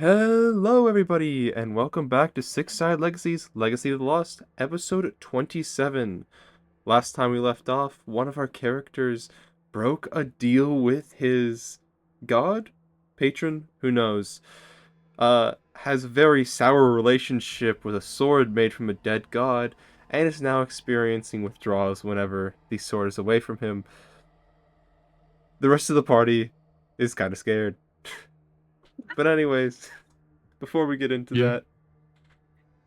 Hello, everybody, and welcome back to Six Side Legacies Legacy of the Lost, episode 27. Last time we left off, one of our characters broke a deal with his god? Patron? Who knows? Has a very sour relationship with a sword made from a dead god, and is now experiencing withdrawals whenever the sword is away from him. The rest of the party is kind of scared. But anyways, before we get into Yeah.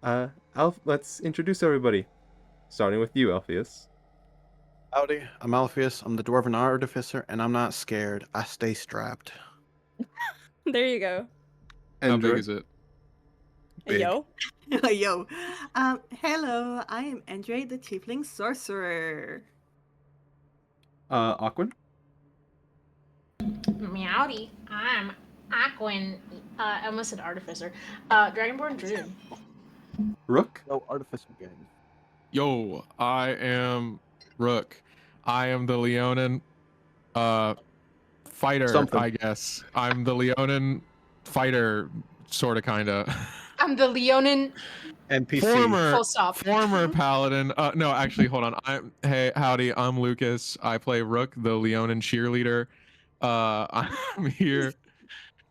that, let's introduce everybody. Starting with you, Alpheus. Howdy, I'm Alpheus. I'm the Dwarven Artificer, and I'm not scared. I stay strapped. There you go. How big Endra. is it? Big. Yo. Yo. Hello, I am Andre, the Tiefling Sorcerer. Aquin. Meowdy. I'm Aquin. I almost said Artificer. Dragonborn Druid. Rook. No Artificer game. Yo, I am Rook. I am the Leonin fighter, Something. I guess. I'm the Leonin fighter, sorta kinda. I'm the Leonin. NPC. Full stop. Former paladin. No, actually, hold on. Hey, howdy, I'm Lucas. I play Rook, the Leonin cheerleader. I'm here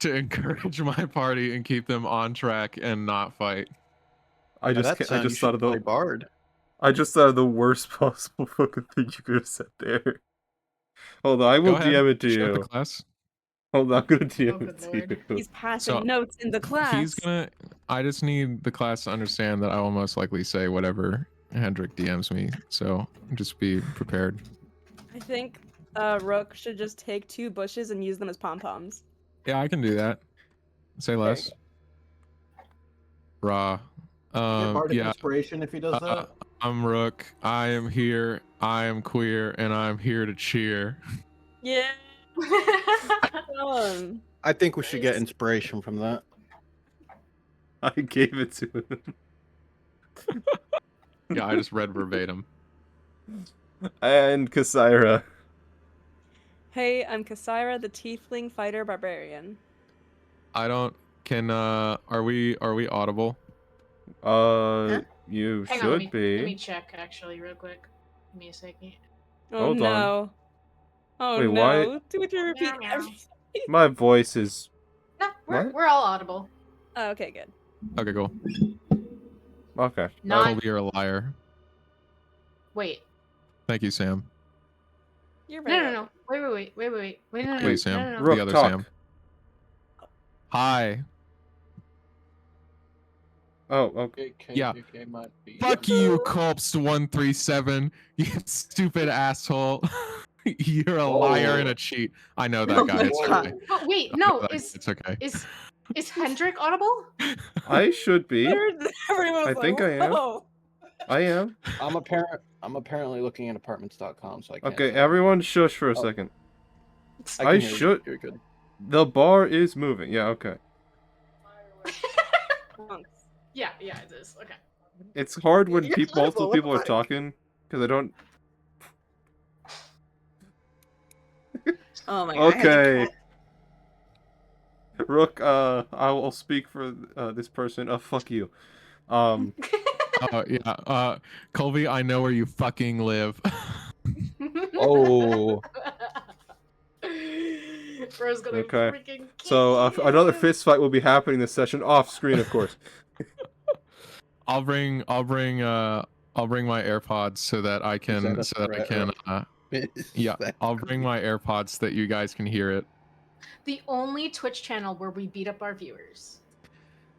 to encourage my party and keep them on track and not fight. I just thought of the Bard. worst possible fucking thing you could have said there. Hold on, I will Go ahead, DM it to share the you. class. Hold on, I'm gonna DM good it to lord. you. He's passing So, notes in the class. I just need the class to understand that I will most likely say whatever Hendrik DMs me. So just be prepared. I think Rook should just take 2 bushes and use them as pom-poms. Yeah, I can do that. Say less. Raw. Bardic Yeah. inspiration if he does that. I'm Rook. I am here. I am queer, and I'm here to cheer. Yeah. Um, I think we should get inspiration from that. I gave it to him. Yeah, I just read verbatim. And Kasaira. hey, I'm Kasaira, the Tiefling Fighter Barbarian. I don't. Can are we audible? You Hang on, should let be. me check actually real quick. Give me a second. Oh Hold on. no. Oh Wait, no. why- Do we have to repeat Meow, meow. everything? My voice is. No, What? we're all audible. Oh, okay, good. Okay, cool. Okay. Not Colby, you're a liar. wait. Thank you, Sam. You're No, very no, no. Wait. No, Wait, Sam. No, no, no. Rook, The other talk. Sam. Hi. Oh, okay. Yeah. Fuck you, Culps137. You stupid asshole. You're a liar and a cheat. I know that guy. It's okay. But wait, I know no. that guy. Is It's okay. is Hendrik audible? I should be. Everyone was I think I am. "Whoa." I am. I'm apparently looking at apartments.com, so I can't. Okay, say. everyone shush for a Oh. second. I I can hear you. should- You're good. The bar is moving. Yeah, okay. Yeah, it is. Okay. It's hard when You're multiple audible, what people the are fuck? talking, because I don't... Oh my god. I had a Okay. cat. Rook, I'll speak for this person. Fuck you. Yeah. Colby, I know where you fucking live. Oh. Bro's gonna Okay. freaking So, kill another you. fist fight will be happening this session, off screen, of course. I'll bring my AirPods so that I Is can that a threat, yeah, I'll bring my AirPods so that you guys can hear it. The only Twitch channel where we beat up our viewers.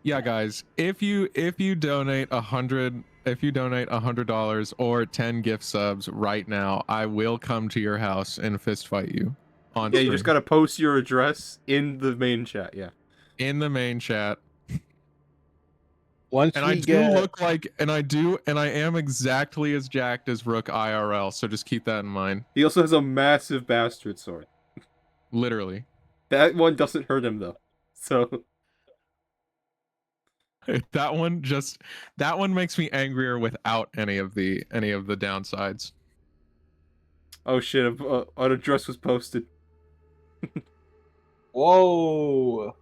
Yeah, guys, if you donate $100 or 10 gift subs right now, I will come to your house and fist fight you on Yeah, you stream. just gotta post your address in the main chat, yeah. In the main chat. Once And we I do get look like and I am exactly as jacked as Rook IRL, so just keep that in mind. He also has a massive bastard sword. Literally. That one doesn't hurt him, though. So... That one makes me angrier without any of the downsides. Oh shit, an address was posted. whoa.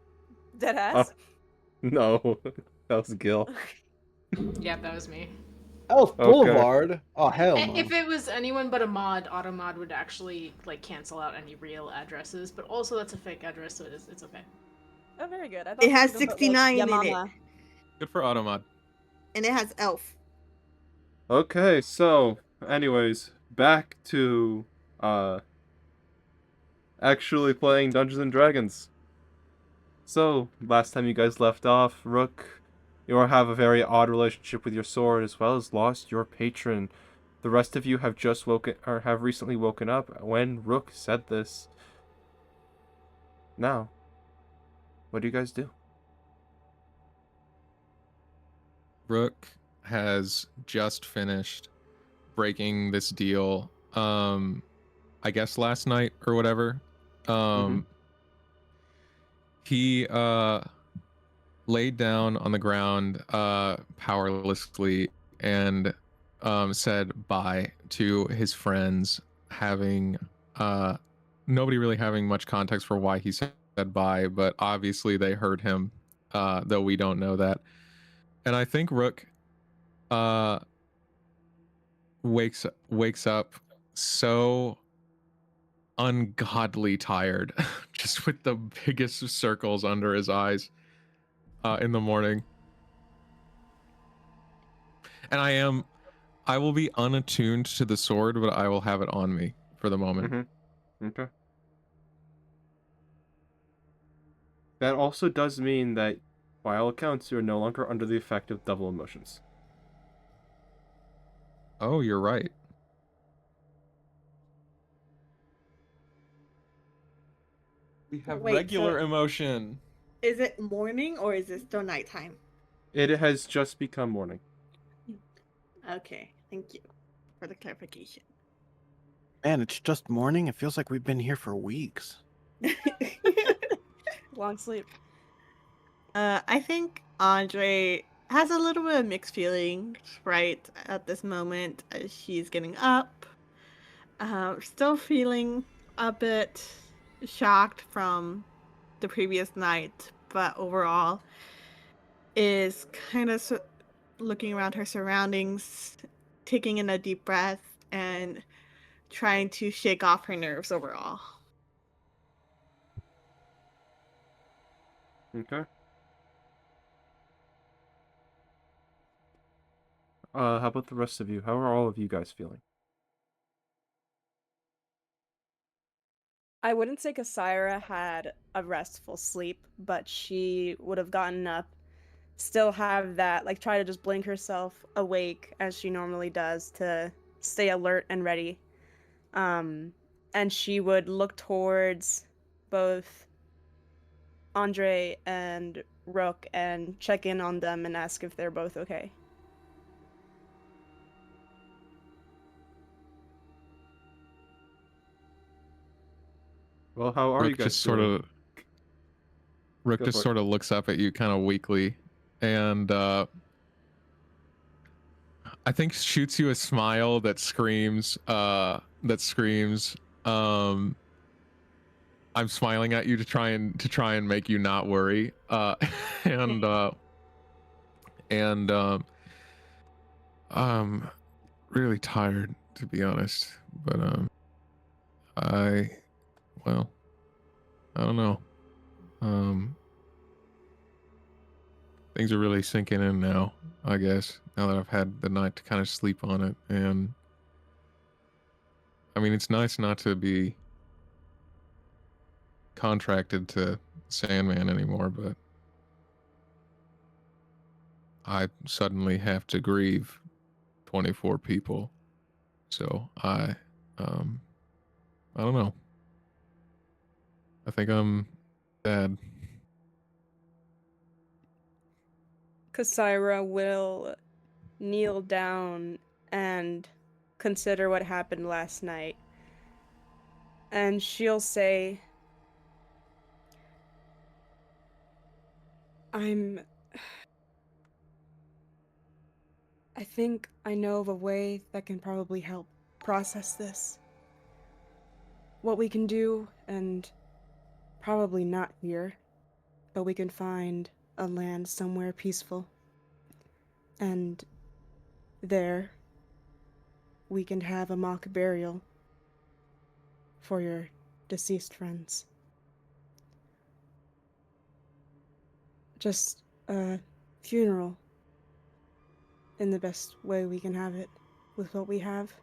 Deadass. No, that was Gil. Yeah, that was me. Elf Okay. Boulevard? Oh, hell no. If it was anyone but a mod, AutoMod would actually like cancel out any real addresses. But also, that's a fake address, so it's okay. Oh, very good. I thought It you were has gonna put, 69 like, in it, Yamama. Good for Automod. and it has elf. Okay, so, anyways, back to, actually playing Dungeons and Dragons. So, last time you guys left off, Rook, you have a very odd relationship with your sword, as well as lost your patron. The rest of you have just woken, or have recently woken up when Rook said this. Now, what do you guys do? Rook has just finished breaking this deal. I guess last night or whatever. He laid down on the ground powerlessly and said bye to his friends, having nobody really having much context for why he said bye, but obviously they heard him, though we don't know that. And I think Rook wakes up so ungodly tired, just with the biggest circles under his eyes in the morning. And I will be unattuned to the sword, but I will have it on me for the moment. Okay. That also does mean that, by all accounts, you are no longer under the effect of double emotions. Oh, you're right. We have Wait, regular so- emotion. Is it morning or is it still nighttime? It has just become morning. Okay, thank you for the clarification. Man, it's just morning. It feels like we've been here for weeks. Long sleep. I think Andre has a little bit of mixed feelings right at this moment as she's getting up. Still feeling a bit shocked from the previous night, but overall is kind of looking around her surroundings, taking in a deep breath, and trying to shake off her nerves overall. Okay. How about the rest of you? How are all of you guys feeling? I wouldn't say Kasaira had a restful sleep, but she would have gotten up, still have that, like, try to just blink herself awake as she normally does to stay alert and ready. And she would look towards both Andre and Rook and check in on them and ask if they're both okay. Well, how are you Rook guys just feeling? Rook Go just for it. sort of looks up at you kind of weakly, and I think shoots you a smile that screams I'm smiling at you to try and make you not worry. And really tired, to be honest, but I don't know. Things are really sinking in now, I guess, now that I've had the night to kind of sleep on it. And I mean, it's nice not to be contracted to Sandman anymore, but I suddenly have to grieve 24 people. So I don't know. I think I'm sad. Kasaira will kneel down and consider what happened last night. And she'll say, I think I know of a way that can probably help process this. What we can do, and probably not here, but we can find a land somewhere peaceful. And there, we can have a mock burial for your deceased friends. Just a funeral in the best way we can have it with what we have.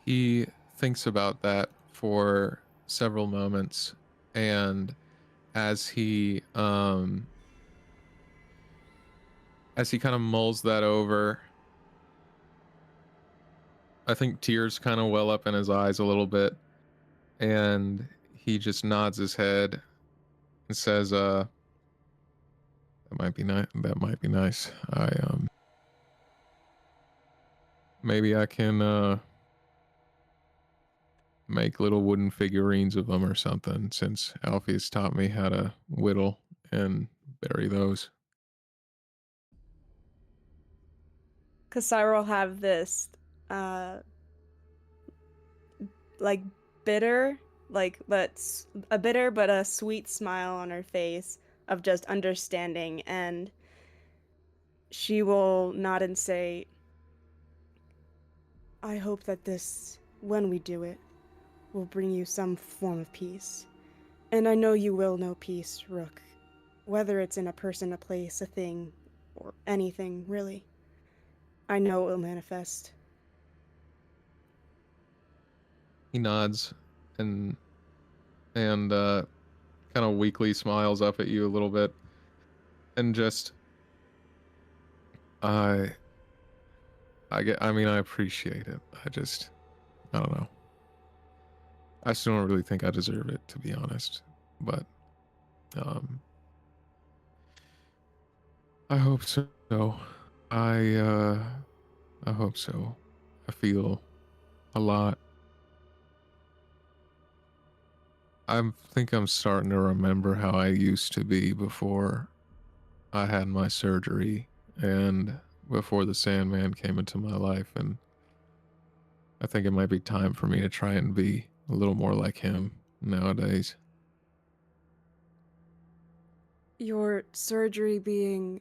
He thinks about that for several moments, and as he kind of mulls that over, I think tears kind of well up in his eyes a little bit, and he just nods his head and says, that might be nice. That might be nice. Maybe I can make little wooden figurines of them or something, since Alpheus taught me how to whittle and bury those. Kasara will have this, like bitter, a bitter but a sweet smile on her face of just understanding, and she will nod and say, I hope that this, when we do it, will bring you some form of peace. And I know you will know peace, Rook. Whether it's in a person, a place, a thing, or anything, really. I know it will manifest. He nods and kind of weakly smiles up at you a little bit, and just I appreciate it. I don't know. I still don't really think I deserve it, to be honest. But I hope so. I hope so. I feel a lot. I think I'm starting to remember how I used to be before I had my surgery and before the Sandman came into my life, and I think it might be time for me to try and be a little more like him nowadays. Your surgery being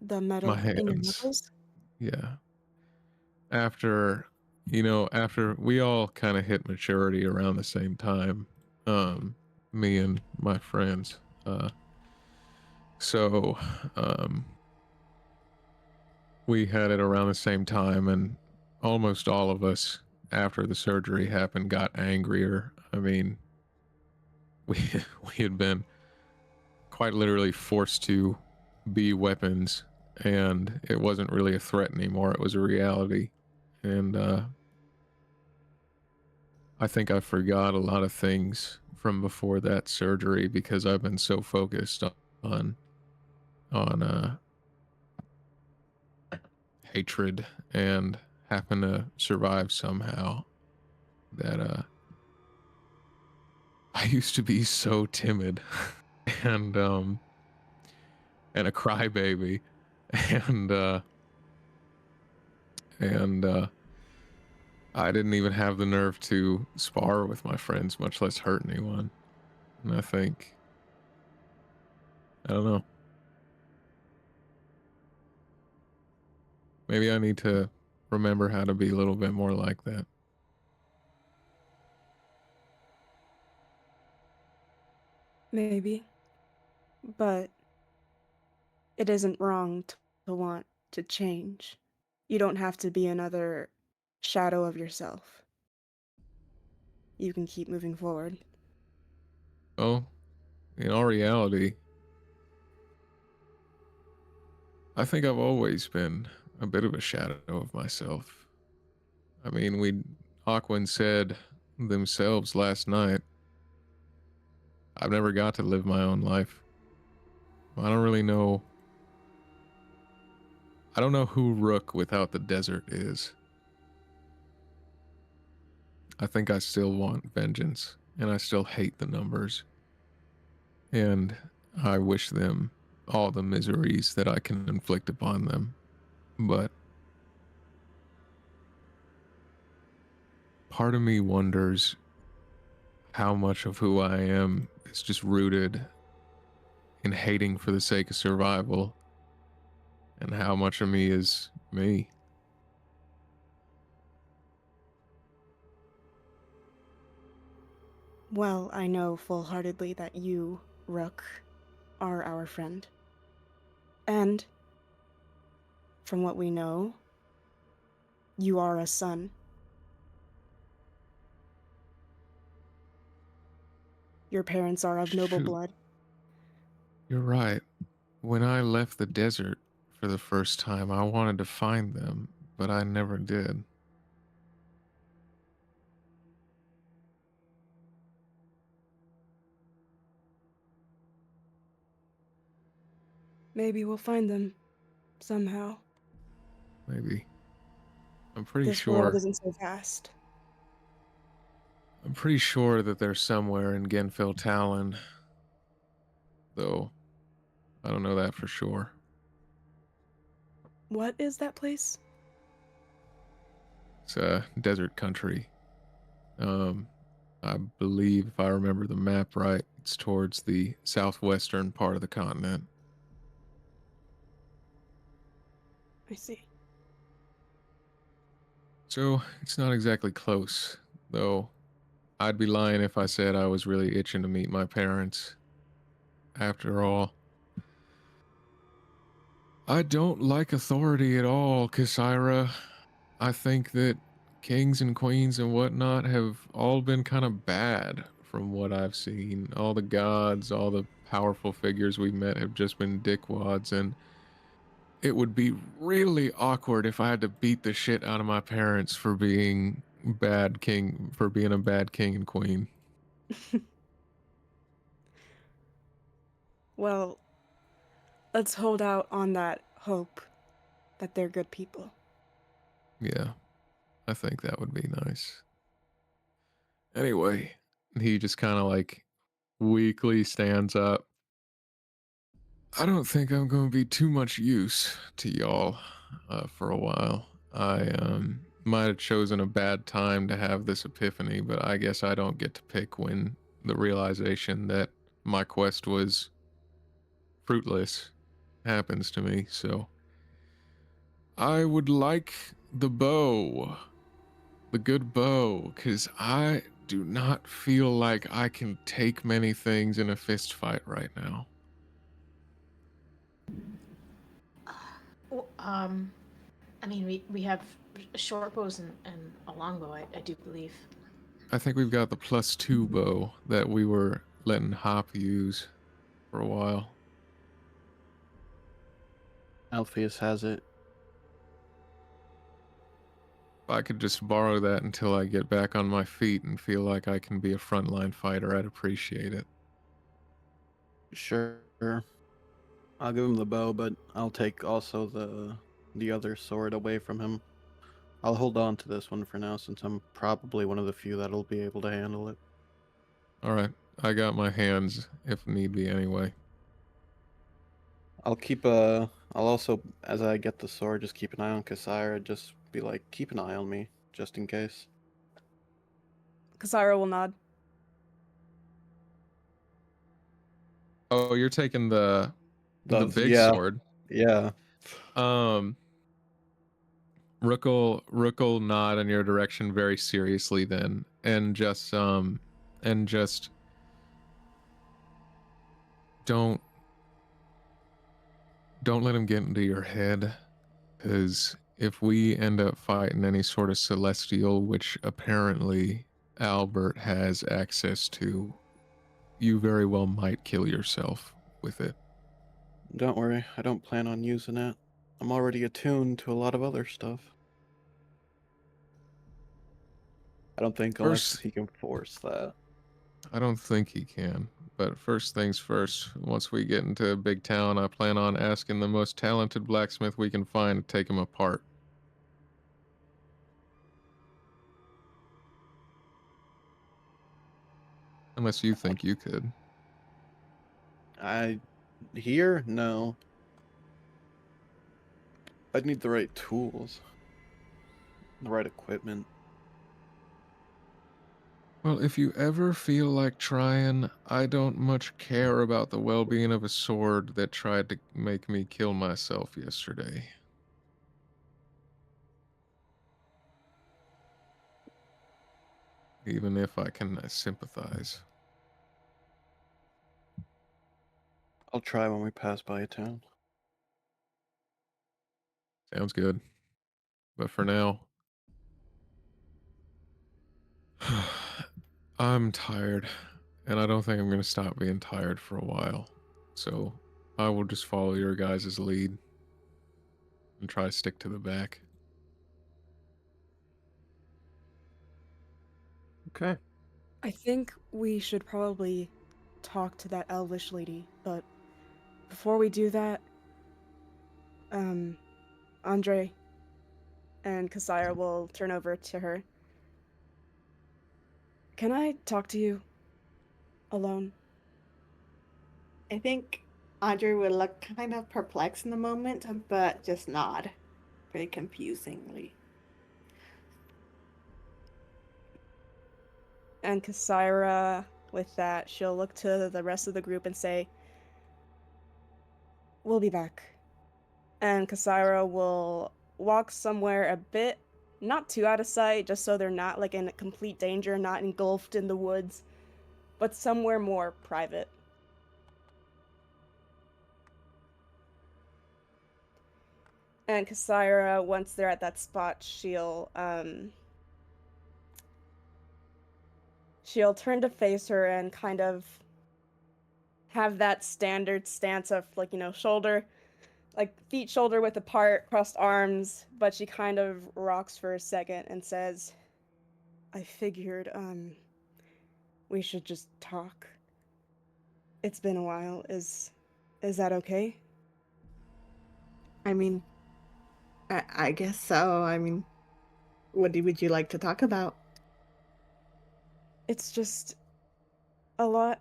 the metal My in your hands. knuckles? Yeah. After we all kind of hit maturity around the same time, me and my friends. So we had it around the same time, and almost all of us after the surgery happened got angrier. I mean, we we had been quite literally forced to be weapons, and it wasn't really a threat anymore. It was a reality. And I think I forgot a lot of things from before that surgery because I've been so focused on hatred and happen to survive somehow that I used to be so timid and a crybaby and I didn't even have the nerve to spar with my friends, much less hurt anyone. And I don't know. Maybe I need to remember how to be a little bit more like that. Maybe. But it isn't wrong to want to change. You don't have to be another shadow of yourself. You can keep moving forward. Well, in all reality, I think I've always been a bit of a shadow of myself. I mean, Aquin said themselves last night, I've never got to live my own life. I don't really know. I don't know who Rook without the desert is. I think I still want vengeance, and I still hate the numbers. And I wish them all the miseries that I can inflict upon them. But part of me wonders how much of who I am is just rooted and hating for the sake of survival, and how much of me is me. Well, I know full-heartedly that you, Rook, are our friend. And, from what we know, you are a son. Your parents are of noble Shoot. blood. You're right. When I left the desert for the first time, I wanted to find them, but I never did. Maybe we'll find them somehow. Maybe. I'm pretty This world sure. isn't so vast. I'm pretty sure that they're somewhere in Genfell Talon, though I don't know that for sure. What is that place? It's a desert country. I believe, if I remember the map right, it's towards the southwestern part of the continent. I see. So it's not exactly close, though. I'd be lying if I said I was really itching to meet my parents. After all, I don't like authority at all, Cassira. I think that kings and queens and whatnot have all been kind of bad from what I've seen. All the gods, all the powerful figures we've met have just been dickwads, and it would be really awkward if I had to beat the shit out of my parents for being a bad king and queen. Well, let's hold out on that hope that they're good people. Yeah, I think that would be nice. Anyway, he just kind of like weakly stands up. I don't think I'm going to be too much use to y'all for a while. I might have chosen a bad time to have this epiphany, but I guess I don't get to pick when the realization that my quest was fruitless happens to me. So I would like the bow, the good bow, because I do not feel like I can take many things in a fist fight right now. Well, I mean, we have short bows and a long bow, I do believe. I think we've got the +2 bow that we were letting Hop use for a while. Alpheus has it. If I could just borrow that until I get back on my feet and feel like I can be a frontline fighter, I'd appreciate it. Sure. I'll give him the bow, but I'll take also the other sword away from him. I'll hold on to this one for now, since I'm probably one of the few that'll be able to handle it. Alright, I got my hands if need be anyway. I'll also, as I get the sword, just keep an eye on Cassira. Just be like, keep an eye on me, just in case. Cassira will nod. Oh, you're taking the big yeah, sword. yeah. Rook will nod in your direction very seriously then, and just don't let him get into your head, because if we end up fighting any sort of celestial, which apparently Albert has access to, you very well might kill yourself with it. Don't worry, I don't plan on using it. I'm already attuned to a lot of other stuff. I don't think unless First, he can force that. I don't think he can. But first things first, once we get into a big town, I plan on asking the most talented blacksmith we can find to take him apart. Unless you think you could. Here? No. I'd need the right tools. The right equipment. Well, if you ever feel like trying, I don't much care about the well-being of a sword that tried to make me kill myself yesterday. Even if I can sympathize. I'll try when we pass by a town. Sounds good. But for now, I'm tired, and I don't think I'm going to stop being tired for a while. So I will just follow your guys' lead and try to stick to the back. Okay. I think we should probably talk to that elvish lady, but before we do that, Andre and Kasira will turn over to her. Can I talk to you alone? I think Andre would look kind of perplexed in the moment, but just nod very confusingly. And Kasira, with that, she'll look to the rest of the group and say, "We'll be back." And Kasira will walk somewhere a bit, not too out of sight, just so they're not like in complete danger, not engulfed in the woods, but somewhere more private. And Kasira, once they're at that spot, she'll turn to face her and kind of have that standard stance of like, shoulder, like feet shoulder width apart, crossed arms, but she kind of rocks for a second and says, "I figured we should just talk. It's been a while. Is that okay?" I mean, I guess so. I mean, would you like to talk about? It's just a lot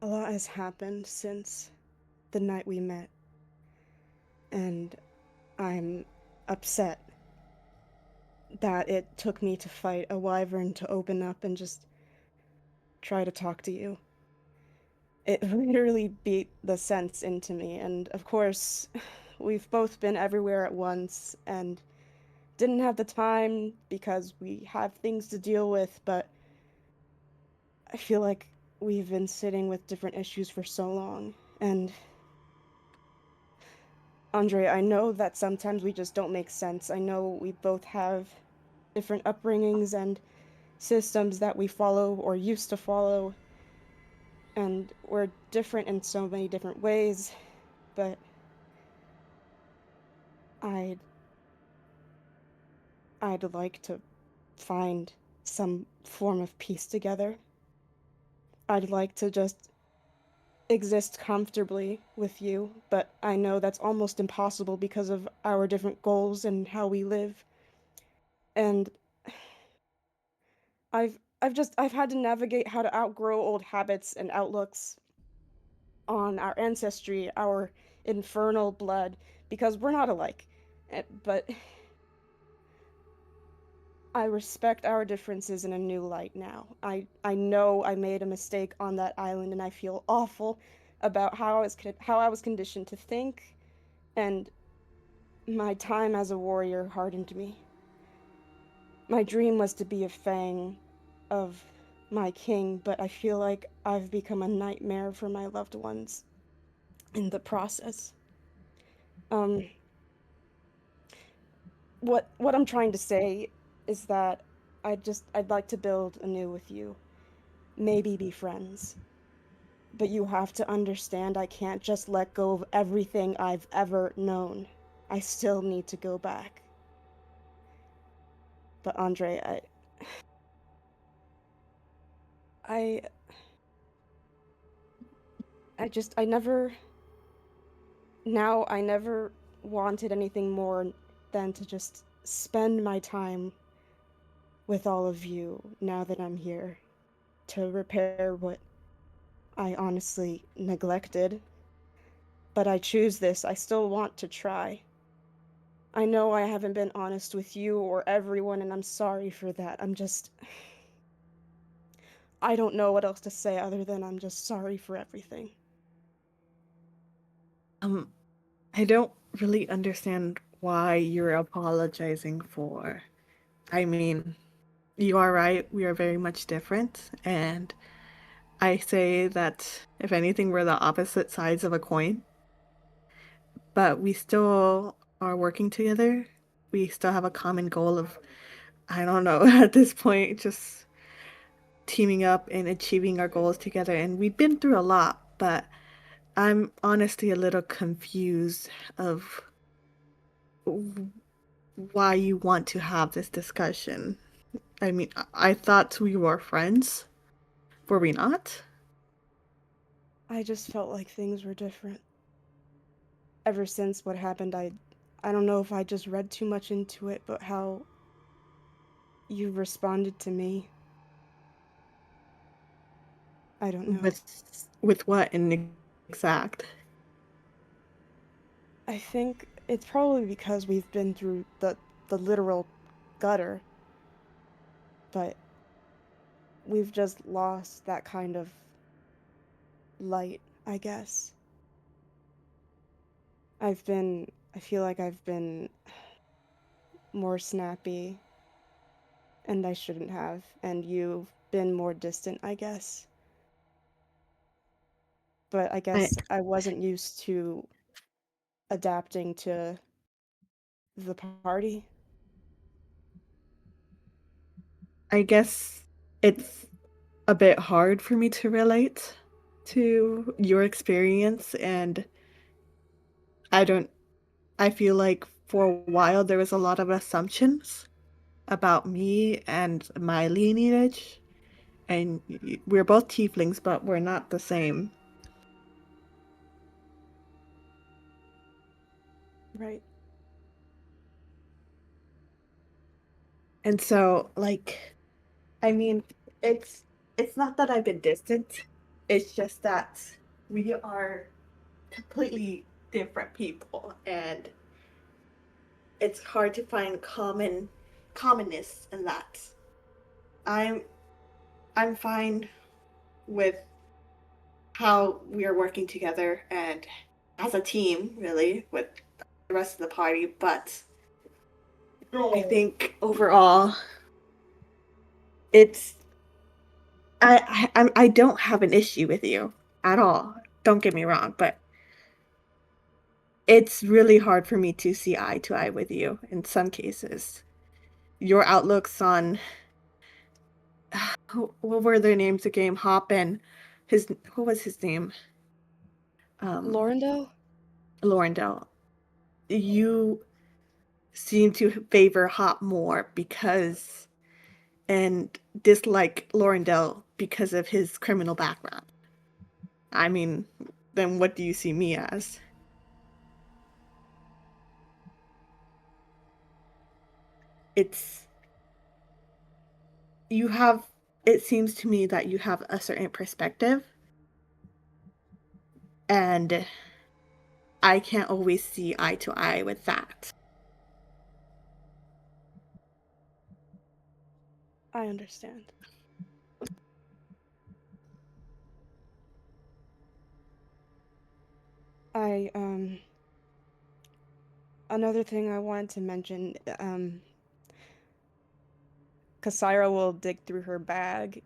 has happened since the night we met, and I'm upset that it took me to fight a wyvern to open up and just try to talk to you. It literally beat the sense into me, and of course, we've both been everywhere at once and didn't have the time because we have things to deal with, but I feel like we've been sitting with different issues for so long, and Andre, I know that sometimes we just don't make sense. I know we both have different upbringings and systems that we follow or used to follow, and we're different in so many different ways, but I'd like to find some form of peace together. I'd like to just exist comfortably with you, but I know that's almost impossible because of our different goals and how we live. And I've had to navigate how to outgrow old habits and outlooks on our ancestry, our infernal blood, because we're not alike. But I respect our differences in a new light now. I know I made a mistake on that island, and I feel awful about how I was conditioned to think, and my time as a warrior hardened me. My dream was to be a fang of my king, but I feel like I've become a nightmare for my loved ones in the process. Um, what I'm trying to say is that I'd like to build anew with you. Maybe be friends. But you have to understand I can't just let go of everything I've ever known. I still need to go back. But Andre, I I never I never wanted anything more than to just spend my time with all of you now that I'm here to repair what I honestly neglected. But I choose this. I still want to try. I know I haven't been honest with you or everyone, and I'm sorry for that. I don't know what else to say other than I'm just sorry for everything. I don't really understand why you're apologizing for. I mean, you are right, we are very much different, and I say that if anything, we're the opposite sides of a coin, but we still are working together. We still have a common goal of, I don't know, at this point, just teaming up and achieving our goals together. And we've been through a lot, but I'm honestly a little confused of why you want to have this discussion. I mean, I thought we were friends. Were we not? I just felt like things were different. Ever since what happened, I don't know if I just read too much into it, but how you responded to me, I don't know. With what in exact? I think it's probably because we've been through the literal gutter, but we've just lost that kind of light, I guess. I feel like I've been more snappy, and I shouldn't have, and you've been more distant, I guess. But I I guess I wasn't used to adapting to the party. I guess it's a bit hard for me to relate to your experience, and I don't I feel like for a while there was a lot of assumptions about me and my lineage, and we're both tieflings, but we're not the same. Right. And so, like, I mean, it's it's not that I've been distant. It's just that we are completely different people, and it's hard to find commonness in that. I'm I'm fine with how we are working together and as a team, really, with the rest of the party, but I think overall it's I don't have an issue with you at all. Don't get me wrong, but it's really hard for me to see eye to eye with you in some cases. Your outlooks on what were their names again? Hop and his what was his name? Lorindale? Lorindale. You seem to favor Hop more because and dislike Lorindale because of his criminal background. I mean, then what do you see me as? It's you have it seems to me that you have a certain perspective, and I can't always see eye to eye with that. I understand. I, another thing I wanted to mention, Kasaira will dig through her bag,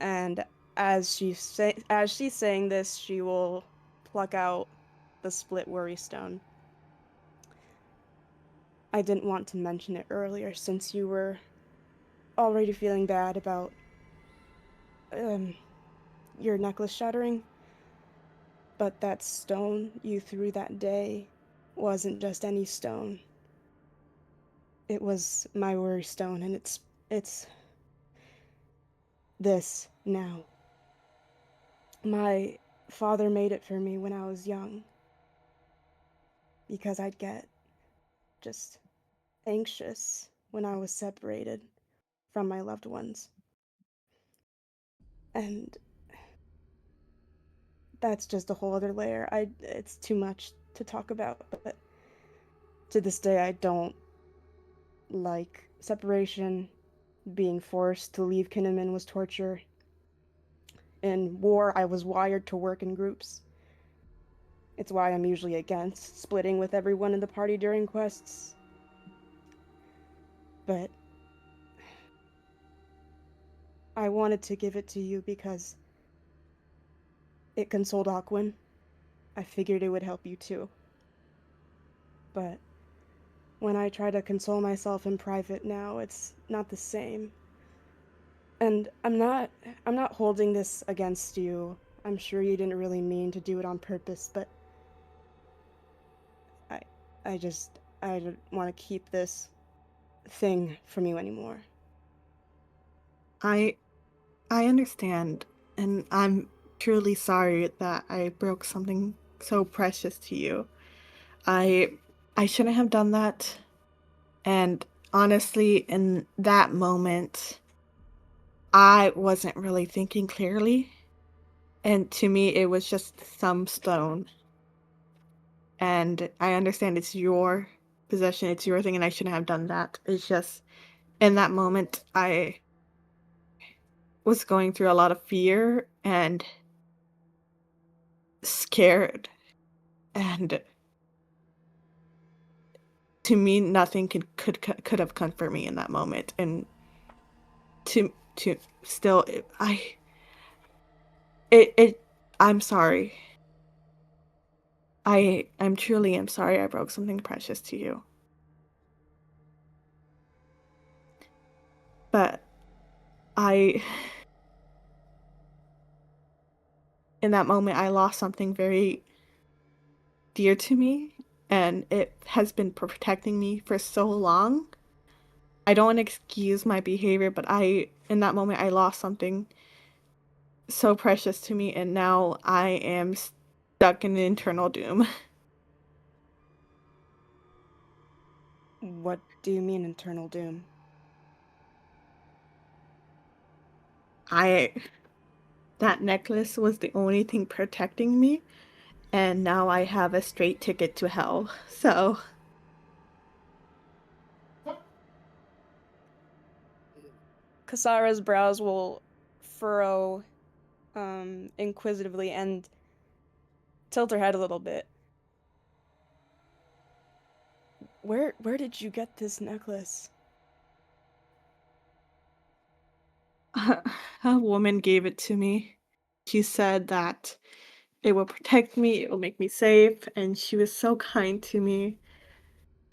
and as she's saying this, she will pluck out the split worry stone. I didn't want to mention it earlier since you were already feeling bad about um your necklace shattering, but that stone you threw that day wasn't just any stone. It was my worry stone, and it's this now. My father made it for me when I was young because I'd get just anxious when I was separated from my loved ones. And that's just a whole other layer. It's too much to talk about, but to this day I don't like separation. being forced to leave Kinnaman was torture. In war, I was wired to work in groups. It's why I'm usually against splitting with everyone in the party during quests. But I wanted to give it to you because it consoled Aquin. I figured it would help you too. But when I try to console myself in private now, it's not the same. And I'm not holding this against you. I'm sure you didn't really mean to do it on purpose, but I don't want to keep this thing from you anymore. I understand, and I'm truly sorry that I broke something so precious to you. I shouldn't have done that. And honestly, in that moment, I wasn't really thinking clearly. And to me, it was just some stone. And I understand it's your possession, it's your thing, and I shouldn't have done that. It's just in that moment, I was going through a lot of fear and scared. And to me, nothing could have comforted me in that moment. And to still, I'm sorry. I'm truly am sorry I broke something precious to you. But I in that moment I lost something very dear to me, and it has been protecting me for so long. I don't want to excuse my behavior, but in that moment I lost something so precious to me, and now I am stuck in internal doom. What do you mean, internal doom? That necklace was the only thing protecting me, and now I have a straight ticket to hell. So Kasara's brows will furrow inquisitively and tilt her head a little bit. Where did you get this necklace? a woman gave it to me. She said that it will protect me, it will make me safe, and she was so kind to me.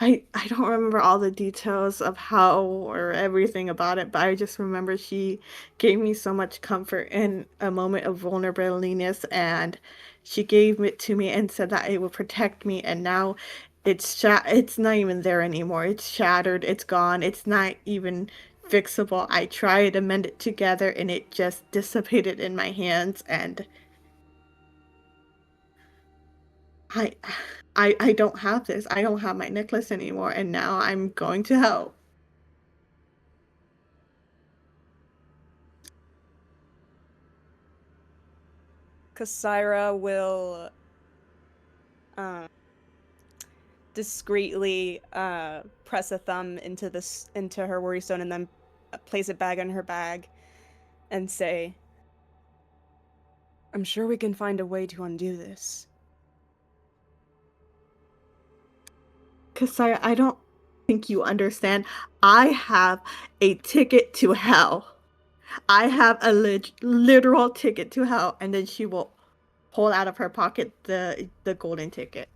I don't remember all the details of how or everything about it, but I just remember she gave me so much comfort in a moment of vulnerability, and she gave it to me and said that it would protect me, and now it's not even there anymore. It's shattered, it's gone, it's not even fixable. I tried to mend it together and it just dissipated in my hands, and I I don't have this. I don't have my necklace anymore, and now I'm going to hell. Kasira will discreetly press a thumb into her worry stone and then place it back in her bag and say, I'm sure we can find a way to undo this. Kasaya, I don't think you understand. I have a ticket to hell. I have a literal ticket to hell. And then she will pull out of her pocket the golden ticket.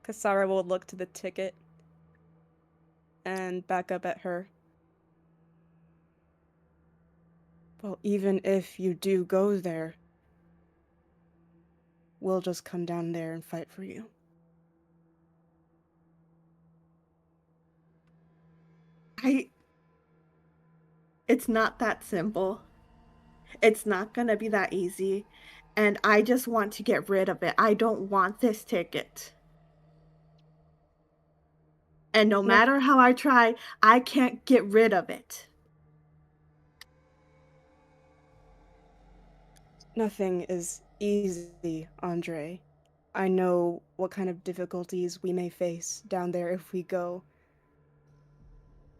Kasara will look to the ticket and back up at her. Well, even if you do go there, we'll just come down there and fight for you. It's not that simple. It's not gonna be that easy. And I just want to get rid of it. I don't want this ticket. And no matter how I try, I can't get rid of it. Nothing is easy, Andre. I know what kind of difficulties we may face down there if we go,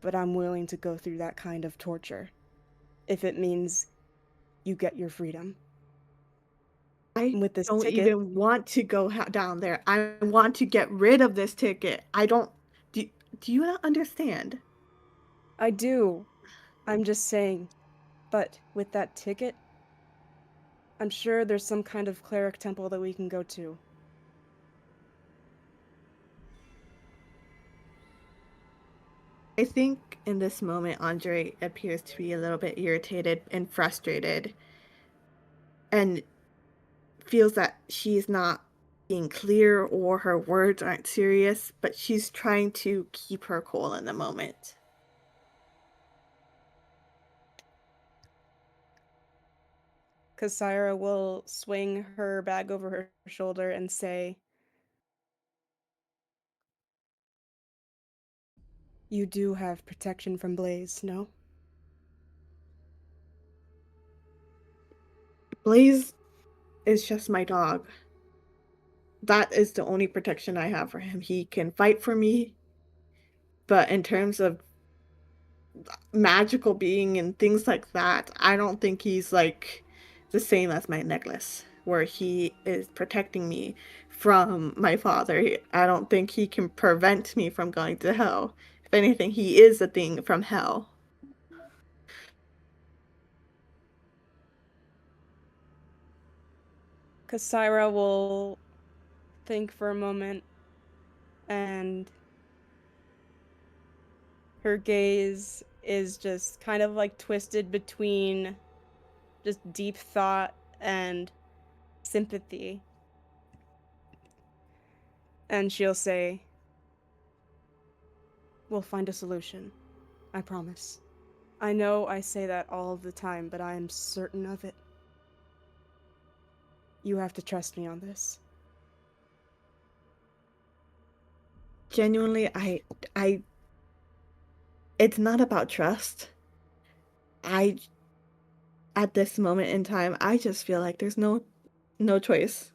but I'm willing to go through that kind of torture if it means you get your freedom. I With this don't ticket, even want to go down there. I want to get rid of this ticket. I don't. Do, do you not understand? I do. I'm just saying. But with that ticket, I'm sure there's some kind of cleric temple that we can go to. I think in this moment, Andre appears to be a little bit irritated and frustrated and feels that she's not being clear or her words aren't serious, but she's trying to keep her cool in the moment. Kasira will swing her bag over her shoulder and say, "You do have protection from Blaze, no?" Blaze is just my dog. That is the only protection I have for him. He can fight for me, but in terms of magical being and things like that, I don't think he's like the same as my necklace, where he is protecting me from my father. I don't think he can prevent me from going to hell. If anything, he is a thing from hell. Kasira will think for a moment, and her gaze is just kind of like twisted between just deep thought and sympathy. And she'll say, "We'll find a solution. I promise. I know I say that all the time, but I am certain of it. You have to trust me on this." Genuinely, I it's not about trust. I At this moment in time, I just feel like there's no choice.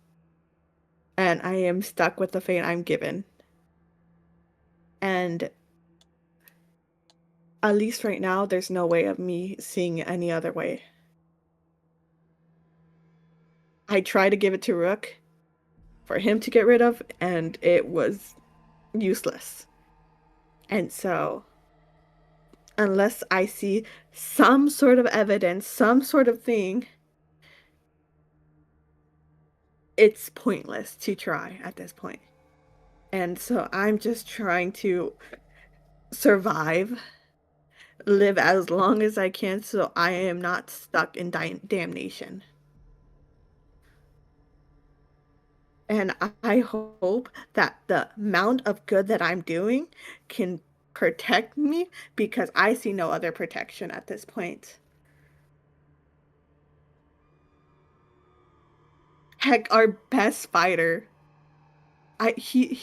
And I am stuck with the fate I'm given. And at least right now, there's no way of me seeing any other way. I tried to give it to Rook for him to get rid of, and it was useless. And so, unless I see some sort of evidence, some sort of thing, it's pointless to try at this point. And so I'm just trying to survive, live as long as I can so I am not stuck in damnation. And I hope that the amount of good that I'm doing can protect me because I see no other protection at this point. Heck, our best fighter, I he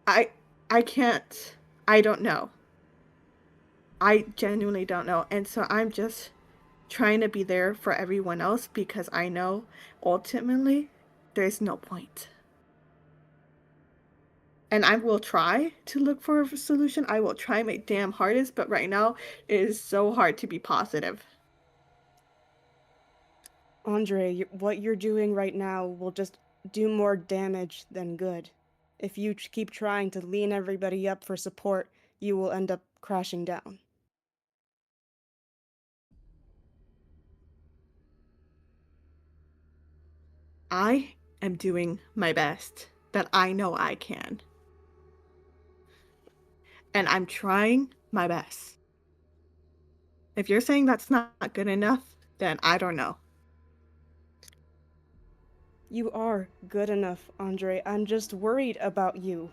I I can't I don't know. I genuinely don't know. And so I'm just trying to be there for everyone else because I know ultimately there's no point. And I will try to look for a solution. I will try my damn hardest, but right now it is so hard to be positive. Andre, what you're doing right now will just do more damage than good. If you keep trying to lean everybody up for support, you will end up crashing down. I am doing my best that I know I can. And I'm trying my best. If you're saying that's not good enough, then I don't know. You are good enough, Andre. I'm just worried about you.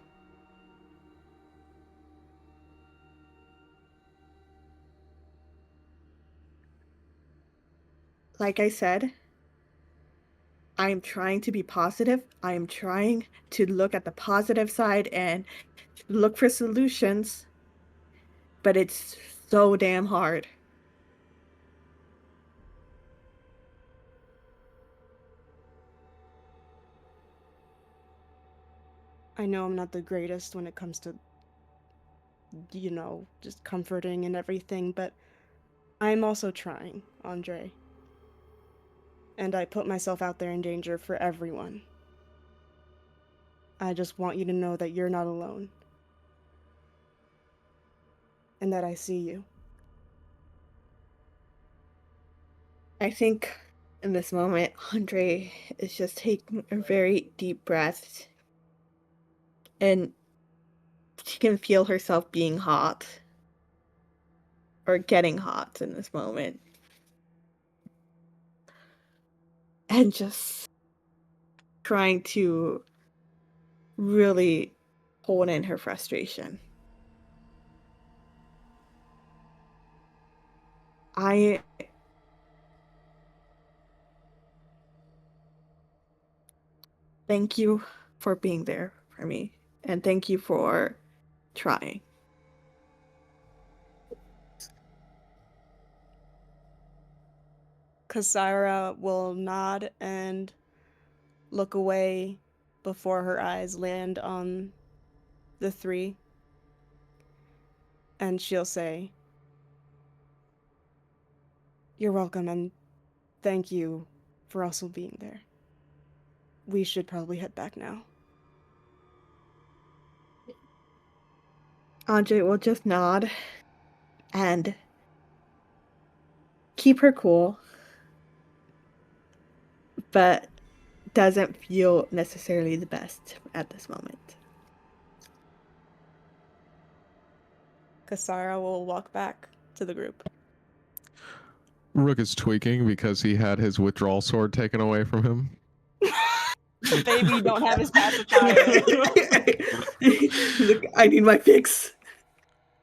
Like I said, I am trying to be positive. I am trying to look at the positive side and look for solutions, but it's so damn hard. I know I'm not the greatest when it comes to just comforting and everything, but I'm also trying, Andre. And I put myself out there in danger for everyone. I just want you to know that you're not alone. And that I see you. I think in this moment, Andre is just taking a very deep breath. And she can feel herself being hot. Or getting hot in this moment. And just trying to really hold in her frustration. Thank you for being there for me. And thank you for trying. Kasara will nod and look away before her eyes land on the three. And she'll say, "You're welcome, and thank you for also being there. We should probably head back now." Andre will just nod and keep her cool, but doesn't feel necessarily the best at this moment. Kasara will walk back to the group. Rook is tweaking because he had his withdrawal sword taken away from him. The baby don't have his pacifier. Look, I need my fix.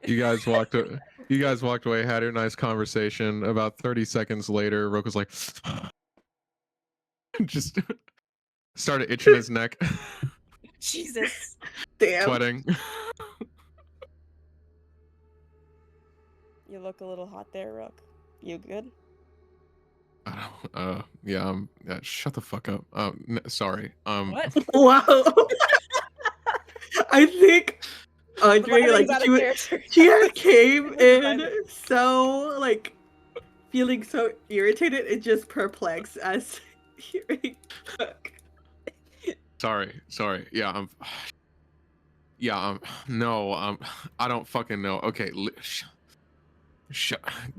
You guys walked away, had a nice conversation. About 30 seconds later, Rook was like, just started itching his neck, Jesus. Damn. sweating. You look a little hot there, Rook. You good? Yeah, shut the fuck up. Sorry. What? Wow. I think Andre, like, she came in so, like, feeling so irritated and just perplexed as hearing Rook. Sorry. No, I don't fucking know. Okay,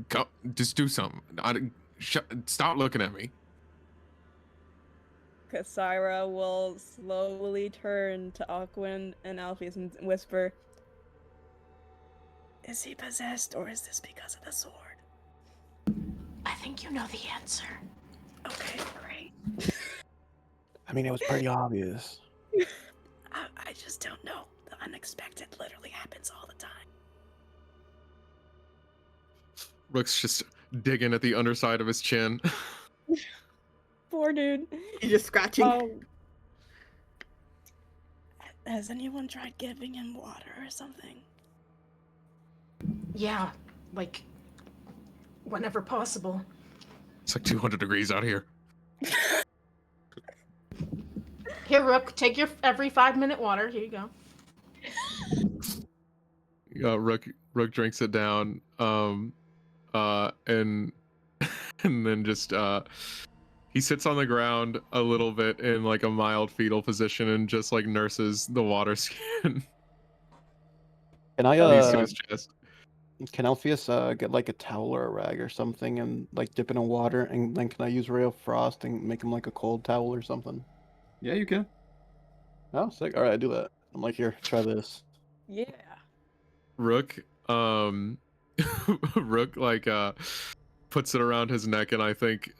go, just do something. Stop looking at me. Kasara will slowly turn to Aquin and Alpheus and whisper, "Is he possessed, or is this because of the sword?" I think you know the answer. Okay, great. I mean, it was pretty obvious. I just don't know. The unexpected literally happens all the time. Rook's just digging at the underside of his chin. Poor dude. He's just scratching. Has anyone tried giving him water or something? Yeah, like whenever possible. It's like 200 degrees out here. Here, Rook, take your every 5-minute water. Here you go. Rook drinks it down, and and then just he sits on the ground a little bit in like a mild fetal position and just like nurses the water skin. Can to his chest. Can Alpheus get like a towel or a rag or something and like dip it in water, and then can I use Ray of Frost and make him like a cold towel or something? Yeah, you can. Oh, sick. All right, I do that. I'm like, here, try this. Yeah. Rook Rook like puts it around his neck and I think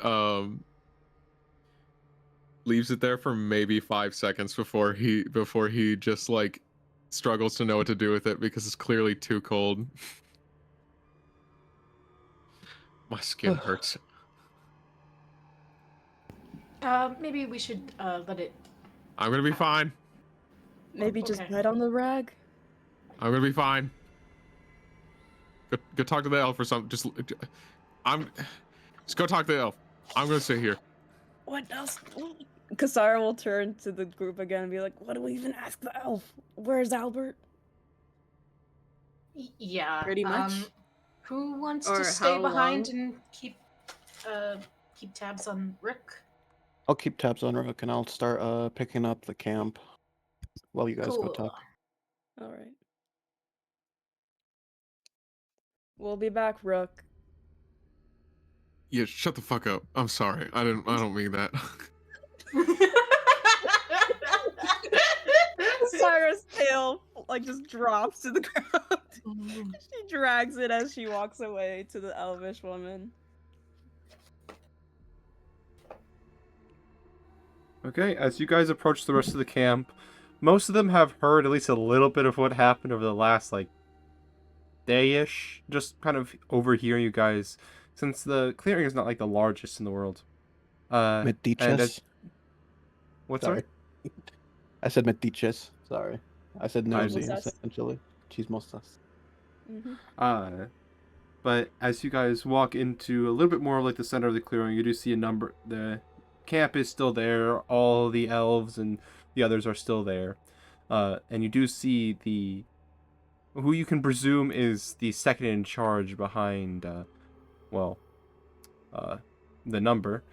leaves it there for maybe 5 seconds before he just like struggles to know what to do with it because it's clearly too cold. My skin hurts. Maybe we should let it. I'm gonna be fine. Maybe just Okay. bite on the rag? I'm gonna be fine. Go talk to the elf or something. Just go talk to the elf. I'm gonna sit here. What else? Kasara will turn to the group again and be like, "What do we even ask the elf? Where's Albert?" Yeah. Pretty much. Who wants Or to stay how behind long? and keep tabs on Rook? I'll keep tabs on Rook, and I'll start picking up the camp while you guys go Cool. talk. All right. We'll be back, Rook. Yeah, shut the fuck up. I'm sorry. I don't mean that. Cyrus' tail like just drops to the ground. She drags it as she walks away to the elvish woman. Okay, as you guys approach the rest of the camp, most of them have heard at least a little bit of what happened over the last, like, day-ish. Just kind of overhearing you guys, since the clearing is not, like, the largest in the world. And Mediches. as... What's Sorry. I said Mediches. Sorry. I said nosy, Mostas. essentially. Chismosas. Mm-hmm. But as you guys walk into a little bit more like the center of the clearing, you do see the camp is still there, all the elves and the others are still there. And you do see who you can presume is the second in charge behind, the number.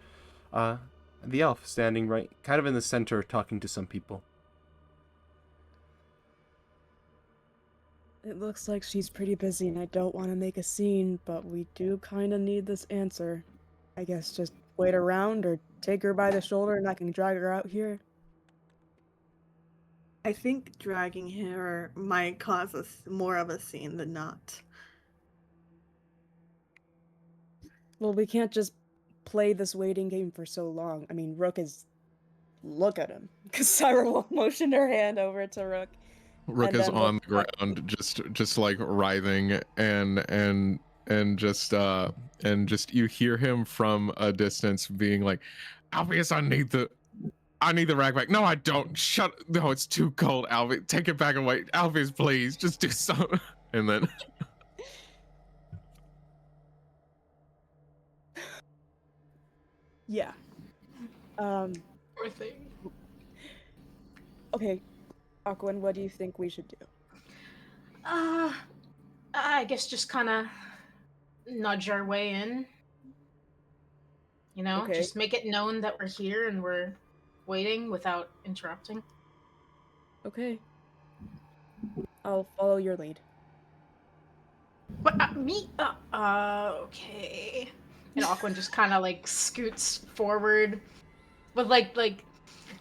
The elf standing right, kind of in the center, talking to some people. It looks like she's pretty busy and I don't want to make a scene, but we do kind of need this answer. I guess just wait around or take her by the shoulder and I can drag her out here. I think dragging her might cause us more of a scene than not. Well, we can't just play this waiting game for so long. I mean, Rook is... Look at him. Cassandra will motion her hand over to Rook. Rook And is then on look the ground, just like writhing, and just you hear him from a distance being like, Alpheus, I need the rag back. No, I don't. No, it's too cold, Alpheus. Take it back away. Alpheus, please, just do something. And then Yeah. Poor thing. Okay. Aquan, what do you think we should do? I guess just kind of nudge our way in. You know, Okay. just make it known that we're here and we're waiting without interrupting. Okay. I'll follow your lead. What? Me? Okay. And Aquan just kind of like scoots forward with like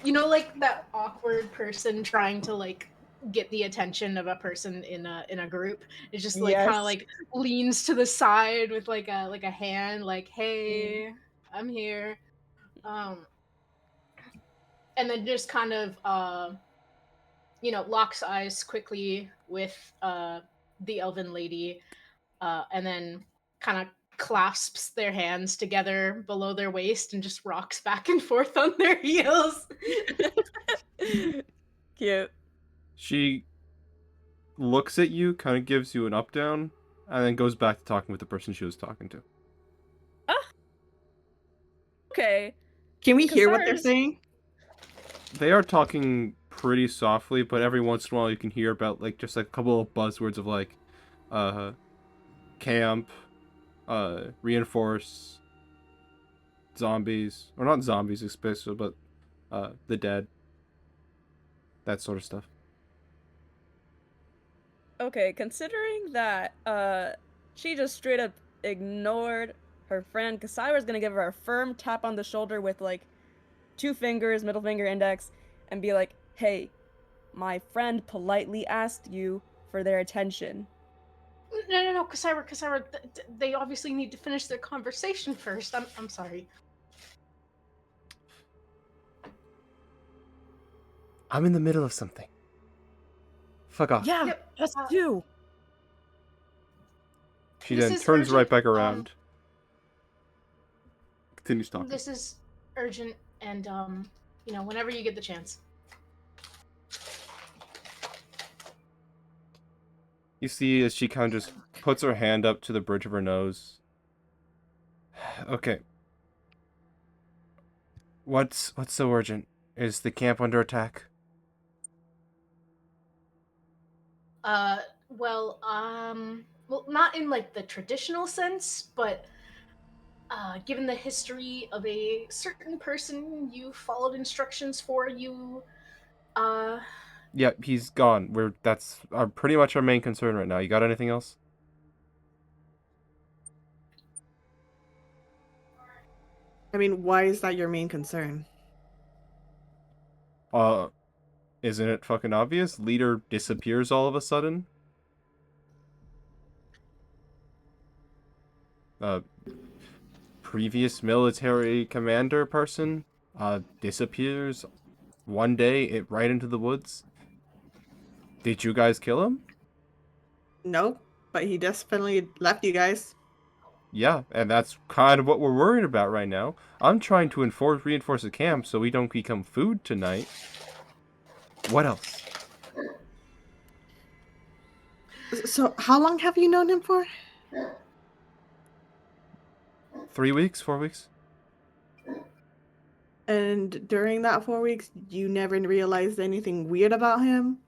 you know, like that awkward person trying to like get the attention of a person in a group. It just like kind Yes. of like leans to the side with like a hand, like, hey, I'm here. And then just kind of locks eyes quickly with the elven lady, and then kind of clasps their hands together below their waist and just rocks back and forth on their heels. Cute. She looks at you, kind of gives you an up down, and then goes back to talking with the person she was talking to. Okay. Can we hear what they're Cassandra- saying? They are talking pretty softly, but every once in a while you can hear about like just like a couple of buzzwords of like camp, reinforce, zombies, or not zombies especially, but the dead. That sort of stuff. Okay, considering that she just straight up ignored her friend, Cassira's gonna give her a firm tap on the shoulder with like 2 fingers, middle finger, index, and be like, hey, my friend politely asked you for their attention. No, Cassandra, they obviously need to finish their conversation first. I'm sorry. I'm in the middle of something. Fuck off. Yeah, Yep, us too. She This then is turns right urgent, back around. Continues talking. This is urgent, and whenever you get the chance. You see as she kind of just puts her hand up to the bridge of her nose. Okay. What's so urgent? Is the camp under attack? Well, well, not in like the traditional sense, but given the history of a certain person you followed instructions for, you, uh, Yeah, he's gone. That's pretty much our main concern right now. You got anything else? I mean, why is that your main concern? Uh, isn't it fucking obvious? Leader disappears all of a sudden. Uh, previous military commander person, disappears one day right into the woods. Did you guys kill him? No, but he definitely left you guys. Yeah, and that's kind of what we're worried about right now. I'm trying to reinforce the camp so we don't become food tonight. What else? So, how long have you known him for? 3 weeks, 4 weeks? And during that 4 weeks, you never realized anything weird about him?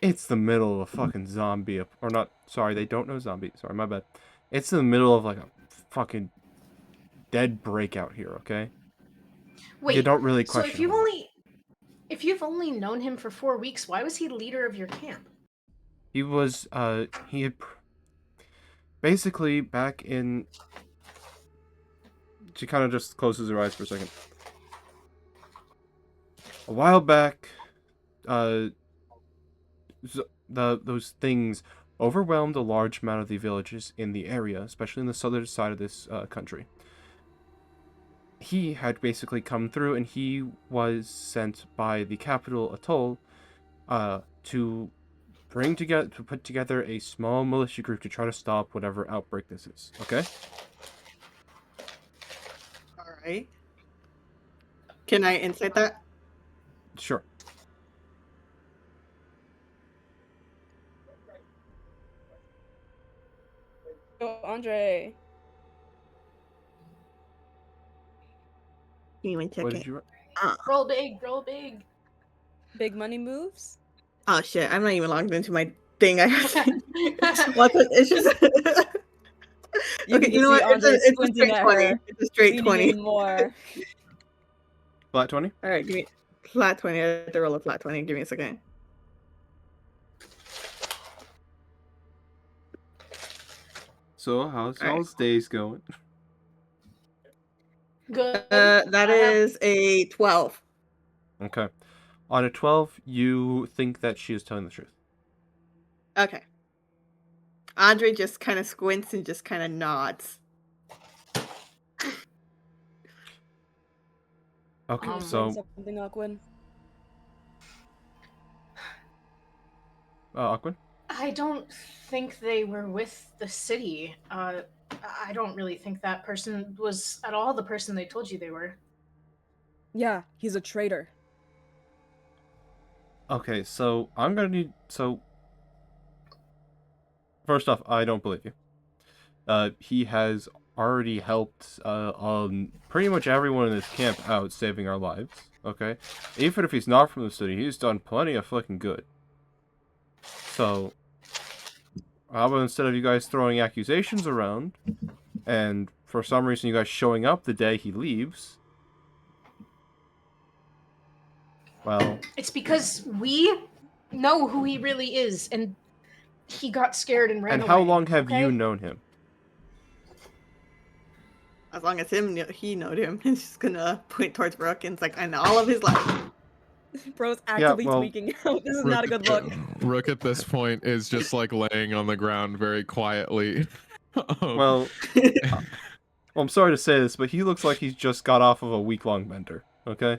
It's the middle of a fucking zombie, or not, sorry, they don't know zombie, sorry, my bad. It's in the middle of like a fucking dead breakout here, okay? wait. You don't really So question him. if you've only known him for 4 weeks, why was he leader of your camp? He was, he had, basically, back in, she kind of just closes her eyes for a second. A while back, those things overwhelmed a large amount of the villages in the area, especially in the southern side of this country. He had basically come through, and he was sent by the capital atoll to put together a small militia group to try to stop whatever outbreak this is. Okay. All right. Can I insight that? Sure. Oh, Andre. Give me one What second. did you? Roll big, roll big. Big money moves? Oh shit! I'm not even logged into my thing. I have to. It's just. You Okay, can you know see what? Andre It's a squinting straight at 20. her, It's a straight leaning 20. in more. Flat 20. All right, give me flat 20. I have to roll a flat 20. Give me a second. So how's All right. y'all's days going? Good. That is a 12. Okay. On a 12, you think that she is telling the truth. Okay. Andre just kind of squints and just kind of nods. Okay, Um, so Something, Aquin. Aquin? I don't think they were with the city. I don't really think that person was at all the person they told you they were. Yeah, he's a traitor. Okay, so I'm gonna need. So first off, I don't believe you. He has already helped pretty much everyone in this camp out, saving our lives. Okay, even if he's not from the city, he's done plenty of fucking good. So, how about instead of you guys throwing accusations around, and for some reason you guys showing up the day he leaves, well, It's because we know who he really is, and he got scared and ran and away. how long have okay? you known him? As long as he knowed him, he's just gonna point towards Brooke and it's like, I know all of his life. Bro's actively well- tweaking out. This is not a good look. Rook at this point is just like laying on the ground very quietly. Well, well, I'm sorry to say this, but he looks like he's just got off of a week-long bender. Okay.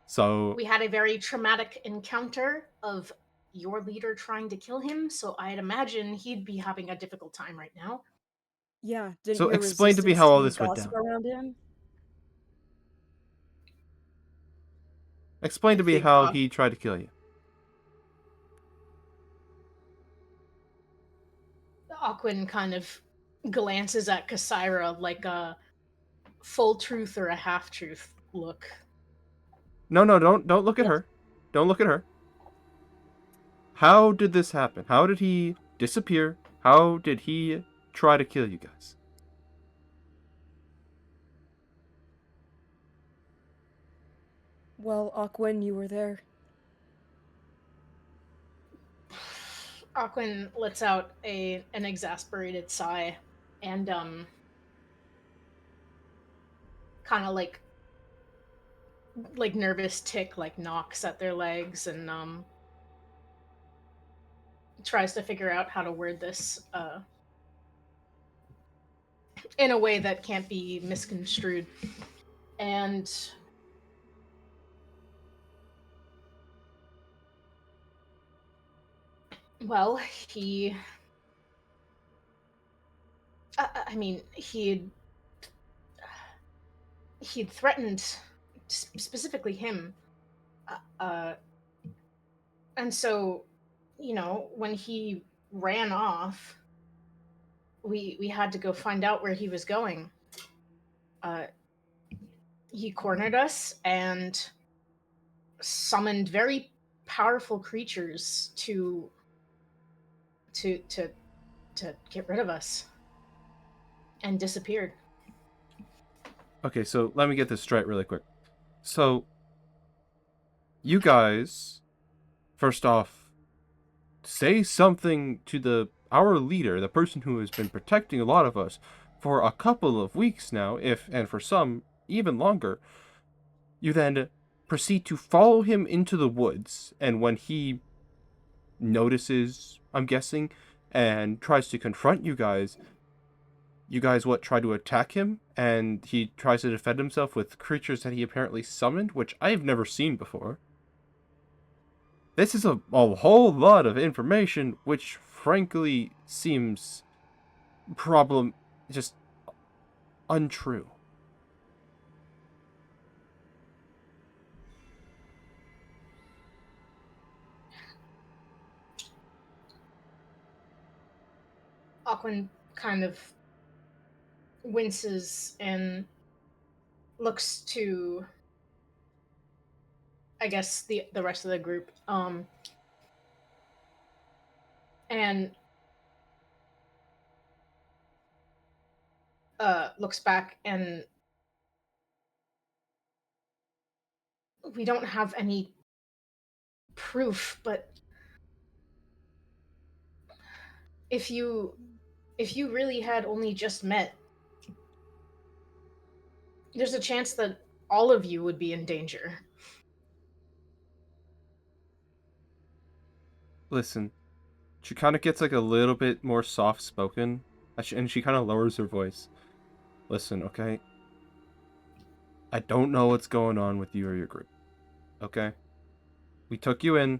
So We had a very traumatic encounter of your leader trying to kill him, so I'd imagine he'd be having a difficult time right now. Yeah, didn't So your explain to me resistance how all team this went gossip down. around him? explain to I me think, how he tried to kill you. Aquin kind of glances at Kasaira like a full truth or a half truth look. No, don't look at her. Don't look at her. How did this happen? How did he disappear? How did he try to kill you guys? Well, Aquin, you were there. Aquin lets out an exasperated sigh and kind of like nervous tick like knocks at their legs and tries to figure out how to word this in a way that can't be misconstrued. And well, I mean, he'd threatened specifically him, and so, you know, when he ran off, we had to go find out where he was going. He cornered us and summoned very powerful creatures to get rid of us, and disappeared. Okay, so let me get this straight really quick. So, you guys, first off, say something to our leader, the person who has been protecting a lot of us for a couple of weeks now, and for some even longer. You then proceed to follow him into the woods, and when he notices, I'm guessing, and tries to confront you guys what, try to attack him, and he tries to defend himself with creatures that he apparently summoned, which I've never seen before. This is a whole lot of information, which frankly seems just untrue. Aquin kind of winces and looks to, I guess, the rest of the group, and looks back, and we don't have any proof, but if you really had only just met, there's a chance that all of you would be in danger. Listen, she kind of gets like a little bit more soft spoken, and she kind of lowers her voice. Listen, okay? I don't know what's going on with you or your group. Okay? We took you in.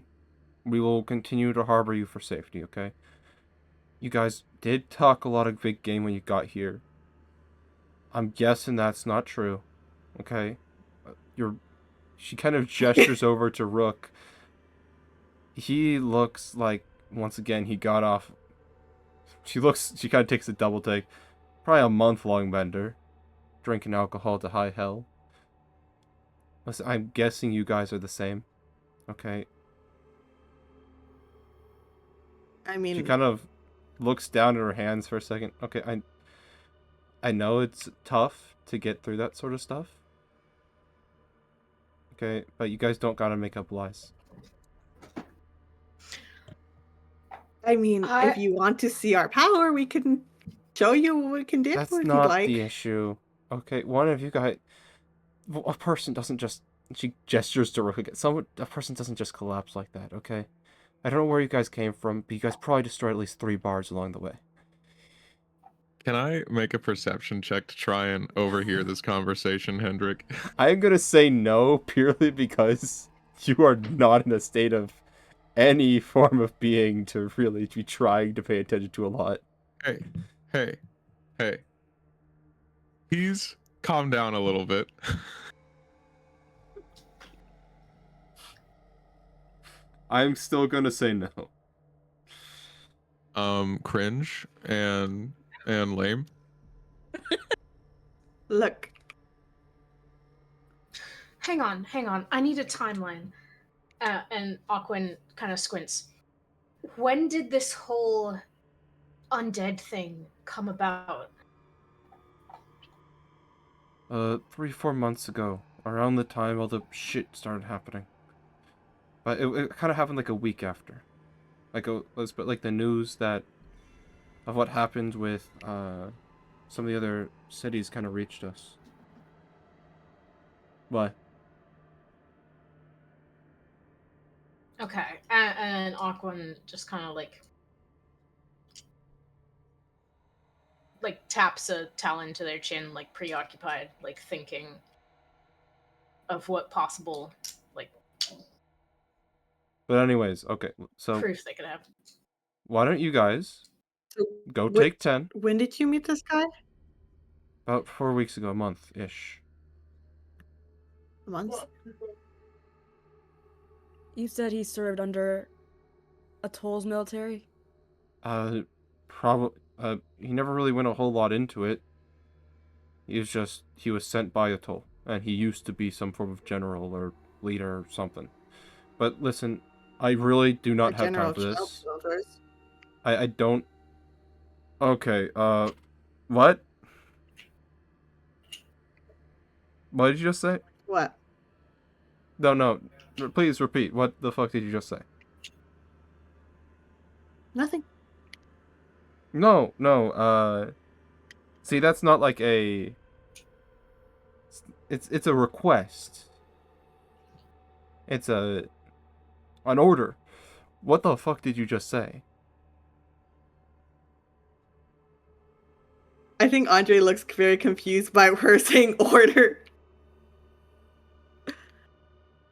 We will continue to harbor you for safety, okay? You guys did talk a lot of big game when you got here. I'm guessing that's not true. Okay? She kind of gestures over to Rook. He looks like, once again, he got off. She kind of takes a double take. Probably a month-long bender. Drinking alcohol to high hell. Listen, I'm guessing you guys are the same. Okay? I mean, She kind of looks down at her hands for a second. Okay, I know it's tough to get through that sort of stuff. Okay, but you guys don't gotta make up lies. if you want to see our power, we can show you what we can do That's if you'd not like. the issue. Okay, one of you guys... A person doesn't just... She gestures to Rook again. A person doesn't just collapse like that, okay? I don't know where you guys came from, but you guys probably destroyed at least 3 bars along the way. Can I make a perception check to try and overhear this conversation, Hendrik? I'm gonna say no, purely because you are not in a state of any form of being to really be trying to pay attention to a lot. Hey. He's calmed down a little bit. I'm still gonna say no. Cringe and lame. Look, Hang on. I need a timeline. And Aquin kind of squints. when did this whole undead thing come about? 3-4 months ago, around the time all the shit started happening. But it kind of happened like a week after. But like the news of what happened with some of the other cities kind of reached us. Why? Okay, and Aquan just kind of like taps a talon to their chin, like preoccupied, like thinking of what possible like But anyways, okay. So proof they could have. why don't you guys So go what- take 10 When did you meet this guy? about 4 weeks ago, a month-ish. A month? You said he served under Atoll's military? Probably. He never really went a whole lot into it. He was sent by Atoll, and he used to be some form of general or leader or something. But listen, I really do not have time for this. I don't. Okay. What? What did you just say? What? No. Please repeat. What the fuck did you just say? Nothing. No. See, that's not like a. It's a request. It's an order. What the fuck did you just say? I think Andre looks very confused by her saying order.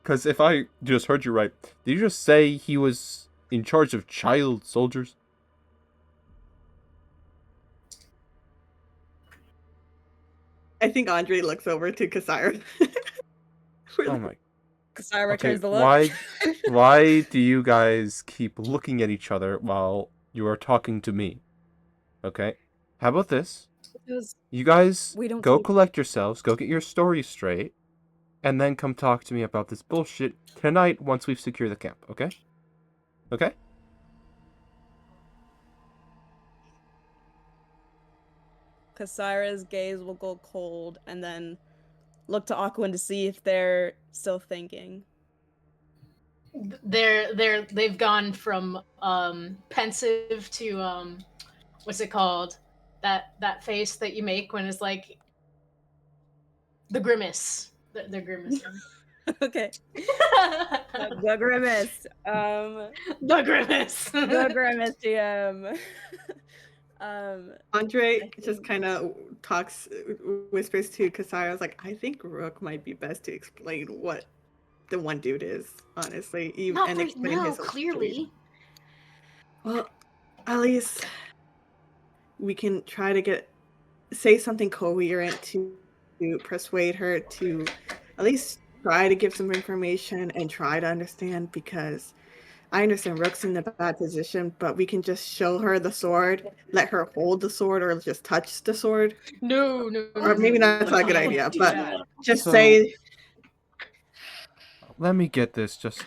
Because if I just heard you right, did you just say he was in charge of child soldiers? I think Andre looks over to Kasira. Oh my. Kasira Okay, returns the look. why do you guys keep looking at each other while you are talking to me? Okay? How about this? Because You guys we don't go take- collect yourselves, go get your story straight, and then come talk to me about this bullshit tonight once we've secured the camp, okay? Okay? Kasira's gaze will go cold and then look to Aquan to see if they're still thinking. They've gone from pensive to what's it called? That face that you make when it's like the grimace. The grimace. Okay. The grimace. The grimace. The grimace, GM. Andre just kind of whispers to Kasira. I was like, I think Rook might be best to explain what the one dude is, honestly. Not and right explain now, his whole story. clearly. Well, at least we can try to say something coherent to persuade her to at least try to give some information and try to understand, because I understand Rook's in a bad position, but we can just show her the sword, let her hold the sword, or just touch the sword. No. Or maybe that's not a good idea, Do but that. just So- say, Let me get this, just...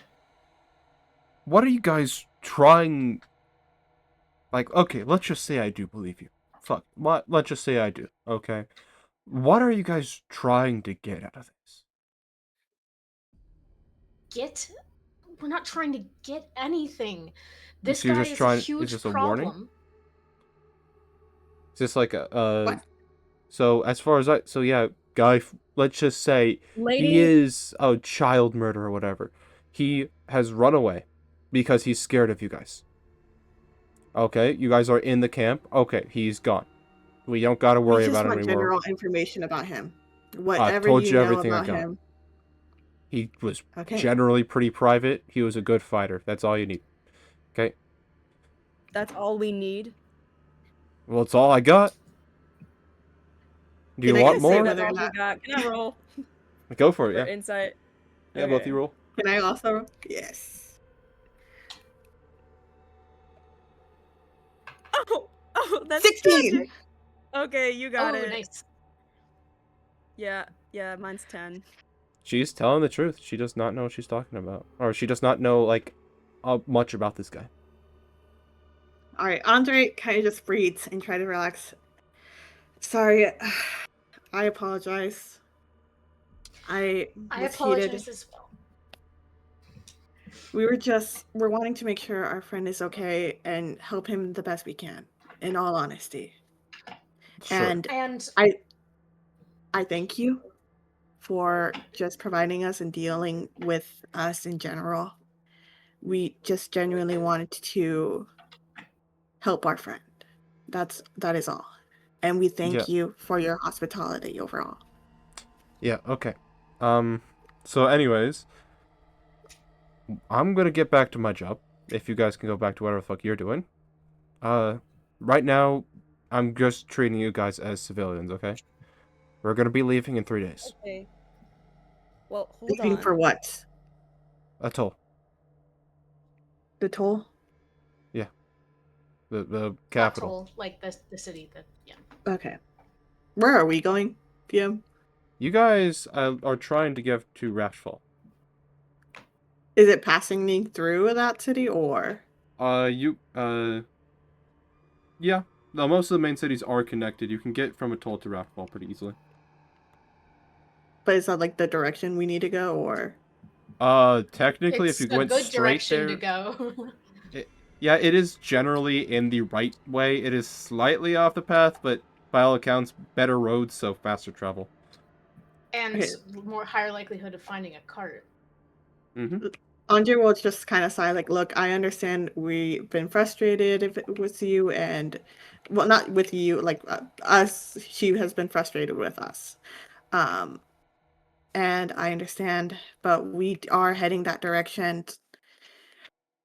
What are you guys trying... Like, okay, let's just say I do believe you. Fuck, let's just say I do, okay? What are you guys trying to get out of this? We're not trying to get anything. This So you're guy just is trying- a is huge this a warning? problem. Is this like a... What? So, as far as so yeah, guy, let's just say Lady, he is a child murderer or whatever. He has run away because he's scared of you guys. Okay, you guys are in the camp. Okay, he's gone. We don't gotta we worry just about it want anymore. general information about him. Whatever told you you know everything I about got. him. He was Okay. generally pretty private. He was a good fighter. That's all you need. Okay? that's all we need. Well, it's all I got. Do you Can I want just say more? whether That's or all we not- got. Can I roll Go for for it, yeah. insight? Yeah, both Okay. you roll. Can I also? Yes. Oh, that's 16. tragic. Okay, you got Oh, it. nice. Yeah, mine's 10. She's telling the truth. She does not know what she's talking about. Or she does not know, like, much about this guy. All right, Andre kind of just breathes and try to relax. Sorry, I apologize. I I was heated. apologize as well. We're wanting to make sure our friend is okay and help him the best we can, in all honesty. Sure. And And I thank you for just providing us and dealing with us in general. We just genuinely wanted to help our friend. That is all. And we thank Yeah. you for your hospitality overall. Yeah, okay. So anyways, I'm gonna get back to my job. If you guys can go back to whatever the fuck you're doing. Right now, I'm just treating you guys as civilians, okay? We're gonna be leaving in 3 days. Okay. Well, hold Leaving on. for what? Atoll. The toll? The not capital. toll, like the city that Okay. Where are we going, PM? You guys are trying to get to Raftfall. Is it passing me through that city or? Yeah. No, most of the main cities are connected. You can get from Atoll to Raftfall pretty easily. But is that like the direction we need to go or? Technically, it's if you a went good straight direction there, to go. yeah, it is generally in the right way. It is slightly off the path, but by all accounts, better roads, so faster travel. And Okay. more higher likelihood of finding a cart. Mm-hmm. Andre will just kind of sigh, like, look, I understand we've been frustrated if it was you, and well, not with you, like us. She has been frustrated with us, and I understand, but we are heading that direction.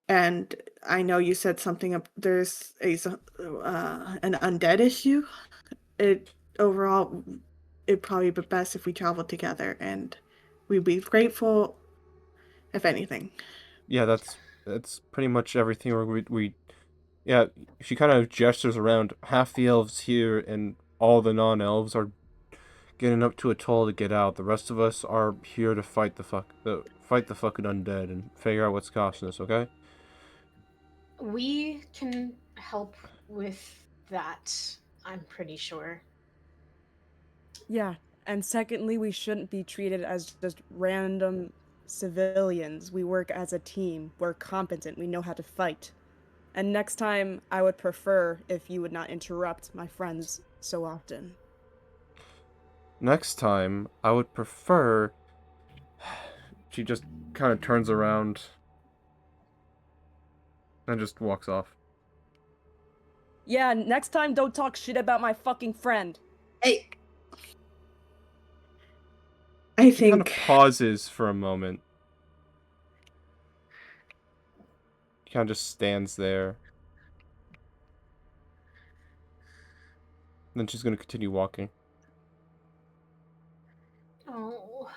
And I know you said something. There's an undead issue. It overall, it'd probably be best if we traveled together, and we'd be grateful, if anything. Yeah, that's pretty much everything. Yeah, she kind of gestures around. Half the elves here and all the non-elves are getting up to Atoll to get out. The rest of us are here to fight the fucking undead and figure out what's costing us. Okay? We can help with that, I'm pretty sure. Yeah, and secondly, we shouldn't be treated as just random civilians. We work as a team. We're competent. We know how to fight. And next time, I would prefer if you would not interrupt my friends so often. Next time, I would prefer. She just kind of turns around and just walks off. Yeah, next time, don't talk shit about my fucking friend. Hey, I She kind of think pauses for a moment. She kind of just stands there. Then she's gonna continue walking. Oh.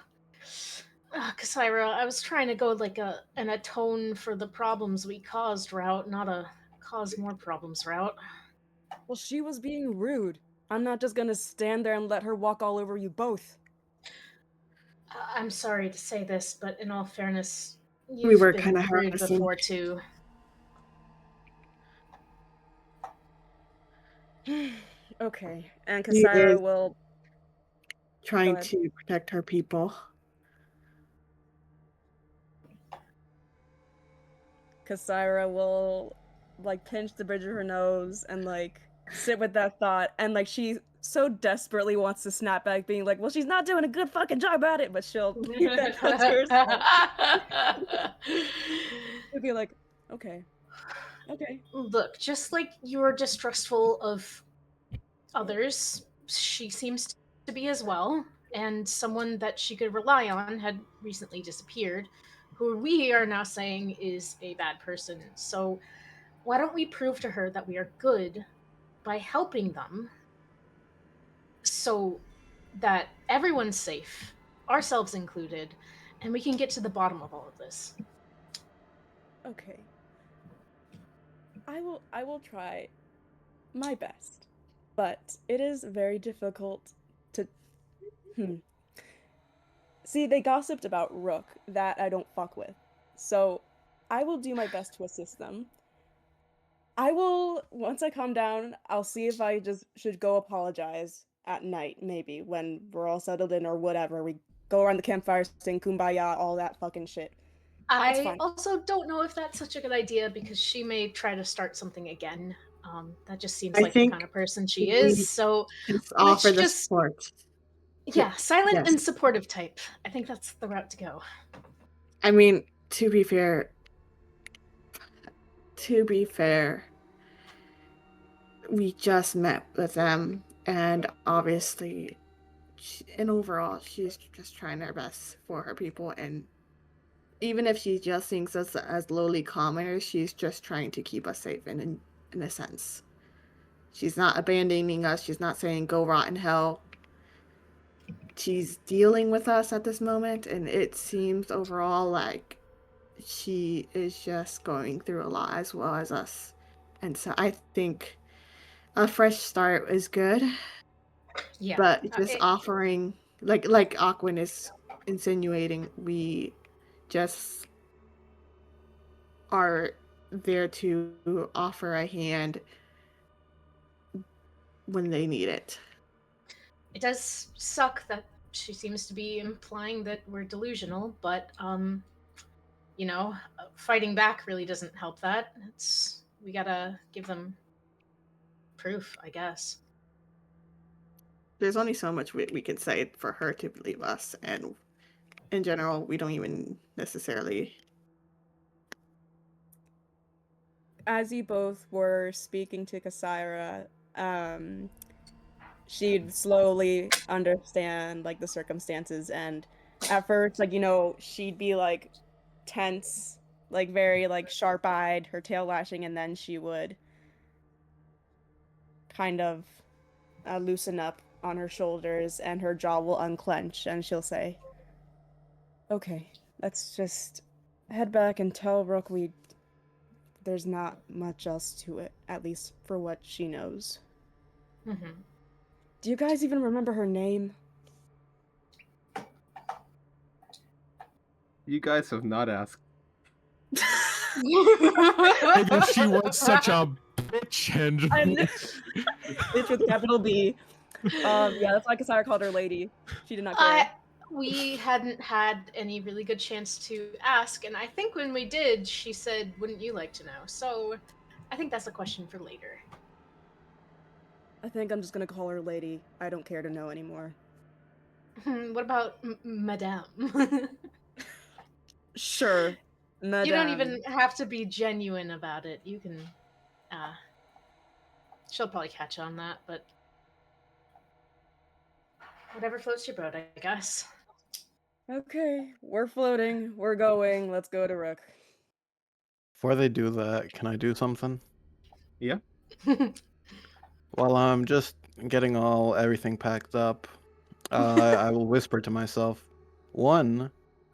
Cassira, I was trying to go like an atone for the problems we caused route, not a cause more problems route. Well, she was being rude. I'm not just gonna stand there and let her walk all over you both. I'm sorry to say this, but in all fairness, we you've were been kind of rude harassing. before too. Okay, and She Cassira is will. trying ahead. to protect her people. Cassira will like pinch the bridge of her nose and like sit with that thought, and like she so desperately wants to snap back, being like, "Well, she's not doing a good fucking job at it," but she'll keep that thought to herself. She'll be like, "Okay, okay." Look, just like you were distrustful of others, she seems to be as well, and someone that she could rely on had recently disappeared, who we are now saying is a bad person. So why don't we prove to her that we are good by helping them so that everyone's safe, ourselves included, and we can get to the bottom of all of this. Okay. I will try my best. But it is very difficult to See, they gossiped about Rook that I don't fuck with. So I will do my best to assist them. I will once I calm down, I'll see if I just should go apologize at night, maybe when we're all settled in or whatever. We go around the campfire, sing kumbaya, all that fucking shit. It's I fine. also don't know if that's such a good idea because she may try to start something again. That just seems I like the think kind of person she we is. So just let's offer the just, support. yeah, silent Yes. and supportive type. I think that's the route to go. I mean, to be fair, we just met with them, and obviously, and overall, she's just trying her best for her people. And even if she just thinks us as lowly commoners, she's just trying to keep us safe. In a sense, she's not abandoning us. She's not saying go rot in hell. She's dealing with us at this moment, and it seems overall like she is just going through a lot as well as us. And so I think a fresh start is good, Yeah. but just offering, like Aquin is insinuating, we just are there to offer a hand when they need it. It does suck that she seems to be implying that we're delusional, but fighting back really doesn't help that. We gotta give them proof, I guess. There's only so much we can say for her to believe us, and in general, we don't even necessarily. As you both were speaking to Kasaira, she'd slowly understand like the circumstances, and at first, like, she'd be like tense, like very like sharp-eyed, her tail lashing, and then she would kind of loosen up on her shoulders and her jaw will unclench and she'll say, okay, let's just head back and tell Rook there's not much else to it, at least for what she knows. Mm-hmm. Do you guys even remember her name? You guys have not asked. Because she was such a bitch and Bitch with capital B. Yeah, that's why Kasaira called her lady. She did not care. We hadn't had any really good chance to ask, and I think when we did, she said, "Wouldn't you like to know?" So, I think that's a question for later. I think I'm just gonna call her lady. I don't care to know anymore. What about Madame? Sure, Madame. You don't even have to be genuine about it. You can, she'll probably catch on that, but whatever floats your boat, I guess. Okay, we're floating. We're going. Let's go to Rook. Before they do that, can I do something? Yeah. While I'm just getting everything packed up, I will whisper to myself, 1,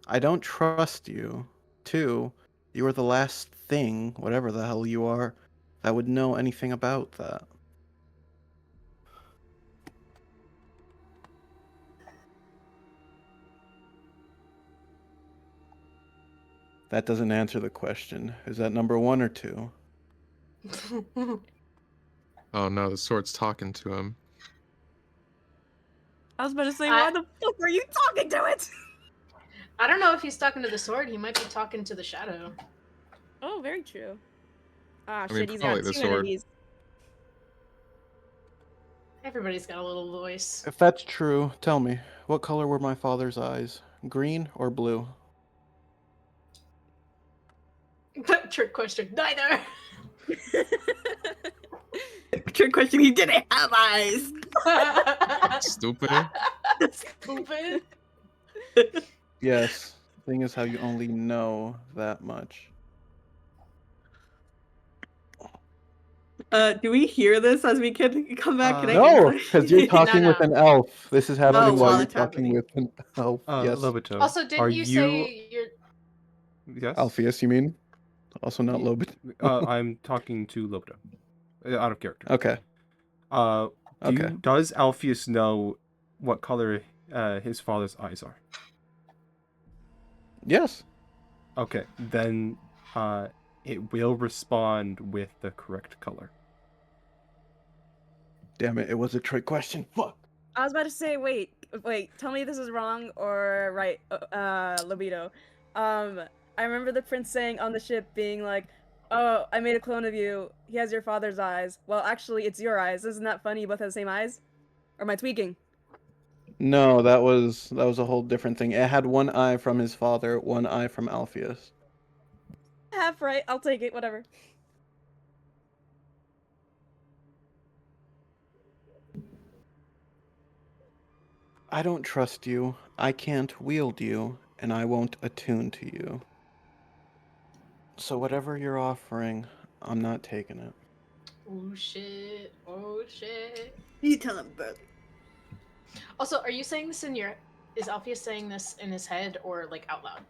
I don't trust you. 2, you are the last thing, whatever the hell you are, that would know anything about that. That doesn't answer the question. Is that number 1 or 2? oh no, the sword's talking to him. I was about to say, why the fuck are you talking to it? I don't know if he's talking to the sword. He might be talking to the shadow. Oh, very true. Ah, I mean, shit, he's probably got the two sword. enemies. Everybody's got a little voice. If that's true, tell me, what color were my father's eyes? Green or blue? Trick question. Neither. Trick question, he didn't have eyes. Stupid. Stupid. Yes. Thing is how you only know that much. Do we hear this as we can come back? Can I No, answer? because you're talking with no. an elf. This is happening while while you're it's talking happening. with an elf. Yes. Lobito. Also, didn't are you say you're... Yes? Alpheus, you mean? Also not Lobit. I'm talking to Lobito. Out of character. Okay. Okay. Does Alpheus know what color his father's eyes are? Yes. Okay, then it will respond with the correct color. Damn it! It was a trick question. Fuck. I was about to say, wait, tell me if this is wrong or right, Libido. I remember the prince saying on the ship, being like, "Oh, I made a clone of you. He has your father's eyes." Well, actually, it's your eyes. Isn't that funny? You both have the same eyes. Or am I tweaking? No, that was a whole different thing. It had one eye from his father, one eye from Alpheus. Half right. I'll take it. Whatever. I don't trust you. I can't wield you, and I won't attune to you. So whatever you're offering, I'm not taking it. Oh shit. Oh shit. You tell him, bro. Also, are you saying this in your... Is Alpheus saying this in his head or like out loud?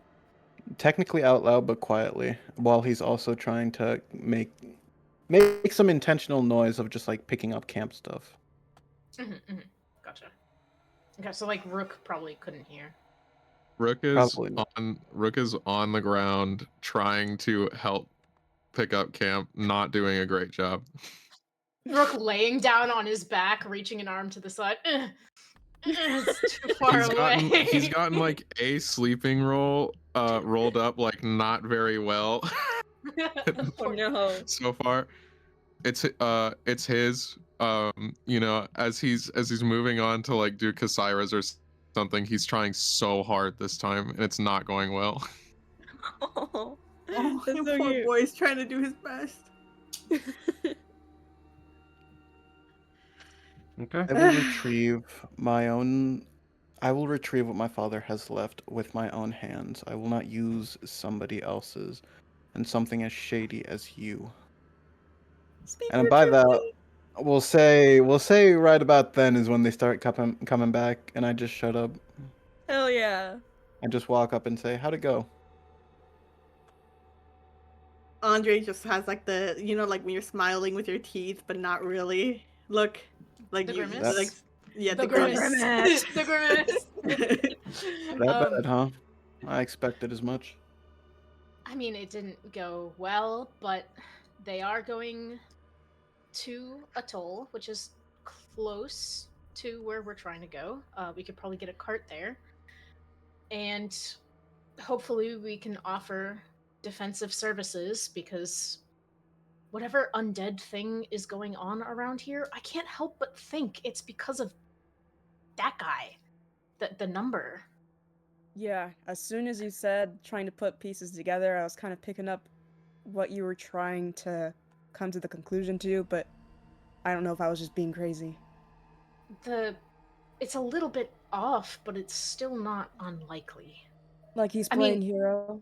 Technically out loud, but quietly, while he's also trying to make some intentional noise of just like picking up camp stuff. Gotcha. Okay, so like Rook probably couldn't hear. Rook is Probably not. on the ground trying to help pick up camp, not doing a great job. Rook laying down on his back, reaching an arm to the side. It's too far away. He's gotten like a sleeping roll rolled up like not very well Oh no. so far. It's his you know, as he's moving on to like do Kasira's or something, he's trying so hard this time and it's not going well. Oh, Oh, that's your so poor cute. boy's trying to do his best. Okay. I will retrieve my own. I will retrieve what my father has left with my own hands. I will not use somebody else's, and something as shady as you. Speak And for by that, truthfully. we'll say right about then is when they start coming back, and I just shut up. Hell yeah. I just walk up and say, "How'd it go?" Andre just has like the, you know, like when you're smiling with your teeth, but not really. Look, like The you, grimace? like, yeah, The the grimace. grimace. The grimace. That bad, huh? I expected as much. I mean, it didn't go well, but they are going to Atoll, which is close to where we're trying to go. We could probably get a cart there. And hopefully we can offer defensive services, because whatever undead thing is going on around here, I can't help but think it's because of that guy. The number. Yeah, as soon as you said trying to put pieces together, I was kind of picking up what you were trying to come to the conclusion to, but I don't know if I was just being crazy. It's a little bit off, but it's still not unlikely. Like he's I mean- playing hero.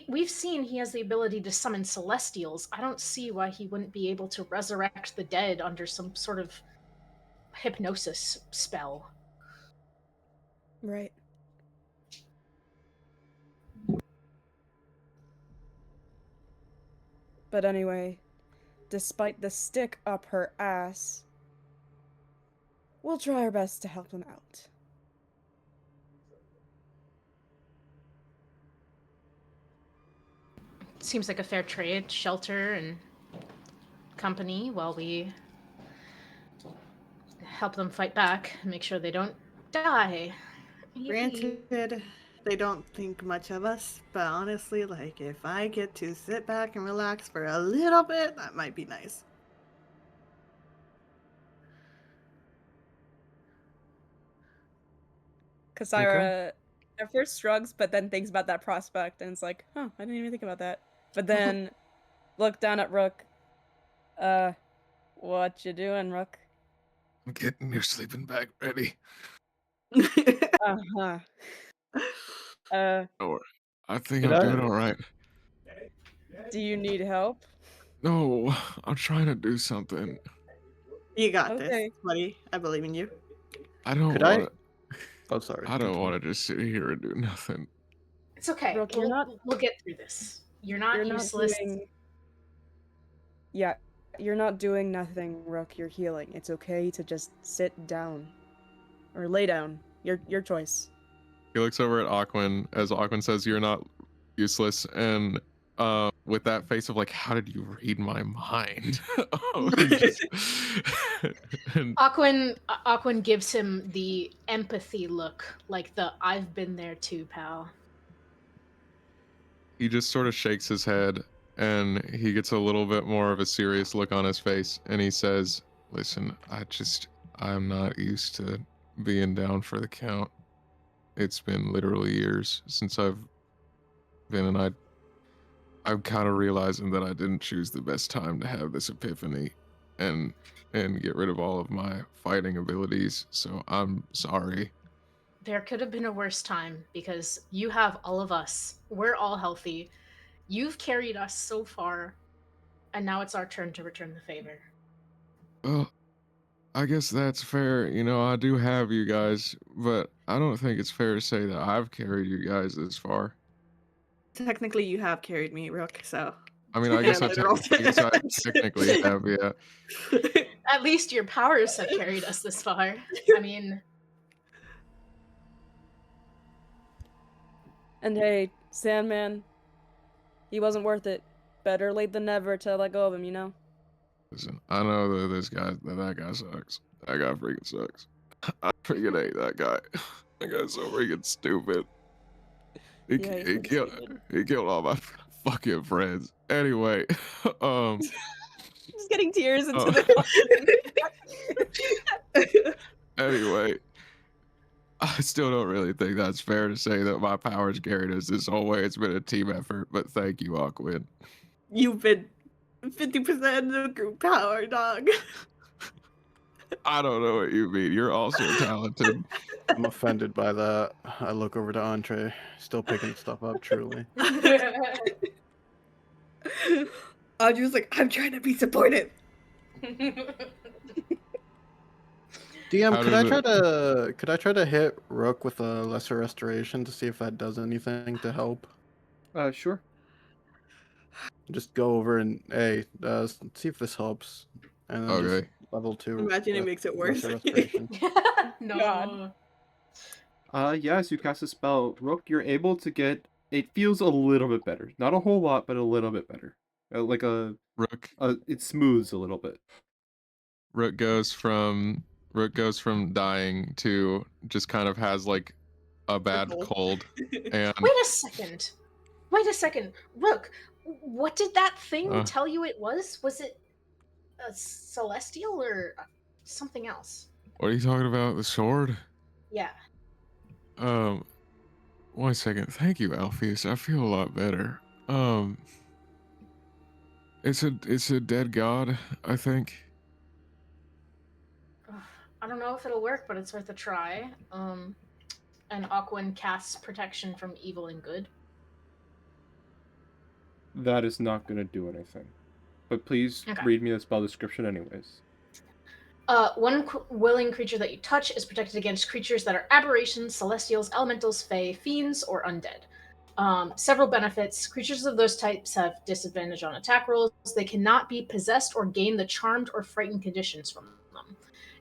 We've seen he has the ability to summon celestials. I don't see why he wouldn't be able to resurrect the dead under some sort of hypnosis spell. Right. But anyway, despite the stick up her ass, we'll try our best to help him out. Seems like a fair trade, shelter and company, while we help them fight back and make sure they don't die. Granted, they don't think much of us, but honestly, like, if I get to sit back and relax for a little bit, that might be nice. Kasira at first shrugs, but then thinks about that prospect, and it's like, huh, I didn't even think about that. But then look down at Rook. What you doing, Rook? I'm getting your sleeping bag ready. Uh-huh. I think Did I'm I- doing all right. Do you need help? No, I'm trying to do something. You got Okay. this, buddy. I believe in you. I don't Could I- want to. Oh, sorry. I don't want to just sit here and do nothing. It's okay. Rook, you're We'll get through this. You're not You're useless. not doing... Yeah, you're not doing nothing, Rook. You're healing. It's okay to just sit down. Or lay down. Your choice. He looks over at Aquin as Aquin says, "You're not useless," and with that face of like, how did you read my mind? He's just- and Aquin gives him the empathy look, like the "I've been there too, pal." he just sort of shakes his head, and he gets a little bit more of a serious look on his face, and he says, "Listen, I'm not used to being down for the count. It's been literally years since I've been, and I'm kind of realizing that I didn't choose the best time to have this epiphany and get rid of all of my fighting abilities. So I'm sorry." There could have been a worse time because you have all of us. We're all healthy. You've carried us so far, and now it's our turn to return the favor. Well, I guess that's fair. You know, I do have you guys, but I don't think it's fair to say that I've carried you guys this far. Technically, you have carried me, Rook, so. I mean, I In guess a I literal sense. technically have, yeah. At least your powers have carried us this far. I mean, And hey, Sandman, he wasn't worth it. Better late than never to let go of him, you know? Listen, I know that that guy sucks. That guy freaking sucks. I freaking hate that guy. That guy's so freaking stupid. He, Yeah, he's he pretty killed stupid. he killed all my fucking friends. Anyway, Just getting tears into Oh. the anyway, I still don't really think that's fair to say that my powers carried us this whole way. It's been a team effort, but thank you, Aquin. You've been 50% of the group power, dog. I don't know what you mean. You're also talented. I'm offended by that. I look over to Andre, still picking stuff up, truly. Audrey's like, I'm trying to be supportive. DM, How could does I try to hit Rook with a lesser restoration to see if that does anything to help? Sure. Just go over and see if this helps, and then just Okay. level 2. Imagine it with makes it worse. lesser restoration. no. God. Yeah, as you cast a spell, Rook, you're able to get. It feels a little bit better. Not a whole lot, but a little bit better. Rook It smooths a little bit. Rook goes from dying to just kind of has like a bad Cold. cold, and Wait a second. Rook, what did that thing tell you it was? Was it a celestial or something else? what are you talking about? The sword? Yeah. 1 second. Thank you, Alpheus. I feel a lot better. It's a dead god, I think. I don't know if it'll work, but it's worth a try. And Aquin casts protection from evil and good. That is not going to do anything. But please Okay. read me the spell description anyways. One willing creature that you touch is protected against creatures that are aberrations, celestials, elementals, fae, fiends, or undead. Several benefits. Creatures of those types have disadvantage on attack rolls. They cannot be possessed or gain the charmed or frightened conditions from them.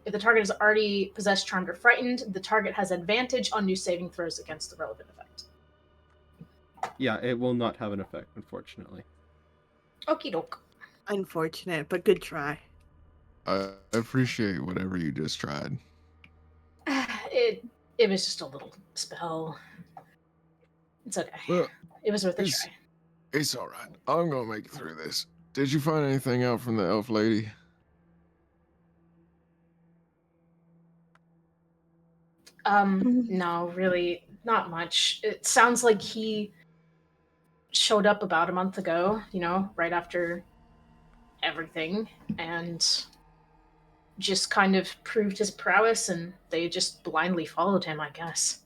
If the target is already possessed, charmed, or frightened, the target has advantage on new saving throws against the relevant effect. Yeah, it will not have an effect, unfortunately. Okie doke. Unfortunate, but good try. I appreciate whatever you just tried. It was just a little spell. It's okay. Well, It was worth a it's- try. It's all right. I'm gonna make it through this. Did you find anything out from the elf lady? No, really, not much. It sounds like he showed up about a month ago, right after everything, and just kind of proved his prowess, and they just blindly followed him, I guess.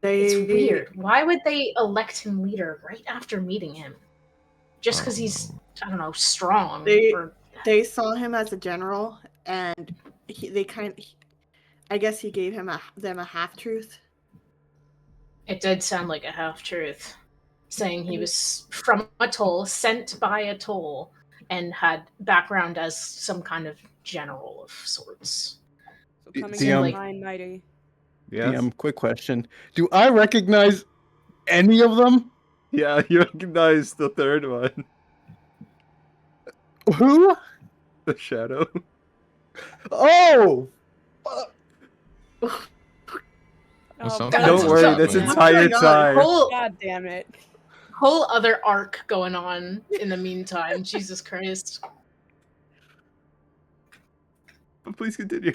It's weird. Why would they elect him leader right after meeting him? Just because he's, I don't know, strong? They saw him as a general, and I guess he gave them a half truth. It did sound like a half truth, saying he was from a toll, sent by a toll, and had background as some kind of general of sorts. So coming DM. in fine, mighty. Yes. DM, quick question. Do I recognize any of them? Yeah, you recognize the third one. Who? The shadow. Oh! Well, Oh, something God, Don't was worry, so- this happening. entire going on? time. God damn it. Whole other arc going on in the meantime. Jesus Christ. But please continue.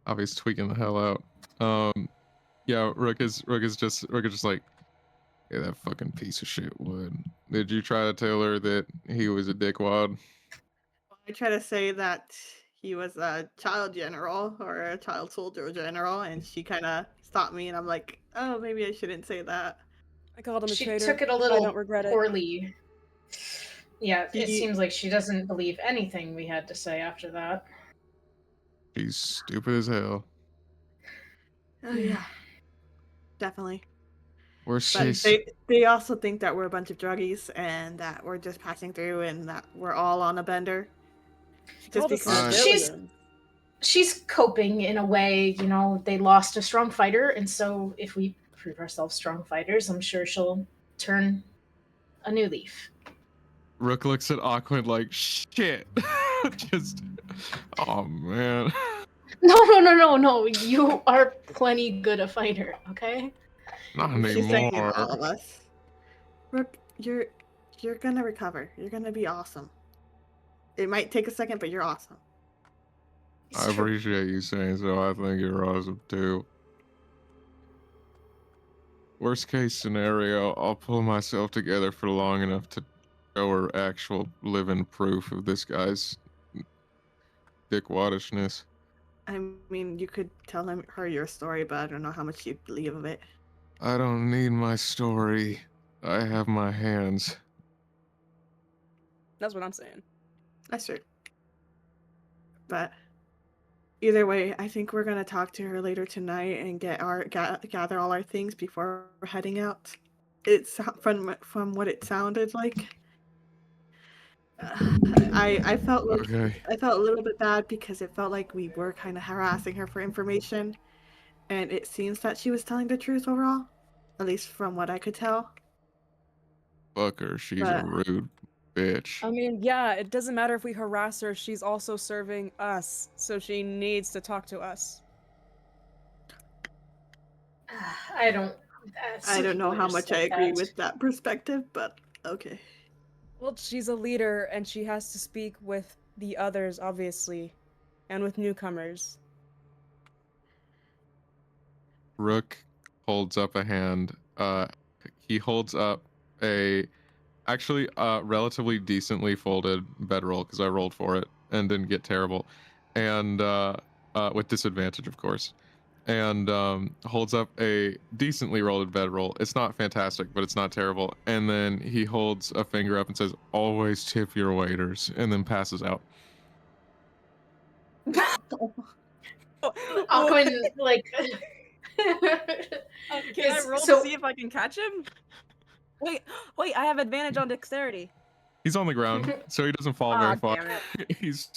Obviously tweaking the hell out. Yeah, Rook is just like, yeah, that fucking piece of shit would. Did you try to tell her that he was a dickwad? I try to say that he was a child general or a child soldier general, and she kind of stopped me, and I'm like, oh, maybe I shouldn't say that. I called him a She traitor. took it a I little don't regret it. poorly. Yeah, it She- seems like she doesn't believe anything we had to say after that. She's stupid as hell. Oh yeah, definitely. Worst But case, they also think that we're a bunch of druggies and that we're just passing through and that we're all on a bender. She called us because civilians. She's coping in a way, you know, they lost a strong fighter, and so if we prove ourselves strong fighters, I'm sure she'll turn a new leaf. Rook looks at Aquid like, shit. Just, oh man. No. You are plenty good a fighter, okay? Not she's saying it all anymore. of us. Rook, you're gonna recover. You're gonna be awesome. It might take a second, but you're awesome. It's I true. appreciate you saying so. I think you're awesome too. Worst case scenario, I'll pull myself together for long enough to show her actual living proof of this guy's dickwaddishness. I mean, you could tell her your story, but I don't know how much you'd believe of it. I don't need my story. I have my hands. That's what I'm saying. That's true. But either way, I think we're gonna talk to her later tonight and get our gather all our things before we're heading out. It's from what it sounded like. I felt like Okay. I felt a little bit bad because it felt like we were kind of harassing her for information, and it seems that she was telling the truth overall, at least from what I could tell. Fuck her. She's a But- rude bitch. I mean, yeah, it doesn't matter if we harass her. She's also serving us, so she needs to talk to us. I don't know how much I respect agree that. with that perspective, but okay. Well, she's a leader, and she has to speak with the others, obviously, and with newcomers. Rook holds up a hand. He holds up a actually relatively decently folded bedroll because I rolled for it and didn't get terrible, and with disadvantage, of course. And holds up a decently rolled bedroll. It's not fantastic, but it's not terrible. And then he holds a finger up and says, "Always tip your waiters," and then passes out. Aquin, like. Can I roll So- to see if I can catch him? Wait, I have advantage on dexterity. He's on the ground, so he doesn't fall very far. Damn He's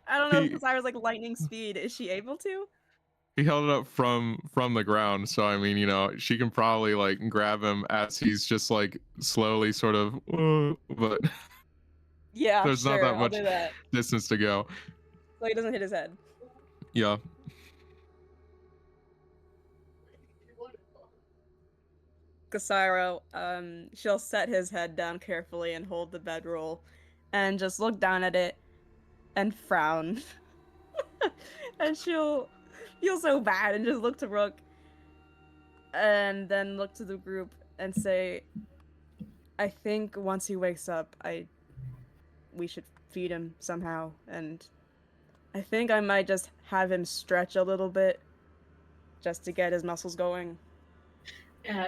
I don't know He- because I was like lightning speed. Is she able to? he held it up from the ground, so I mean, you know, she can probably like grab him as he's just like slowly sort of, but Yeah, There's not sure, that I'll much- do that. distance to go. So he doesn't hit his head. Yeah. Casairo, she'll set his head down carefully and hold the bedroll and just look down at it and frown. And she'll feel so bad and just look to Rook and then look to the group and say, I think once he wakes up, we should feed him somehow, and I think I might just have him stretch a little bit just to get his muscles going.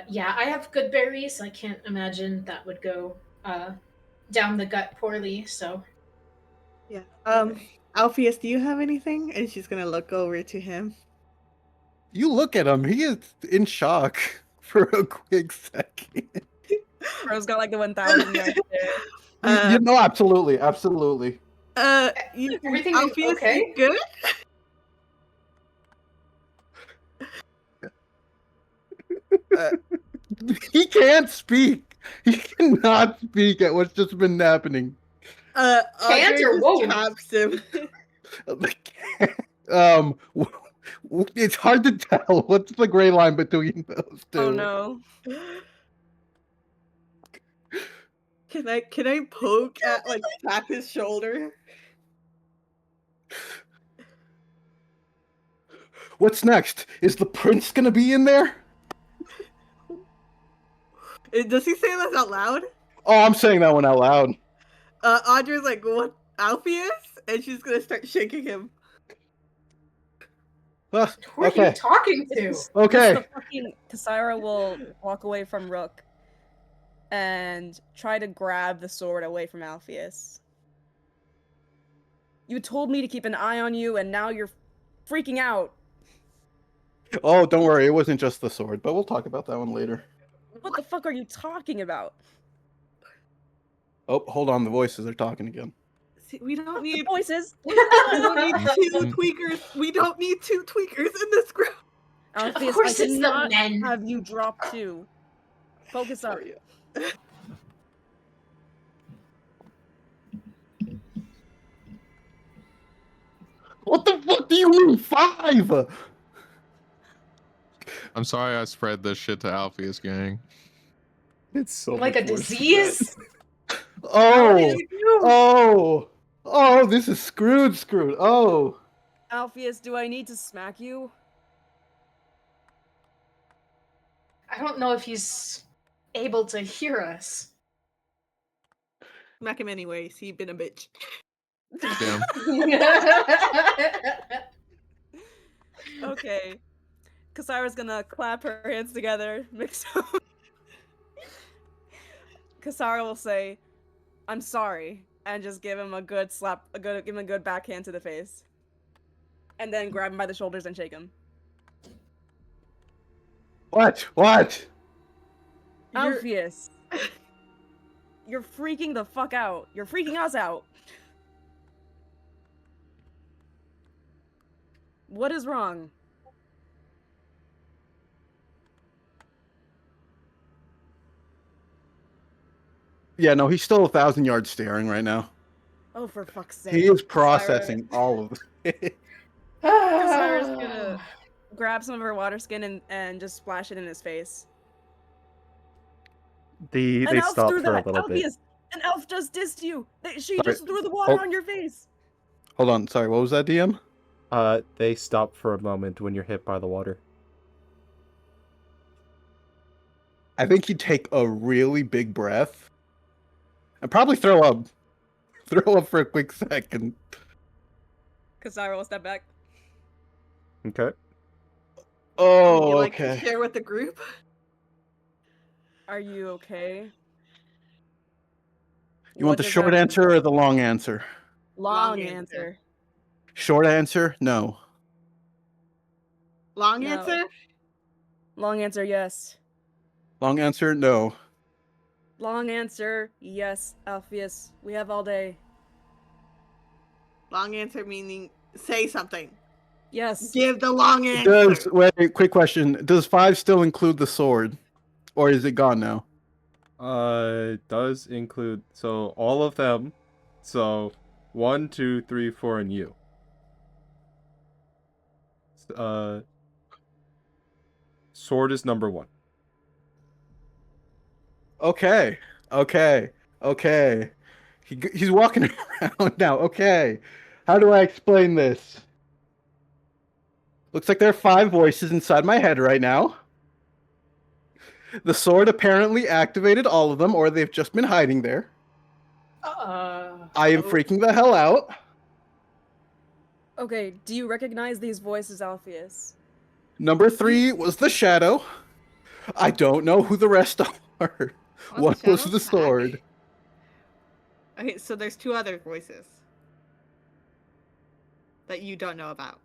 Yeah, I have good berries. I can't imagine that would go down the gut poorly. So Yeah. Alpheus, do you have anything? And she's gonna look over to him. You look at him. He is in shock for a quick second. Bro's got like the 1,000 right there. You know, absolutely. Everything Alpheus, okay? you good? He can't speak. He cannot speak at what's just been happening. Can't Andre or just won't? taps him. It's hard to tell. What's the gray line between those two? Oh no. Can I poke at like tap his shoulder? What's next? Is the prince gonna be in there? Does he say that out loud? Oh, I'm saying that one out loud. Audra's like, what, Alpheus? And she's gonna start shaking him. Who are you Okay. talking to? Okay. The fucking Kasara will walk away from Rook and try to grab the sword away from Alpheus. You told me to keep an eye on you, and now you're freaking out. Oh, don't worry. It wasn't just the sword, but we'll talk about that one later. What the fuck are you talking about? Oh, hold on. The voices are talking again. See, we don't The need voices. we don't need two tweakers. We don't need two tweakers in this group. Alpheus, course I it's the cannot men. have you drop two. Focus up. What the fuck do you mean 5? I'm sorry I spread this shit to Alpheus gang. It's so Like a much worse than disease? Oh, this is screwed. Oh. Alpheus, do I need to smack you? I don't know if he's able to hear us. Smack him anyways. He been a bitch. Damn. Okay. Kasara's gonna clap her hands together, mix up. Kasara will say, "I'm sorry," and just give him a good slap, give him a good backhand to the face, and then grab him by the shoulders and shake him. What? Alpheus, you're freaking the fuck out. You're freaking us out. What is wrong? Yeah, no, he's still 1,000 yards staring right now. Oh, for fuck's sake. He is processing all of it. Kasara's gonna grab some of her water skin and just splash it in his face. They An elf stop threw for a that. little bit. Alpheus, an elf just dissed you. She Sorry. just threw the water Oh. on your face. Hold on, sorry, what was that, DM? They stop for a moment when you're hit by the water. I think he'd take a really big breath and probably throw up. Throw up for a quick second. Kasara will step back. Okay. Would Oh, you like to okay. share with the group? Are you okay? You want What the does short that- answer or the long answer? Long Long answer. answer. Short answer, no. Long No. answer? Long answer, yes. Long answer, no. Long answer, yes, Alpheus. We have all day. Long answer meaning say something. Yes. Give the long answer. Wait, quick question. Does 5 still include the sword? Or is it gone now? It does include all of them. So 1, 2, 3, 4, and you. Sword is number 1. Okay. He's walking around now. Okay. How do I explain this? Looks like there are 5 voices inside my head right now. The sword apparently activated all of them, or they've just been hiding there. I am freaking the hell out. Okay, do you recognize these voices, Alpheus? Number 3 was the shadow. I don't know who the rest are. Oh, What the was shadow's the back? sword? Okay, so there's 2 other voices that you don't know about.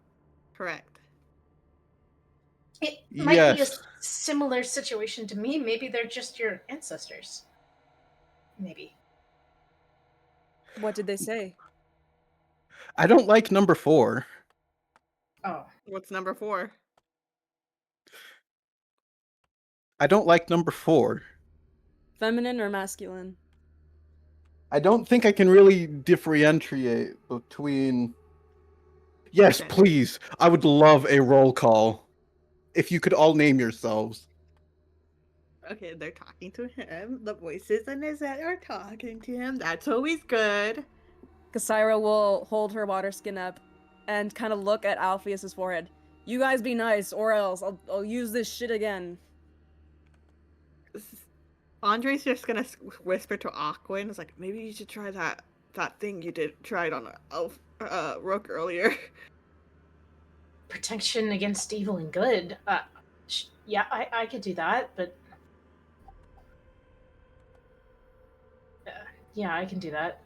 Correct. It might be a Yes. similar situation to me. Maybe they're just your ancestors. Maybe. What did they say? I don't like number 4. Oh. What's number 4? I don't like number 4. Feminine or masculine? I don't think I can really differentiate between. Yes, Okay. please. I would love a roll call. If you could all name yourselves. Okay, they're talking to him. The voices in his head are talking to him. That's always good. Cassira will hold her water skin up and kind of look at Alpheus's forehead. You guys be nice, or else I'll use this shit again. Andre's just gonna whisper to Aquin. It's like, maybe you should try that thing you tried on Rook earlier. Protection against evil and good. Yeah, I could do that, but yeah, I can do that.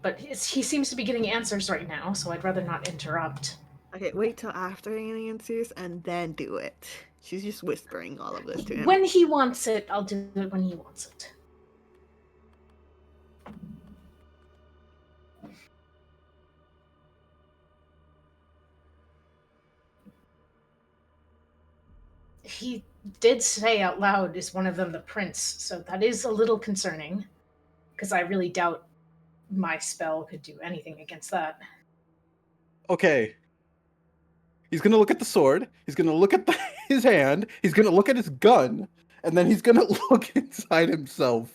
But he seems to be getting answers right now, so I'd rather not interrupt. Okay, wait till after he answers and then do it. She's just whispering all of this to him. When he wants it, I'll do it when he wants it. He did say out loud, is one of them the prince, so that is a little concerning. Because I really doubt my spell could do anything against that. Okay. He's gonna look at the sword. He's gonna look at his hand. He's gonna look at his gun, and then he's gonna look inside himself.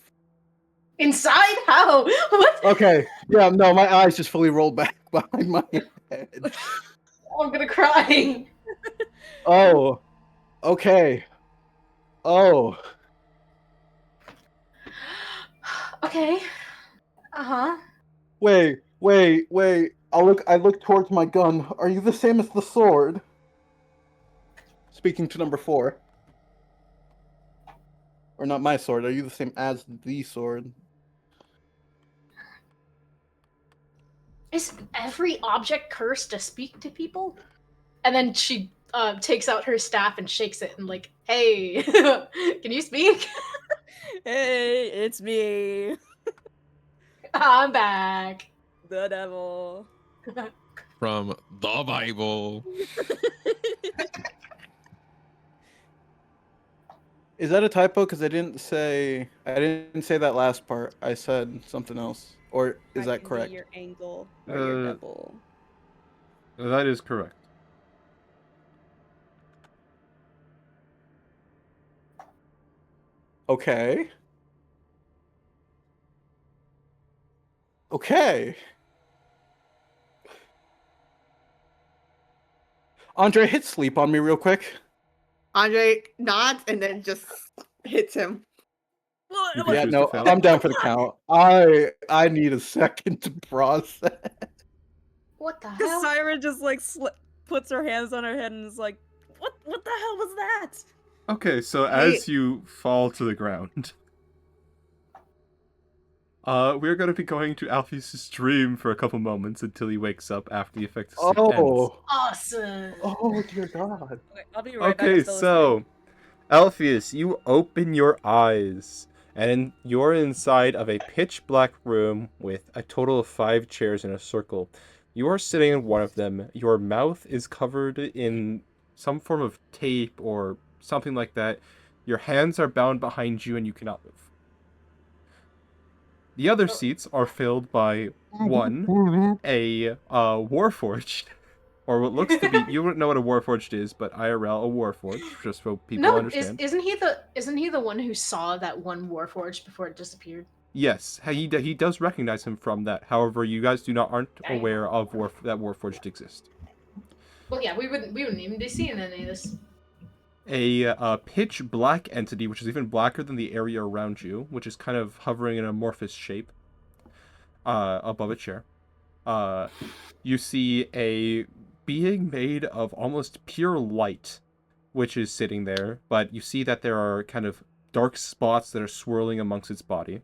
Inside? How? What? Okay. Yeah. No, my eyes just fully rolled back behind my head. Oh, I'm gonna cry. Oh. Okay. Oh. Okay. Uh-huh. Wait. I look towards my gun. Are you the same as the sword? Speaking to number 4. Or not my sword. Are you the same as the sword? Is every object cursed to speak to people? And then she takes out her staff and shakes it and like, hey, can you speak? Hey, it's me, I'm back. the devil. From the Bible. Is that a typo? Because I didn't say that last part. I said something else. Or is I that can be correct? your angle or your Uh, devil. That is correct. Okay. Okay. Andre, hit sleep on me real quick. Andre nods and then just hits him. You can Yeah, choose no, to fail. I'm down for the count. I need a second to process. What the hell? Cassira just like puts her hands on her head and is like, what the hell was that? Okay, so Hey. as you fall to the ground, we're going to be going to Alpheus' dream for a couple moments until he wakes up after the effect of sleep ends. Awesome. Oh dear God. Okay, I'll be right back. Okay, I'm still so Alpheus, you open your eyes, and you're inside of a pitch black room with a total of 5 chairs in a circle. You are sitting in one of them. Your mouth is covered in some form of tape or something like that. Your hands are bound behind you, and you cannot move. The other seats are filled by a Warforged. Or what looks to be, you wouldn't know what a Warforged is, but IRL, a Warforged, just so people No, understand. isn't he the one who saw that one Warforged before it disappeared? Yes, he does recognize him from that. However, you guys aren't aware of that Warforged exists. Well, yeah, we wouldn't even be seeing any of this. A pitch black entity, which is even blacker than the area around you, which is kind of hovering in an amorphous shape above a chair. You see a being made of almost pure light, which is sitting there, but you see that there are kind of dark spots that are swirling amongst its body.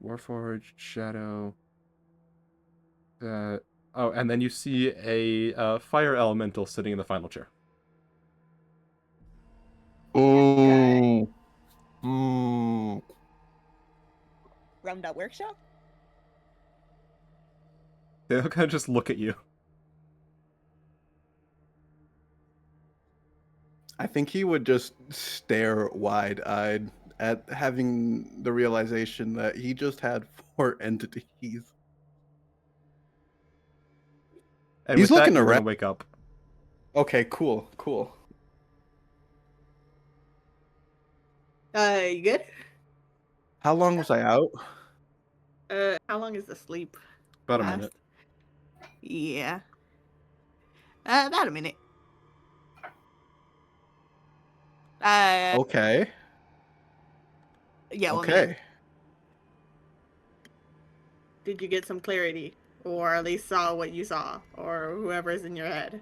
Warforged, Shadow. Oh, and then you see a fire elemental sitting in the final chair. Ooh. From that workshop? They'll kind of just look at you. I think he would just stare wide-eyed at having the realization that he just had 4 entities. And He's with that, looking you're gonna around. wake up. Okay, cool. You good? How long was I out? How long is the sleep? About a last? minute. Yeah. About a minute. Okay. Yeah, 1 minute. Okay. Did you get some clarity, or at least saw what you saw, or whoever's in your head?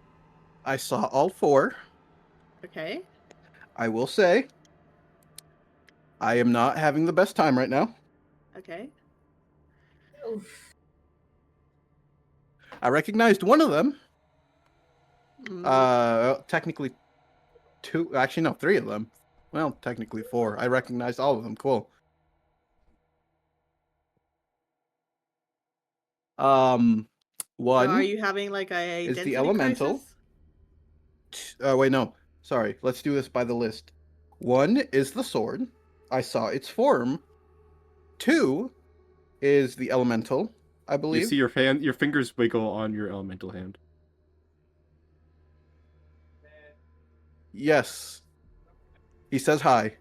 I saw all 4. Okay. I will say, I am not having the best time right now. Okay. Oof. I recognized one of them. Mm, Technically 2. Actually, no, 3 of them. Well, technically 4. I recognized all of them. Cool. so One are you having like a is the identity elemental. crisis? Wait, no. Sorry. Let's do this by the list. 1 is the sword. I saw its form. 2 is the elemental, I You believe. see your fingers wiggle on your elemental hand. Yes. He says hi.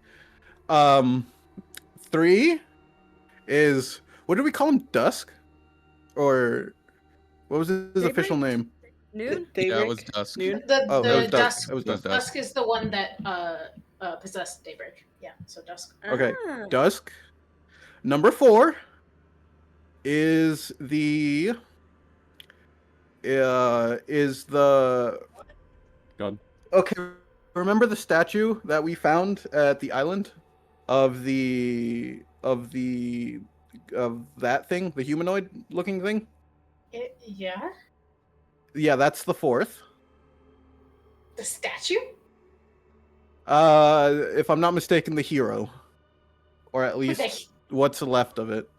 3 is, what did we call him? Dusk? Or what was his official Daybreak? name? Noon? Yeah, it was Daybreak? dusk. Noon? Oh, The it was Dusk. dusk It was It was Dusk. dusk. Dusk is the one that possessed Daybreak. Yeah, so Dusk. Okay. Ah. Dusk. Number 4 is the God. okay. Remember the statue that we found at the island of that thing, the humanoid looking thing? Yeah? Yeah, that's the 4th. The statue? If I'm not mistaken, the hero, or at What the least what's left of it.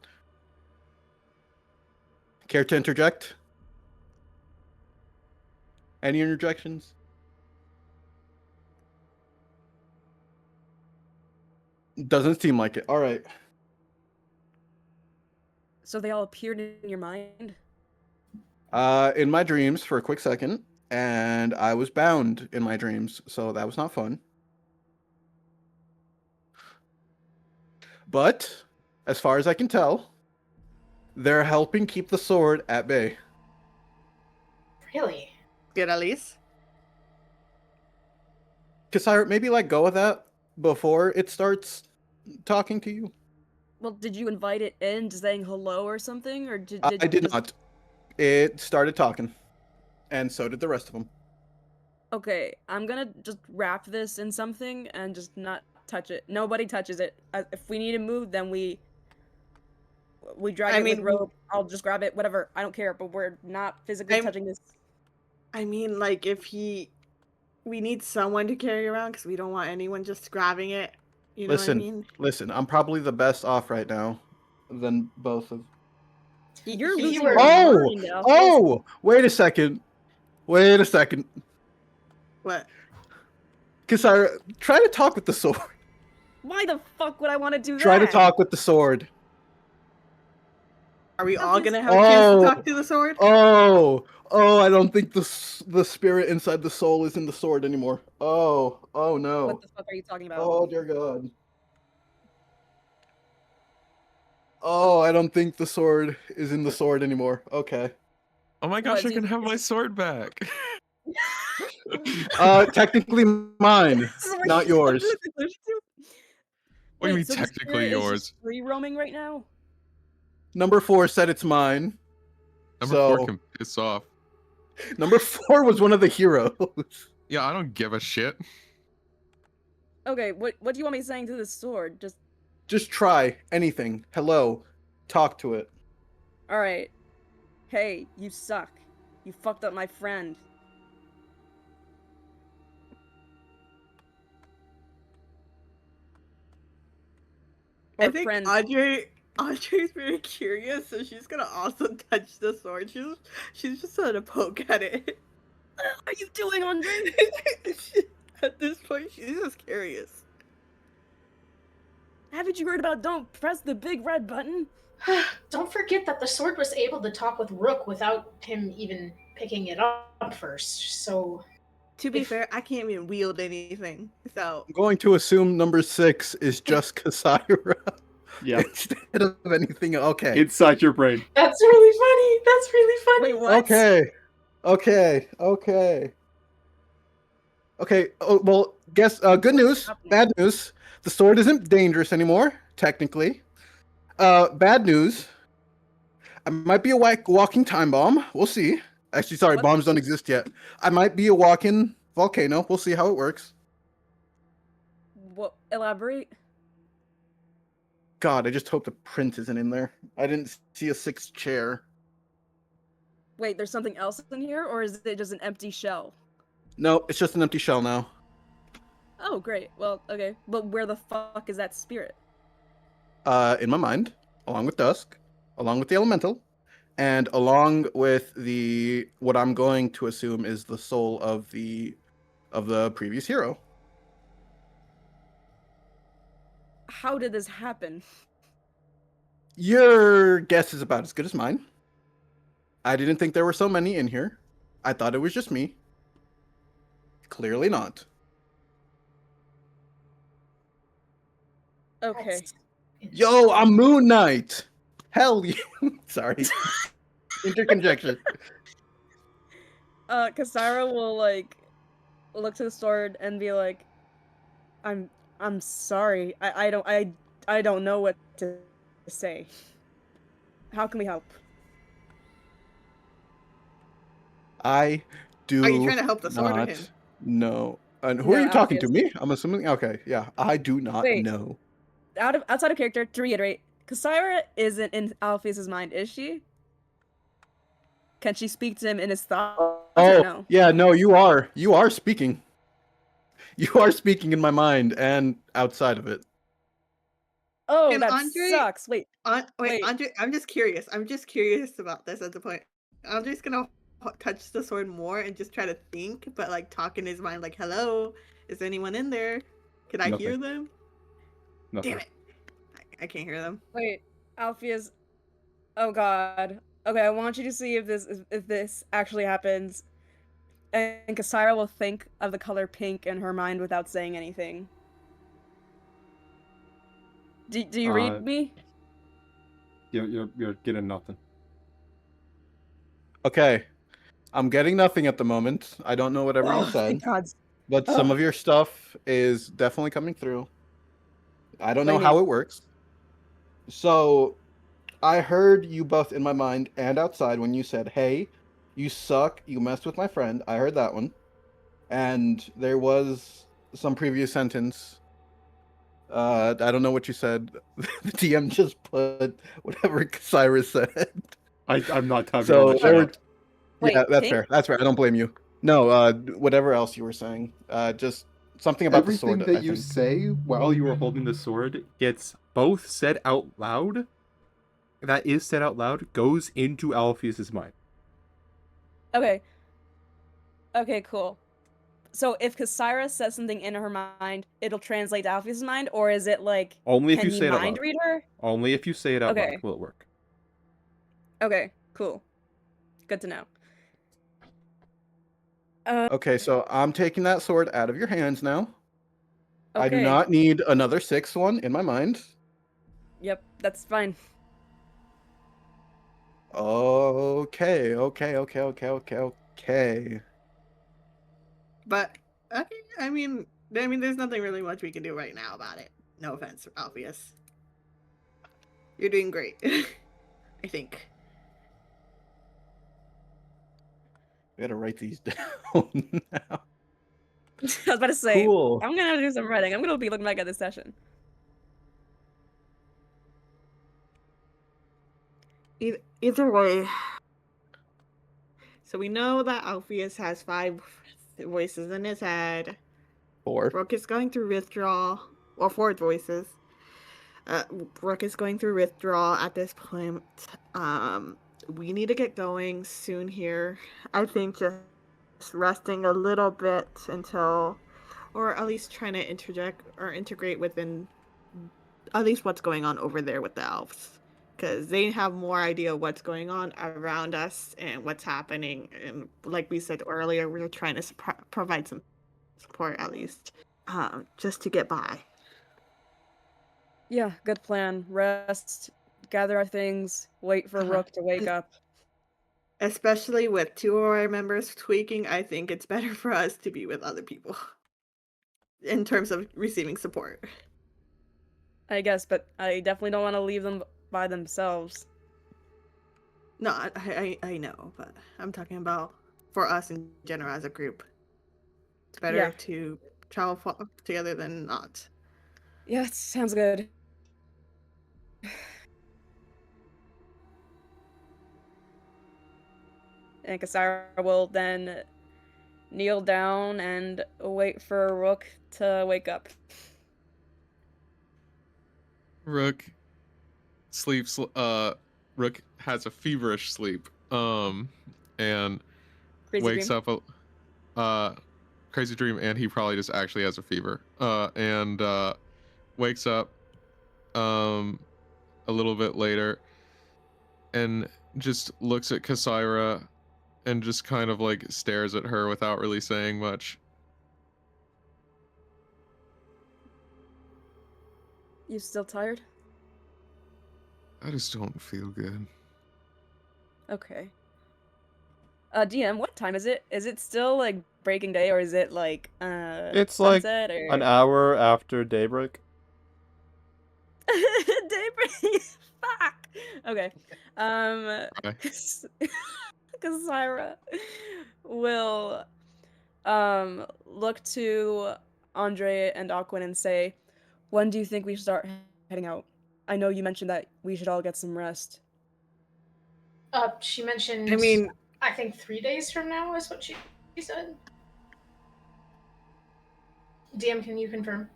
Care to interject? Any interjections? Doesn't seem like it. All right. So they all appeared in your mind? In my dreams for a quick second, and I was bound in my dreams, so that was not fun. But as far as I can tell, they're helping keep the sword at bay. Really? Good, Elise. Kasira, maybe let go of that before it starts talking to you. Well, did you invite it in saying hello or something? Or did I you did just... not. It started talking, and so did the rest of them. Okay, I'm gonna just wrap this in something and just not touch it. Nobody touches it. If we need to move, then we drag I it with mean, rope. I'll just grab it, whatever. I don't care, but we're not physically I'm- touching this. I mean, like, we need someone to carry around because we don't want anyone just grabbing it. You know Listen, what I mean? listen, I'm probably the best off right now than both of. You're You losing were- your Oh! mind now. Oh! Wait a second. What? Kasira, try to talk with the sword. Why the fuck would I want to do that? Try to talk with the sword. Are we That all is- gonna have a chance Oh. to talk to the sword? Oh, I don't think the spirit inside the soul is in the sword anymore. Oh no. What the fuck are you talking about? Oh dear God. Oh, I don't think the sword is in the sword anymore. Okay. Oh my gosh, What, I can dude, have my sword back. Technically mine, This is what not you yours. said to the two? What do you mean so the technically spirit is yours? just free roaming right now? Number 4 said it's mine. Number So 4 can piss off. number 4 was one of the heroes. Yeah, I don't give a shit. Okay, what do you want me saying to this sword? Just try anything. Hello. Talk to it. Alright. Hey, you suck. You fucked up my friend. I Or think friend. Andre's very curious, so she's gonna also touch the sword. She's just gonna poke at it. What are you doing, Andre? At this point, she's just curious. Haven't you heard about don't press the big red button? Don't forget that the sword was able to talk with Rook without him even picking it up first. So To be fair, I can't even wield anything. So I'm going to assume number 6 is just Kasaira Yeah. instead of anything. Okay. Inside your brain. that's really funny. That's really funny. Wait, what? Okay. Oh, well, guess good news, bad news. The sword isn't dangerous anymore, technically. Bad news. I might be a walking time bomb. We'll see. Actually, sorry, What? bombs don't exist yet. I might be a walking volcano. We'll see how it works. What? Elaborate. God, I just hope the print isn't in there. I didn't see a 6th chair. Wait, there's something else in here, or is it just an empty shell? No, it's just an empty shell now. Oh, great. Well, okay. But where the fuck is that spirit? In my mind, along with Dusk, along with the Elemental, and along with what I'm going to assume is the soul of the previous hero. How did this happen? Your guess is about as good as mine. I didn't think there were so many in here. I thought it was just me. Clearly not. Okay. That's- Yo, I'm Moon Knight. Hell yeah. Sorry. Interconjection. Kasara will like look to the sword and be like, I'm sorry. I don't know what to say. How can we help? I do. Are you trying to help the sword or not him? know. And who No, are you talking to? Alpheus. Me? I'm assuming. Okay, yeah. I do not Wait. know. Outside of character, to reiterate, Kasara isn't in Alpheus's mind, is she? Can she speak to him in his thoughts or Oh, no? yeah. No, you are. You are speaking. You are speaking in my mind and outside of it. Oh, Can that Andre- sucks. Wait, Wait, Wait. Andre, I'm just curious. I'm just curious about this at the point. Andre's gonna touch the sword more and just try to think, but like talk in his mind, like, "Hello, is anyone in there? Can I hear Nothing. them? Nothing. Damn it, I can't hear them." wait, Alpheus. Oh God. Okay, I want you to see if this actually happens. And Kasara will think of the color pink in her mind without saying anything. Do you read me? You're getting nothing. Okay. I'm getting nothing at the moment. I don't know whatever you Oh, said, thank God. but some Oh. of your stuff is definitely coming through. I don't know What do you how mean? it works. So, I heard you both in my mind and outside when you said, "Hey, you suck. You messed with my friend." I heard that one. And there was some previous sentence. I don't know what you said. The DM just put whatever Cyrus said. I'm not typing So all that there shit were, up. Wait, yeah, that's pink? fair. That's fair. I don't blame you. No, whatever else you were saying. Just something about the Everything sword. that I you think. say while you are holding the sword gets both said out loud. That is said out loud. Goes into Alpheus's mind. Okay. Okay, cool. So if Kasira says something in her mind, it'll translate to Alpheus's mind, or is it like Only if can you he say it out mind loud. read her? Only if you say it out Okay. loud will it work. Okay, cool. Good to know. Okay, so I'm taking that sword out of your hands now. Okay. I do not need another 6th one in my mind. Yep, that's fine. Okay. But okay, I mean, there's nothing really much we can do right now about it. No offense, Alpheus. You're doing great. I think. I gotta write these down now. I was about to say, Cool. I'm gonna do some writing. I'm gonna be looking back at this session. Either way. So we know that Alpheus has 5 voices in his head. 4. Rook is going through withdrawal. Well, 4 voices. Rook is going through withdrawal at this point. We need to get going soon here. I think just resting a little bit until or at least trying to interject or integrate within at least what's going on over there with the elves, because they have more idea what's going on around us and what's happening. And like we said earlier, we're trying to provide some support at least, just to get by. Yeah, good plan. Rest, gather our things, wait for Uh-huh. Rook to wake up. Especially with two of our members tweaking, I think it's better for us to be with other people in terms of receiving support. I guess, but I definitely don't want to leave them by themselves. No, I know, but I'm talking about for us in general as a group. It's better Yeah. to travel together than not. Yeah, sounds good. And Kasara will then kneel down and wait for Rook to wake up. Rook sleeps. Rook has a feverish sleep. And Crazy wakes dream. up. Crazy dream, and he probably just actually has a fever. And wakes up. A little bit later, and just looks at Kasira, and just kind of like stares at her without really saying much. You still tired? I just don't feel good. Okay. DM, what time is it? Is it still like breaking day, or is it like It's like sunset or an hour after daybreak. daybreak? Fuck. Okay. Bye. Kasira will look to Andre and Aquin and say, "When do you think we should start heading out? I know you mentioned that we should all get some rest." She mentioned. I mean, I think 3 days from now is what she said. DM, can you confirm?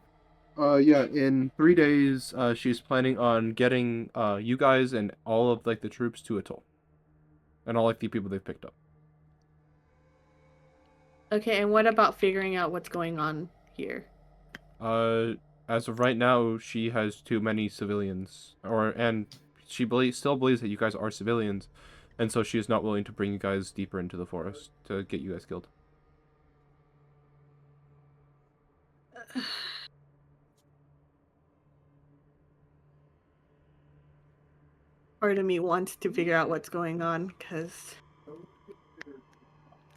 Yeah, in 3 days, she's planning on getting you guys and all of like the troops to Atoll. And all like the people they've picked up. okay, and what about figuring out what's going on here? As of right now, she has too many civilians, and she still believes that you guys are civilians, and so she is not willing to bring you guys deeper into the forest to get you guys killed. Part of me wants to figure out what's going on because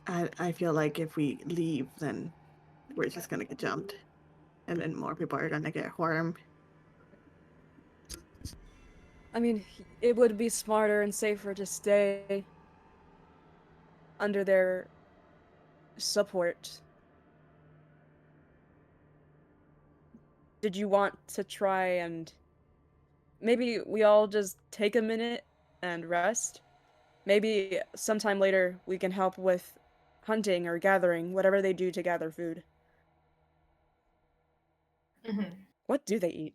I feel like if we leave, then we're just gonna get jumped, and then more people are gonna get harmed. I mean, it would be smarter and safer to stay under their support. Did you want to try and maybe we all just take a minute and rest? Maybe sometime later we can help with hunting or gathering, whatever they do to gather food. Mm-hmm. What do they eat?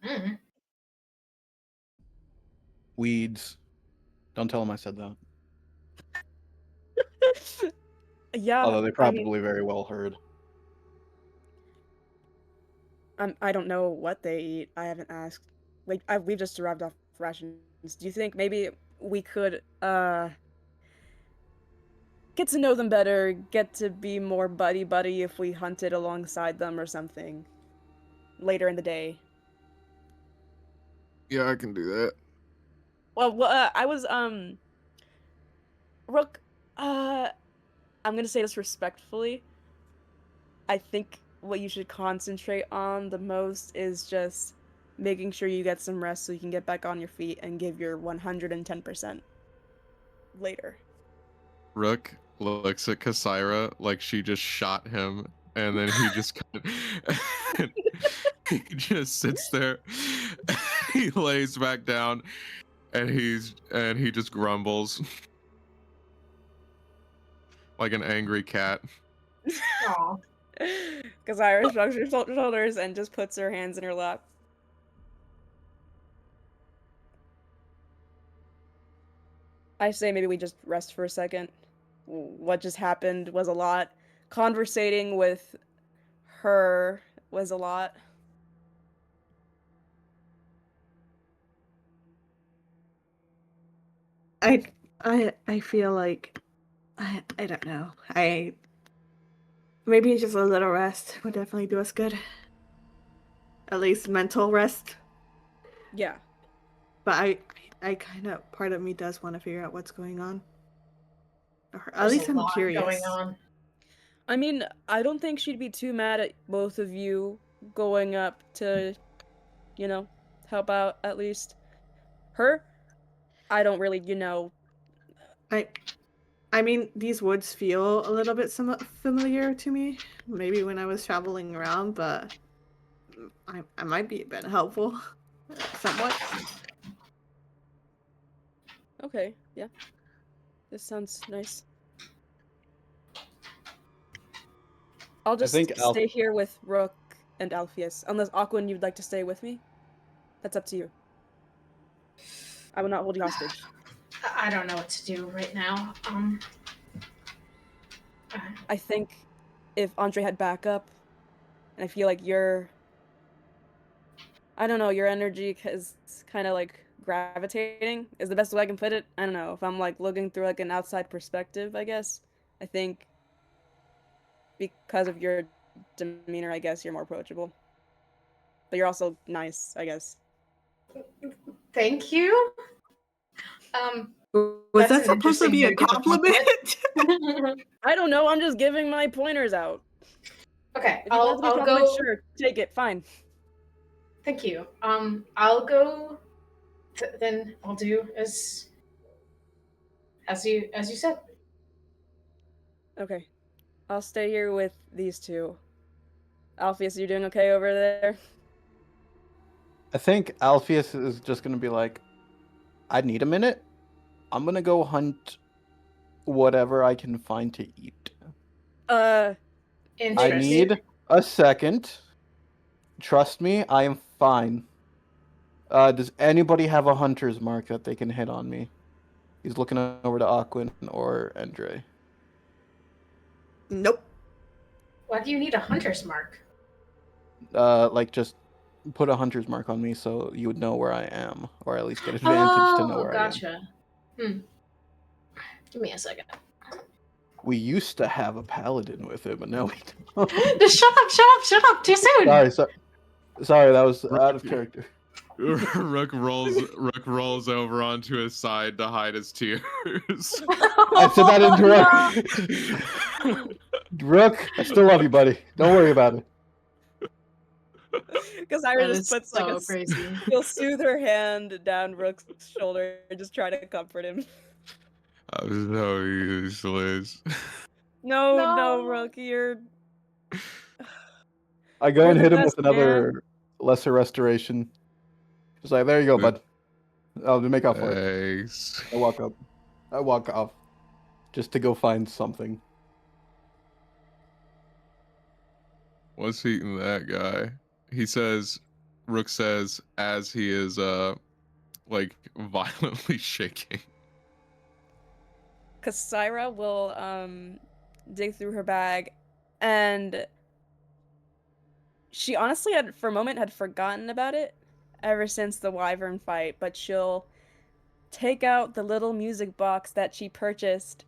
Mm-hmm. Weeds. Don't tell them I said that. Yeah, Although they I mean, probably very well heard. I don't know what they eat. I haven't asked. Like, we've just arrived off rations. Do you think maybe we could get to know them better, get to be more buddy-buddy if we hunted alongside them or something later in the day? Yeah, I can do that. Well, I was Rook, I'm gonna say this respectfully. I think what you should concentrate on the most is just making sure you get some rest so you can get back on your feet and give your 110% later. Rook looks at Kasira like she just shot him, and then he just he just sits there. He lays back down, and he just grumbles like an angry cat. Aw. Because Iris shrugs her shoulders and just puts her hands in her lap. I say maybe we just rest for a second. What just happened was a lot. conversating with her was a lot. I feel like I don't know. Maybe just a little rest would definitely do us good. At least mental rest. Yeah. But I kind of, part of me does want to figure out what's going on. Or at There's least a I'm lot curious. going on. I mean, I don't think she'd be too mad at both of you going up to, you know, help out at least. Her, I don't really, I mean, these woods feel a little bit somewhat familiar to me. Maybe when I was traveling around, but I might be a bit helpful, somewhat. Okay, yeah. This sounds nice. I'll just think stay here with Rook and Alpheus. Unless Aquan, you'd like to stay with me? That's up to you. I will not hold you hostage. I don't know what to do right now. I think if Andre had backup, and I feel like I don't know, your energy is kind of like gravitating, is the best way I can put it. I don't know, if I'm like looking through like an outside perspective, I guess. I think because of your demeanor, I guess you're more approachable. But you're also nice, I guess. Thank you. Was That's that an supposed to interesting be a way to give a compliment? I don't know, I'm just giving my pointers out. Okay, If you'd like to be I'll compliment, go. sure, take it, fine. Thank you. I'll go. Then I'll do as you said. Okay. I'll stay here with these two. Alpheus, you doing okay over there? I think Alpheus is just gonna be like, I need a minute. I'm gonna go hunt whatever I can find to eat. I Interesting. need a second. Trust me, I am fine. Does anybody have a hunter's mark that they can hit on me? He's looking over to Aquin or Endre. Nope. Why do you need a hunter's mark? Like just put a hunter's mark on me so you would know where I am, or at least get advantage to know where gotcha. I am. Give me a second. We used to have a paladin with it, but now we don't. Just shut up! Too soon. Sorry, that was out of character. Rook rolls over onto his side to hide his tears. I said that into Rook. Rook, I still love you, buddy. Don't worry about it. Because Ira That just is puts so like crazy. She'll soothe her hand down Rook's shoulder and just try to comfort him. I'm so useless. No, Rook, you're. I go You're and the hit him best with another lesser restoration. Just like, there you go, bud. I'll make up for it. Thanks. I walk off. Just to go find something. What's eating that guy? He says, Rook says, as he is, like, violently shaking. Kasira will dig through her bag, and she honestly for a moment had forgotten about it ever since the wyvern fight, but she'll take out the little music box that she purchased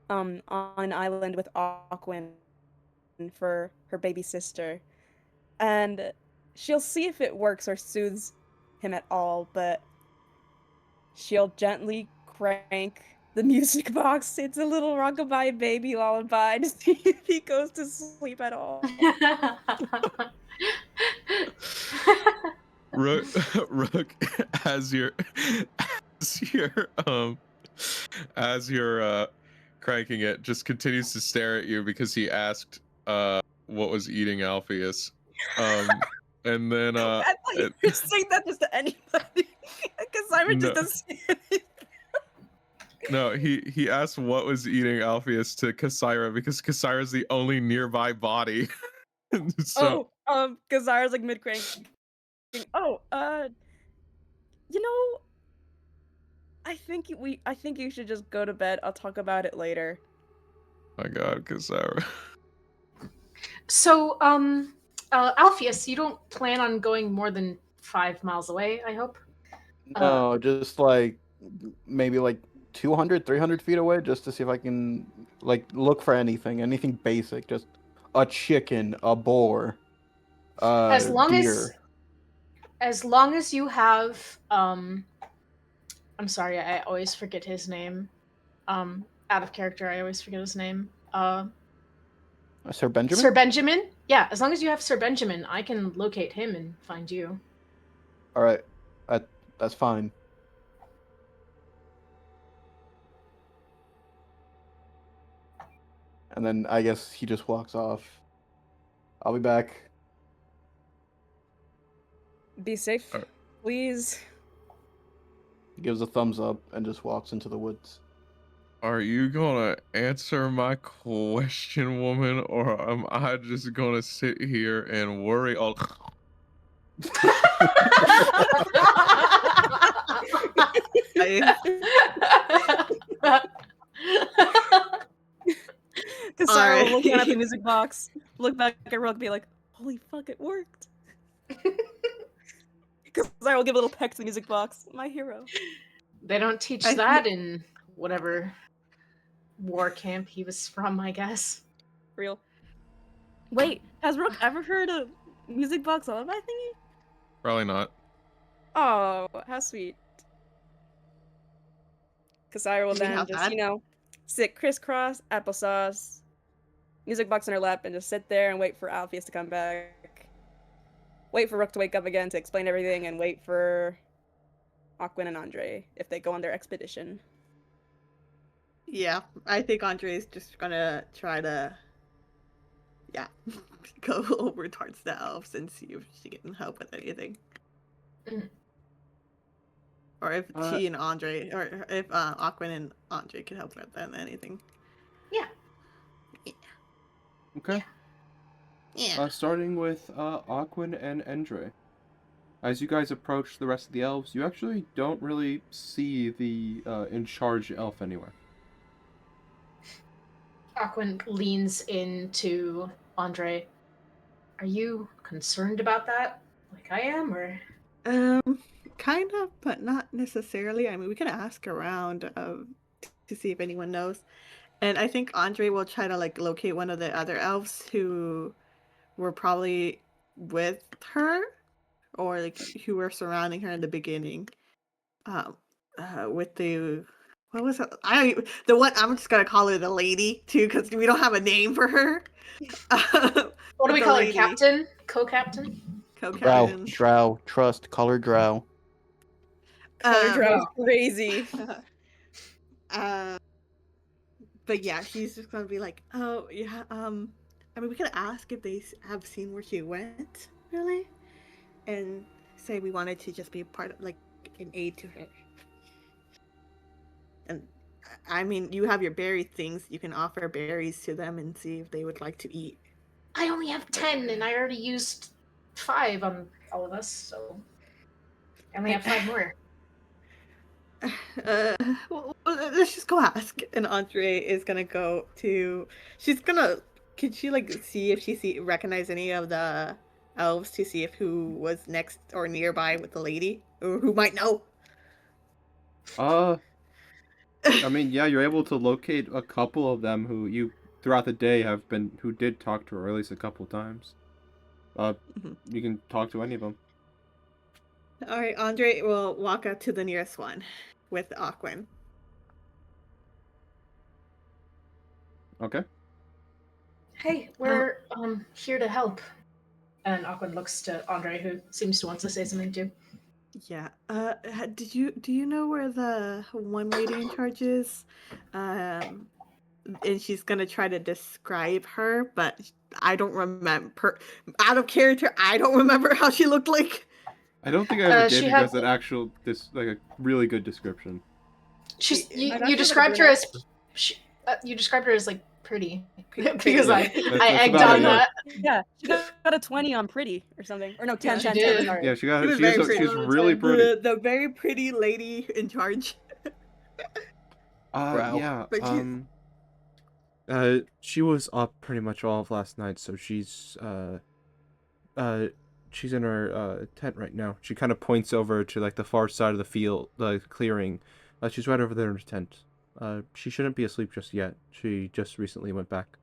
on an island with Aquin for her baby sister, and she'll see if it works or soothes him at all, but she'll gently crank the music box. It's a little rockabye baby lullaby to see if he goes to sleep at all. Rook, as you're cranking it, just continues to stare at you because he asked what was eating Alpheus. And then I thought you were saying that just to anybody. Because Simon just doesn't see anything. No, he asked what was eating Alpheus to Kasira because Kasira's the only nearby body. So Kasira's like mid crank. Oh, you know, I think you should just go to bed. I'll talk about it later. my God, Kasira. So, Alpheus, you don't plan on going more than 5 miles away, I hope? No, just like maybe like 200, 300 feet away, just to see if I can like look for anything basic, just a chicken, a boar, As long deer. as long as you have I'm sorry, I always forget his name. Out of character, I always forget his name. Sir Benjamin? Sir Benjamin? Yeah, as long as you have Sir Benjamin, I can locate him and find you. All right, that's fine. And then I guess he just walks off. I'll be back. Be safe, Alright. please. He gives a thumbs up and just walks into the woods. Are you gonna answer my question, woman, or am I just gonna sit here and worry all? Because Sarah will Alright. look down at the music box, look back at Rook, and be like, "Holy fuck, it worked!" Because Sarah will give a little peck to the music box. My hero. They don't teach I that in whatever war camp he was from, I guess. Real. Wait, has Rook ever heard of music box lullaby thingy? Probably not. Oh, how sweet. Kasira will You mean then how just, bad? sit crisscross, applesauce, music box in her lap, and just sit there and wait for Alpheus to come back. Wait for Rook to wake up again to explain everything, and wait for Aquin and Andre if they go on their expedition. Yeah, I think Andre's just gonna try to, go over towards the elves and see if she can help with anything. Mm. Or if she and Andre, or if Aquin and Andre can help with anything. Okay. Yeah. Starting with Aquin and Endre. As you guys approach the rest of the elves, you actually don't really see the in charge elf anywhere. Aquin leans into Andre. Are you concerned about that? Like I am, or? Kind of, but not necessarily. I mean, we could ask around to see if anyone knows. And I think Andre will try to like locate one of the other elves who were probably with her or like who were surrounding her in the beginning. With the what was it? The one I'm just gonna call her the lady too because we don't have a name for her. What do we the call her? lady. Captain? Co-captain? Co-captain. Drow, trust, color Drow. Color Drow is crazy. But yeah, she's just gonna be like, oh yeah, I mean, we could ask if they have seen where she went, really, and say we wanted to just be part of like an aid to her. And I mean, you have your berry things. You can offer berries to them and see if they would like to eat. I only have 10, and I already used 5 on all of us, so I only have 5 more. Well, let's just go ask. And Andre is gonna go to. She's gonna. Can she like see if she recognize any of the elves to see if who was next or nearby with the lady or who might know? I mean, yeah, you're able to locate a couple of them who you throughout the day who did talk to her at least a couple times. You can talk to any of them. All right, Andre will walk up to the nearest one with Aquin. Okay. Hey, we're here to help. And Aquin looks to Andre, who seems to want to say something too. Yeah. Do you know where the one lady in charge is? And she's gonna try to describe her, but I don't remember. Out of character, I don't remember how she looked like. I don't think I ever did she because had- like a really good description. She's I thought she you was described a her as you described her as like pretty because I That's egged about on it, yeah. that. Yeah, she got a 20 on pretty or something. Or no, 10, Yeah, 10, she 10, did. sorry. Yeah, she got. She was She's very pretty. really pretty. The very pretty lady in charge. Wow. Yeah. But she's- She was up pretty much all of last night, so uh, she's in her tent right now. She kind of points over to like the far side of the field, the clearing. She's right over there in her tent. She shouldn't be asleep just yet. She just recently went back.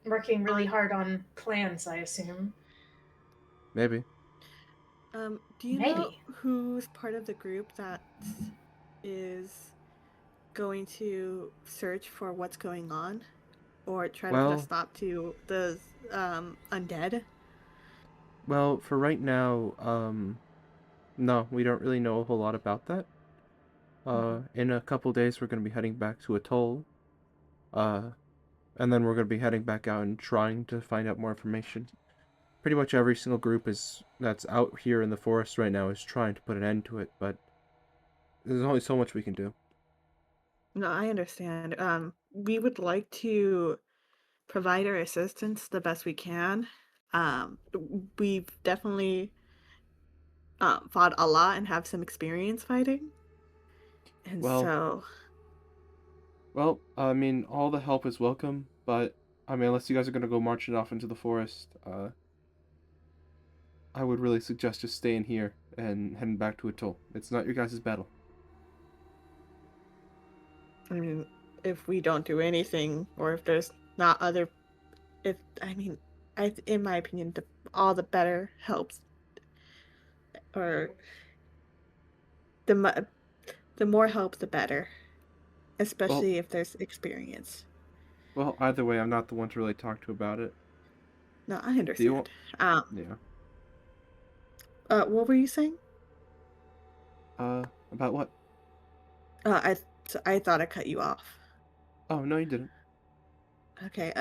Working really hard on plans, I assume. Maybe. Do you know Maybe. who's part of the group that is going to search for what's going on, or try to put Well- a stop to the undead? Well, for right now, no, we don't really know a whole lot about that. In a couple days, we're going to be heading back to Atoll. And then we're going to be heading back out and trying to find out more information. Pretty much every single group that's out here in the forest right now is trying to put an end to it, but there's only so much we can do. No, I understand. We would like to provide our assistance the best we can. We've definitely fought a lot and have some experience fighting. And Well- so, Well, I mean, all the help is welcome, but I mean, unless you guys are going to go marching off into the forest, I would really suggest just staying here and heading back to Atoll. It's not your guys' battle. I mean, if we don't do anything, or if there's not other, in my opinion, all the better helps, or the more help, the better, especially if there's experience. Well, either way, I'm not the one to really talk to about it. No, I understand. Yeah. What were you saying? About what? I thought I cut you off. Oh, no, you didn't. Okay,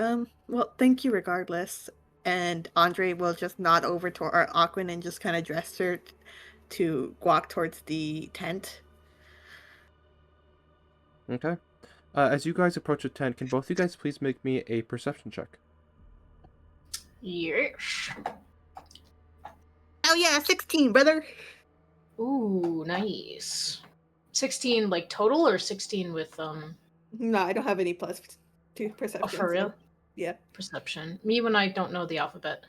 well, thank you regardless. And Andre will just nod over to our Aquin and just kind of gesture to walk towards the tent. Okay. As you guys approach the tent, can both you guys please make me a perception check? Yes. Oh yeah, 16, brother. Ooh, nice. 16 like total or 16 with No, I don't have any plus 2 perception. oh, for real? Yeah. Perception. Me when I don't know the alphabet.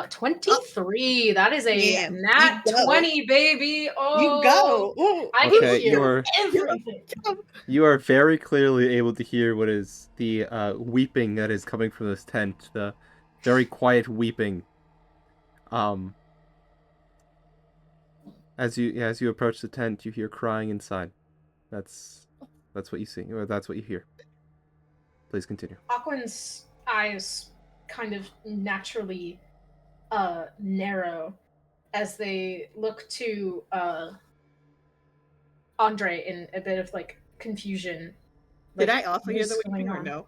23. That is a Damn, nat you go. 20, baby. Oh, You go. Ooh. I Okay, can hear you're- everything. You are very clearly able to hear what is the weeping that is coming from this tent. The very quiet weeping. As you approach the tent, you hear crying inside. That's what you see, or that's what you hear. Please continue. Aquan's eyes kind of naturally narrow as they look to Andre in a bit of like confusion. Did Like, I also what hear is the going weeping or on? no?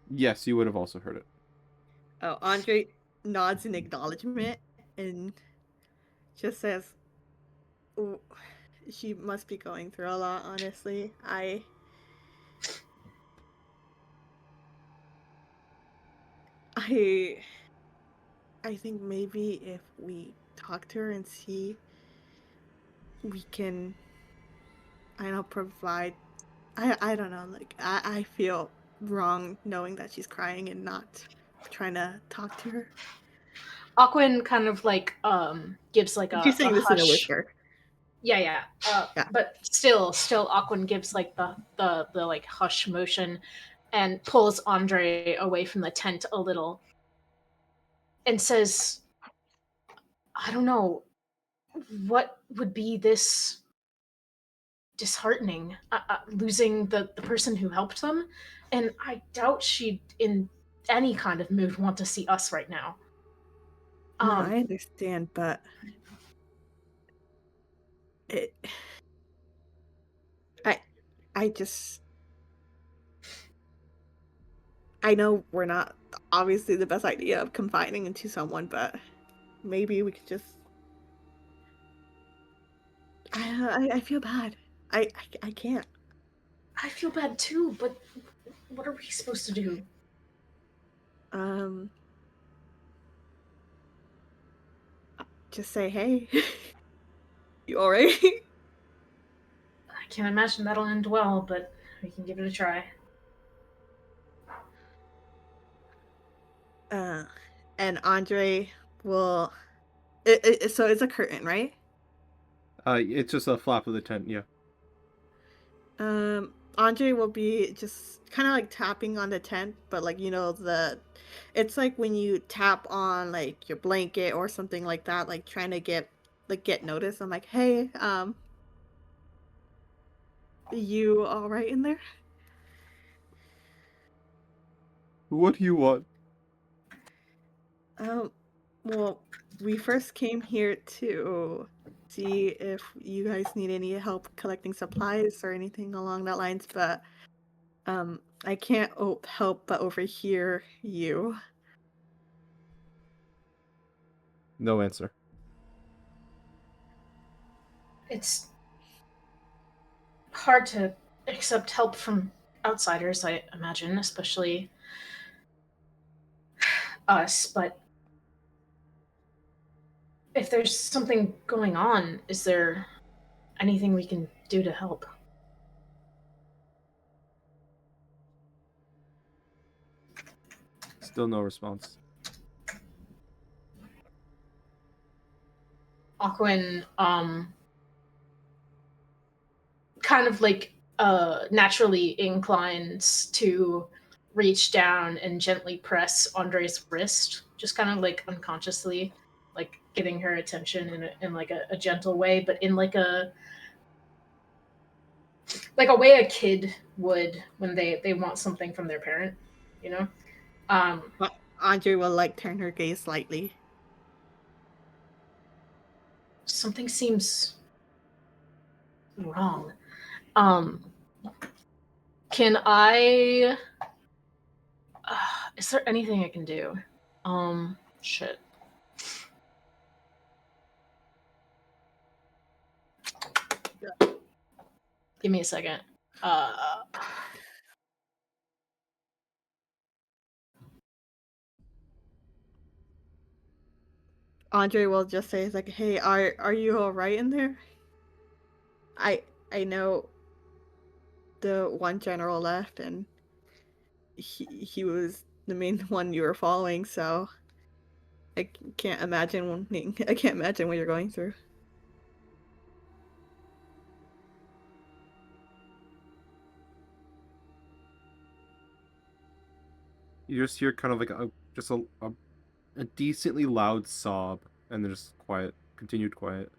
Yes, you would have also heard it. Oh, Andre nods in acknowledgement and just says, "Ooh, she must be going through a lot, honestly. I think maybe if we talk to her and see we can, I don't know, provide, I don't know, like I feel wrong knowing that she's crying and not trying to talk to her." Aquan kind of like gives like a, She's saying a this hush. in a whisper. Yeah. Yeah. But still Aquan gives like the like hush motion and pulls Andre away from the tent a little and says, I don't know, what would be this disheartening, losing the person who helped them, and I doubt she'd in any kind of mood want to see us right now. No, I understand, but I know we're not obviously the best idea of confiding into someone, but maybe we could just. I feel bad. I can't. I feel bad too, but what are we supposed to do? Just say, hey, you alright? I can't imagine that'll end well, but we can give it a try. And Andre will. So it's a curtain, right? It's just a flap of the tent. Yeah. Andre will be just kind of like tapping on the tent, but like it's like when you tap on like your blanket or something like that, like trying to get noticed. I'm like, hey, you all right in there? What do you want? Well, we first came here to see if you guys need any help collecting supplies or anything along that lines, but I can't help but overhear you. No answer. It's hard to accept help from outsiders, I imagine, especially us, but if there's something going on, is there anything we can do to help? Still no response. Aquin, kind of like naturally inclines to reach down and gently press Andre's wrist, just kind of like unconsciously, like getting her attention in like a gentle way, but in like a way a kid would when they want something from their parent, you know. Andre will like turn her gaze slightly. Something seems wrong. Can I? Is there anything I can do? Shit. Give me a second. Andre will just say, "It's like, hey, are you all right in there? I know the one general left, and he was the main one you were following, so I can't imagine what you're going through." You just hear kind of like a decently loud sob, and then just quiet, continued quiet.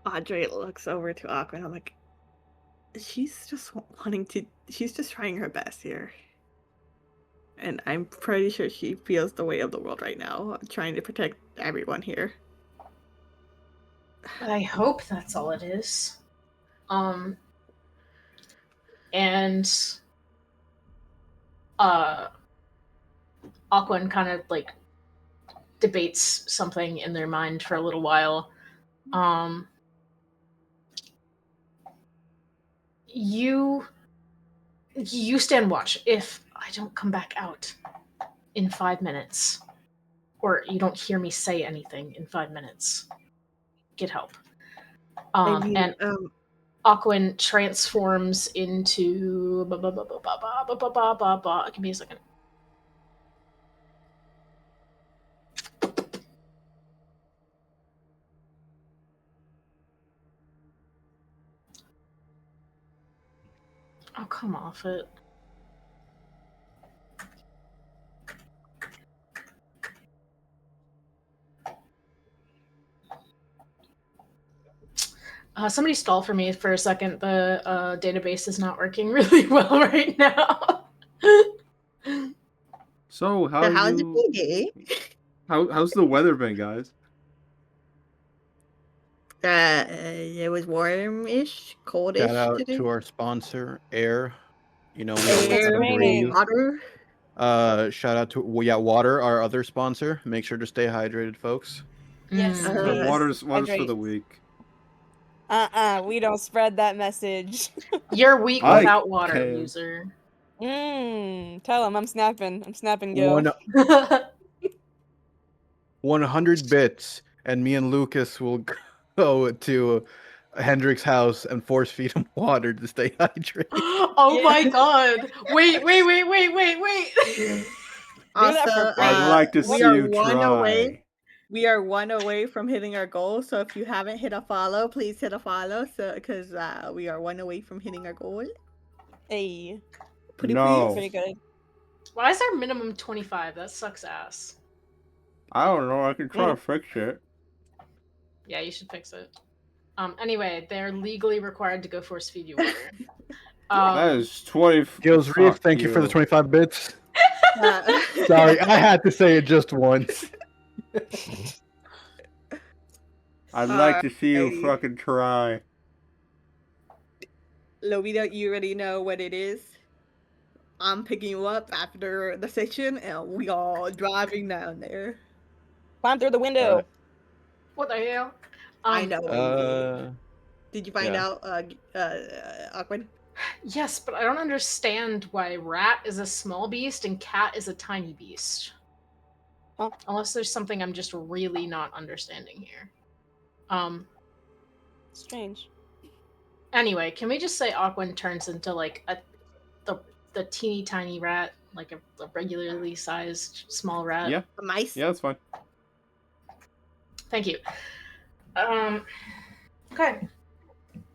Andre looks over to Aqua, and I'm like, she's just trying her best here. And I'm pretty sure she feels the weight of the world right now, trying to protect everyone here. But I hope that's all it is. And Aquan kind of like debates something in their mind for a little while. You stand watch. If I don't come back out in 5 minutes, or you don't hear me say anything in 5 minutes, get help. And Aquan transforms into give me a second. Oh, come off it. Somebody stall for me for a second. The database is not working really well right now. So how's the weather been, guys? It was warm-ish, coldish Shout out today. to our sponsor, Air. You know, Air, water. Shout out to water, our other sponsor. Make sure to stay hydrated, folks. Yes. Water's for the weak. We don't spread that message. You're weak without water, user. Tell him I'm snapping. I'm snapping, Gil. 100 bits, and me and Lucas will go to Hendrix's house and force feed him water to stay hydrated. Oh Yeah. my god. Wait. Do that for Also, free. I'd like to we see are you one away. try. We are one away from hitting our goal. So if you haven't hit a follow, please hit a follow. So because we are one away from hitting our goal. Hey, Pretty No. pretty good. Why is our minimum 25? That sucks ass. I don't know. I can try to fix it. Yeah, you should fix it. Anyway, they're legally required to go force feed you water. That is 20. Gills Reef, Fuck thank you for the you. 25 bits. Uh, Sorry, I had to say it just once. I'd like to see you Alright. fucking try. Lovita, you already know what it is. I'm picking you up after the session, and we are driving down there. Climb through the window. What the hell? I know what you did. Did you find yeah. out, Awkward? Yes, but I don't understand why rat is a small beast and cat is a tiny beast. Huh? Unless there's something I'm just really not understanding here. Strange. Anyway, can we just say Aquan turns into like the teeny tiny rat, like a regularly sized small rat? Yeah. A mice? Yeah, that's fine. Thank you. Okay.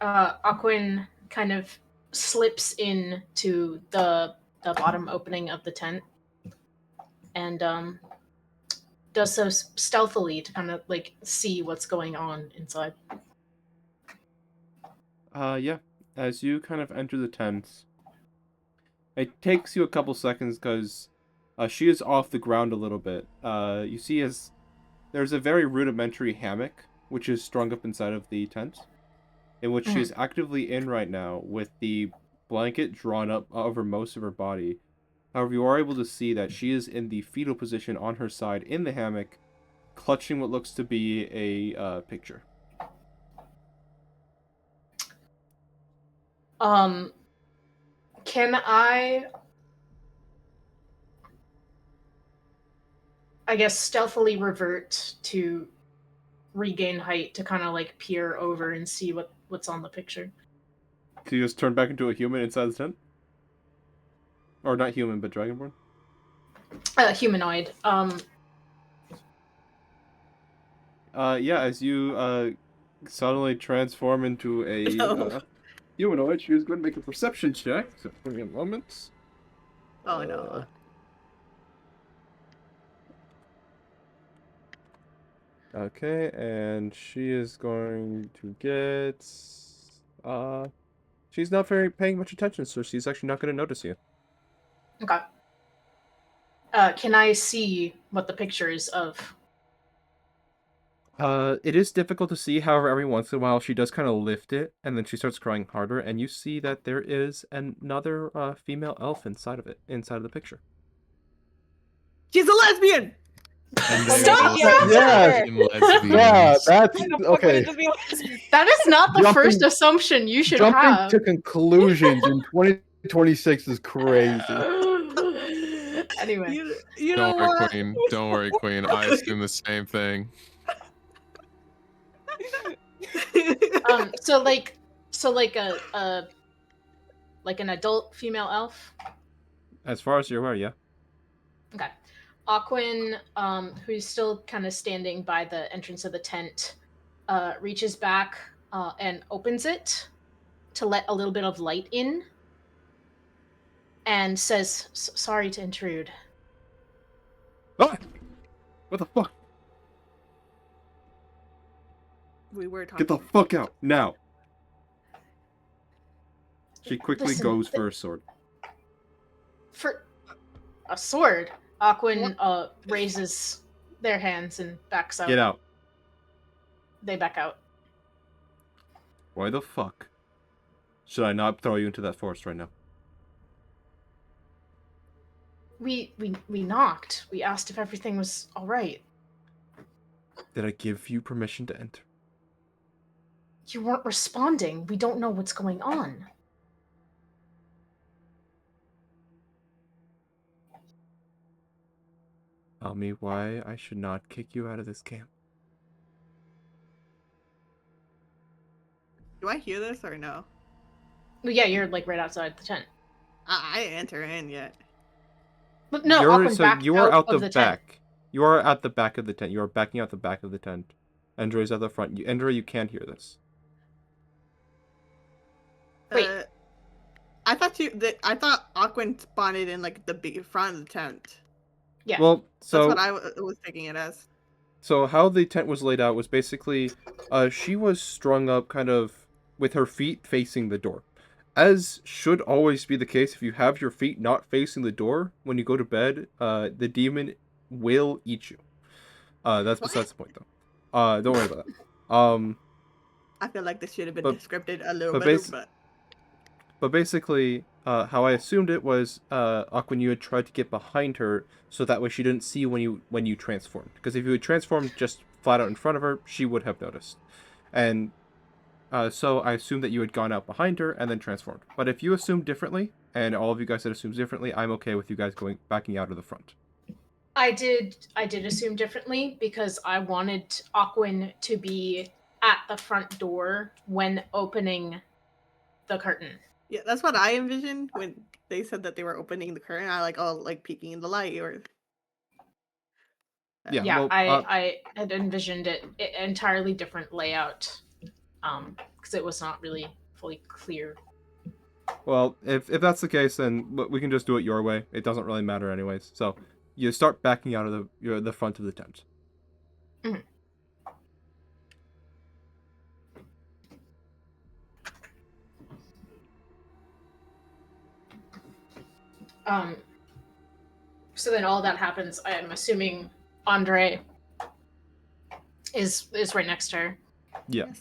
Aquan kind of slips into the bottom opening of the tent and does so stealthily to kind of like see what's going on inside. Yeah. As you kind of enter the tent, it takes you a couple seconds because she is off the ground a little bit. You see as there's a very rudimentary hammock which is strung up inside of the tent, in which she is actively in right now with the blanket drawn up over most of her body. However, you are able to see that she is in the fetal position on her side in the hammock, clutching what looks to be a picture. Can I guess stealthily revert to regain height to kind of like peer over and see what's on the picture? Do you just turn back into a human inside the tent? Or not human, but dragonborn? Humanoid. Yeah, as you suddenly transform into a humanoid, she is going to make a perception check. So give me a moment. Oh no. Okay, and she is going to get she's not very paying much attention, so she's actually not going to notice you. Okay. Can I see what the picture is of? It is difficult to see, however, every once in a while she does kind of lift it, and then she starts crying harder, and you see that there is another female elf inside of the picture. She's a lesbian! Stop! Yeah, that's okay. That is not the Jumping- first assumption you should Jumping have. to conclusions in 2026 is crazy. Anyway, You know Don't worry, what? Queen. Don't worry, Queen. I assume the same thing. so like a like an adult female elf. As far as you're aware, yeah. Okay. Aquin, who's still kind of standing by the entrance of the tent, reaches back and opens it to let a little bit of light in and says, "Sorry to intrude." Ah! What the fuck? We were talking. Get the fuck out, now! She quickly Listen, goes for her sword. For a sword, Aquin raises their hands and backs out. Get out. They back out. Why the fuck should I not throw you into that forest right now? We knocked. We asked if everything was all right. Did I give you permission to enter? You weren't responding. We don't know what's going on. tell me why I should not kick you out of this camp. Do I hear this or no? Well, yeah, you're like right outside the tent. I didn't enter in yet. But no, Aquan backed you are out of the the tent. back. You are at the back of the tent. You are backing out the back of the tent. Andre's at the front. Andre, you can't hear this. Wait. I thought Aquan spawned in like the big front of the tent. Yeah. Well, so That's what I was taking it as. So how the tent was laid out was basically, she was strung up kind of with her feet facing the door. As should always be the case, if you have your feet not facing the door when you go to bed, the demon will eat you. That's besides the point, though. Don't worry about that. I feel like this should have been But- scripted a little but better, basi- but But basically, how I assumed it was, Aquan, you had tried to get behind her so that way she didn't see you when you transformed. Because if you had transformed just flat out in front of her, she would have noticed. And so I assumed that you had gone out behind her and then transformed. But if you assumed differently, and all of you guys had assumed differently, I'm okay with you guys backing out of the front. I did assume differently because I wanted Aquan to be at the front door when opening the curtain. yeah, that's what I envisioned when they said that they were opening the curtain. I like peeking in the light or Yeah, Yeah, well, I had envisioned it entirely different layout, because it was not really fully clear. Well, if that's the case, then we can just do it your way. It doesn't really matter anyways. So you start backing out of the front of the tent. Mhm. So then all that happens. I am assuming Andre is right next to her. Yeah. Yes.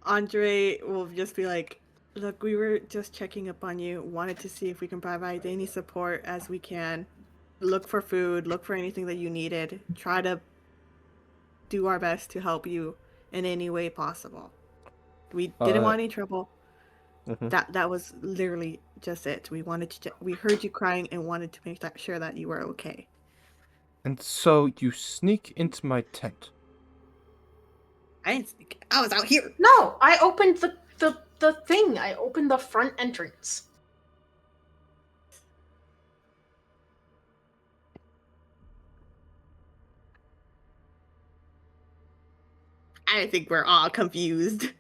Andre will just be like, "Look, we were just checking up on you. Wanted to see if we can provide any support as we can. Look for food. Look for anything that you needed. Try to do our best to help you in any way possible. We didn't want any trouble. Mhm. That was literally just it. We wanted to. We heard you crying and wanted to make sure that you were okay." And so you sneak into my tent. I didn't think I was out here. No, I opened the thing. I opened the front entrance. I think we're all confused.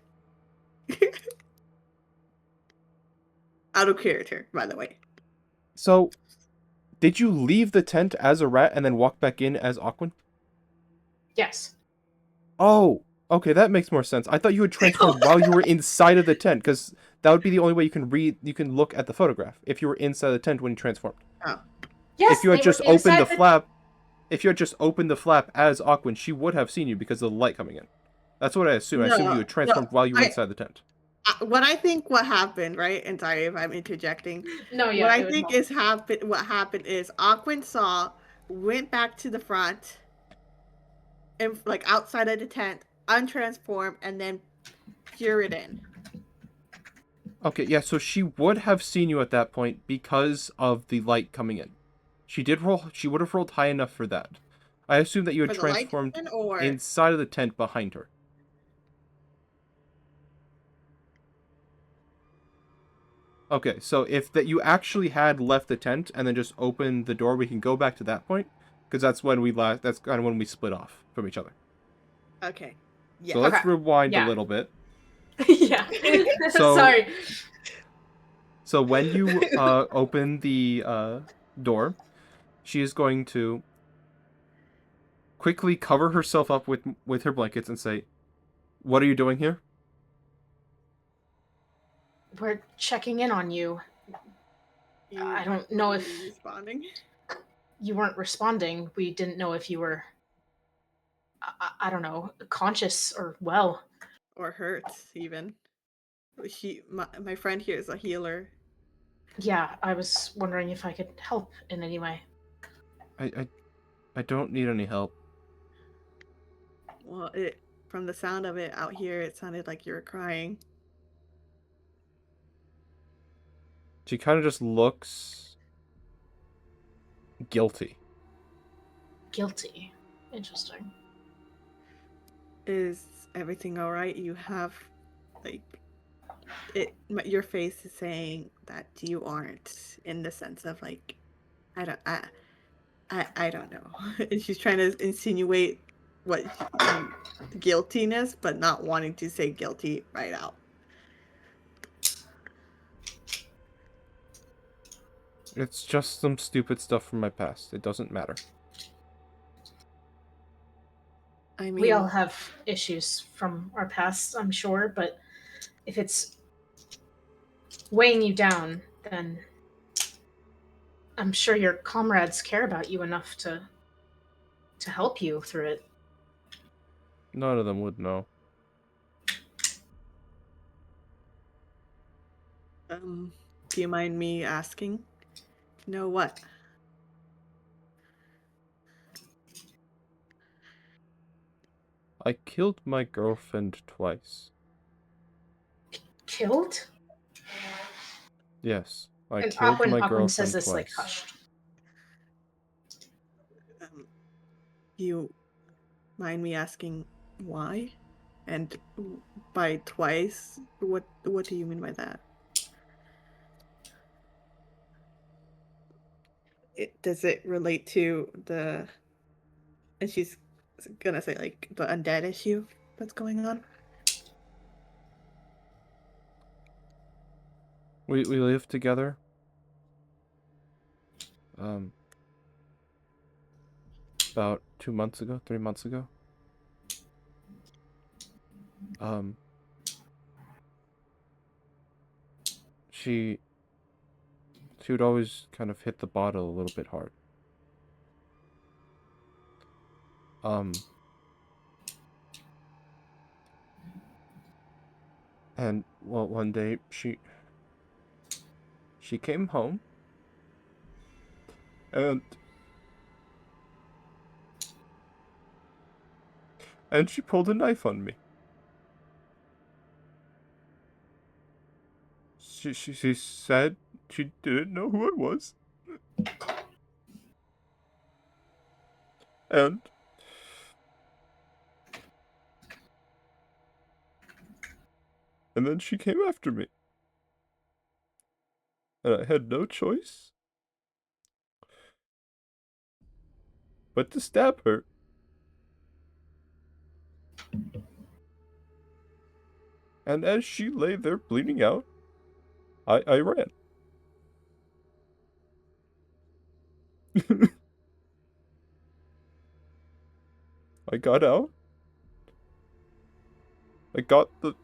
Out of character, by the way. So, did you leave the tent as a rat and then walk back in as Aquan? Yes. Oh, okay, that makes more sense. I thought you had transformed while you were inside of the tent, because that would be the only way you can look at the photograph if you were inside the tent when you transformed. Yes. If you had they just were opened inside the flap, if you had just opened the flap as Aquan, she would have seen you because of the light coming in. That's what I assume. I assume you had transformed while you were inside the tent. What happened, right? And sorry if I'm interjecting. No, yeah. What I it was think not- what happened is Aquan went back to the front, and like outside of the tent, untransformed, and then peered in. Okay, yeah, so she would have seen you at that point because of the light coming in. She would have rolled high enough for that. I assume that you had For the light transformed in, or inside of the tent behind her. Okay, so if that you actually had left the tent and then just opened the door, we can go back to that point, because that's when that's kind of when we split off from each other. okay, yeah. So let's Okay, rewind yeah. a little bit. yeah. So- Sorry. So when you open the door, she is going to quickly cover herself up with her blankets and say, "What are you doing here?" We're checking in on you. You I don't know weren't if- responding You weren't responding. We didn't know if you were, I don't know, conscious or well. or hurt even. My friend here is a healer. Yeah, I was wondering if I could help in any way. I don't need any help. Well, from the sound of it out here, it sounded like you were crying. She kind of just looks guilty. guilty. Interesting. Is everything all right? You have, like, your face is saying that you aren't, in the sense of, like, I don't know. And she's trying to insinuate what guiltiness, but not wanting to say guilty right out. It's just some stupid stuff from my past. It doesn't matter. I mean, We all have issues from our past, I'm sure, but if it's weighing you down, then I'm sure your comrades care about you enough to help you through it. None of them would know. do you mind me asking? No, what? I killed my girlfriend twice. Killed? Yes, I And killed my Aquan girlfriend says this twice. like hushed. You mind me asking why? And by twice, what do you mean by that? Does it relate to the, and she's gonna say, like, the undead issue that's going on? We lived together. About 2 months ago, 3 months ago. She would always kind of hit the bottle a little bit hard. And well, one day she came home and she pulled a knife on me. She said she didn't know who I was. And then she came after me. And I had no choice but to stab her. And as she lay there bleeding out, I ran. I got out. I got the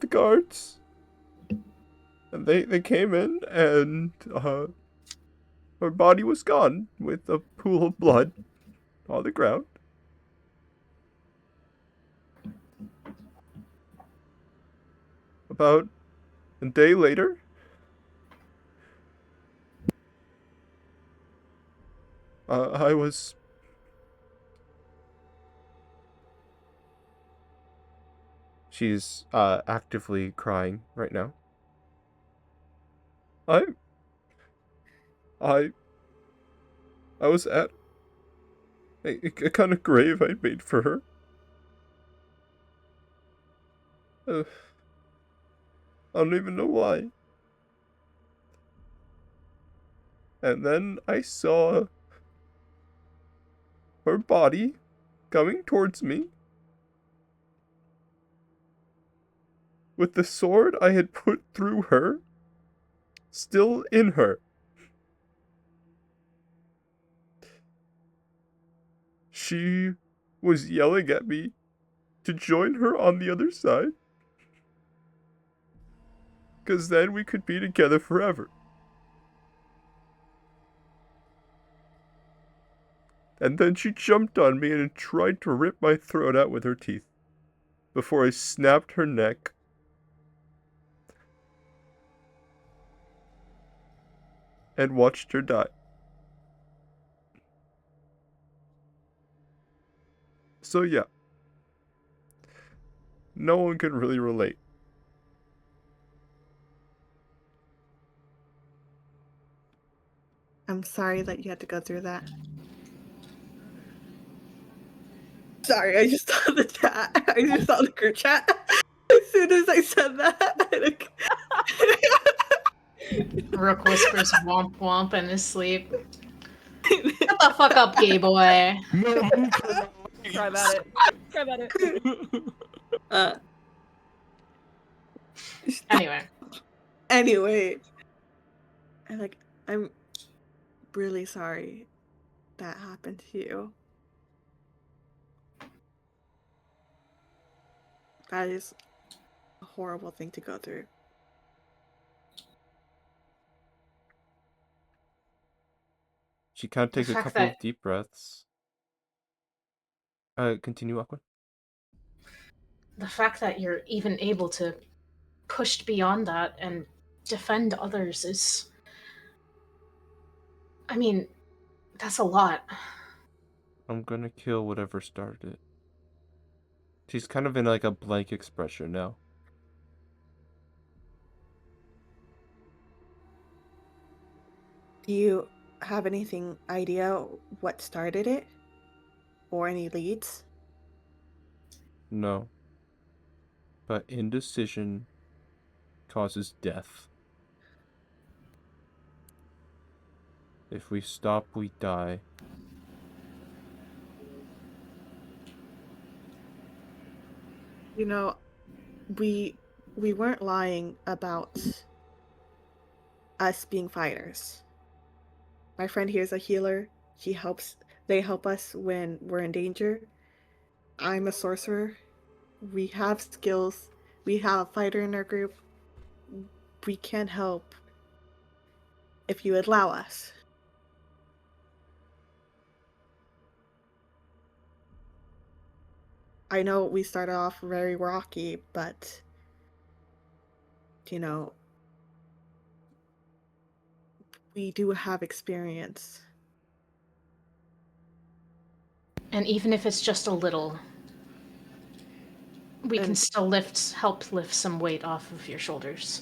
guards. And they came in, and her body was gone with a pool of blood on the ground. About a day later, I was she's actively crying right now. I was at a kind of grave I made for her. I don't even know why. And then I saw her body coming towards me with the sword I had put through her still in her. She was yelling at me to join her on the other side, 'cause then we could be together forever. And then she jumped on me and tried to rip my throat out with her teeth before I snapped her neck. And watched her die. So yeah. No one can really relate. I'm sorry that you had to go through that. Sorry, I just saw the chat. I just saw the group chat. As soon as I said that, Rook whispers womp womp in his sleep. Shut the fuck up, gay boy. No, Cry about it. Cry about it. uh, Anyway, I'm really sorry that happened to you. That is a horrible thing to go through. She kind of takes a fact couple of that- deep breaths. Continue, Aqua. the fact that you're even able to push beyond that and defend others is, I mean, that's a lot. I'm gonna kill whatever started it. She's kind of in like a blank expression now. Do you have anything idea what started it? Or any leads? No. But indecision causes death. If we stop, we die. You know, we weren't lying about us being fighters. My friend here is a healer. They help us when we're in danger. I'm a sorcerer. We have skills. We have a fighter in our group. We can help if you would allow us. I know we started off very rocky, but you know, we do have experience. And even if it's just a little, we can And- still help lift some weight off of your shoulders.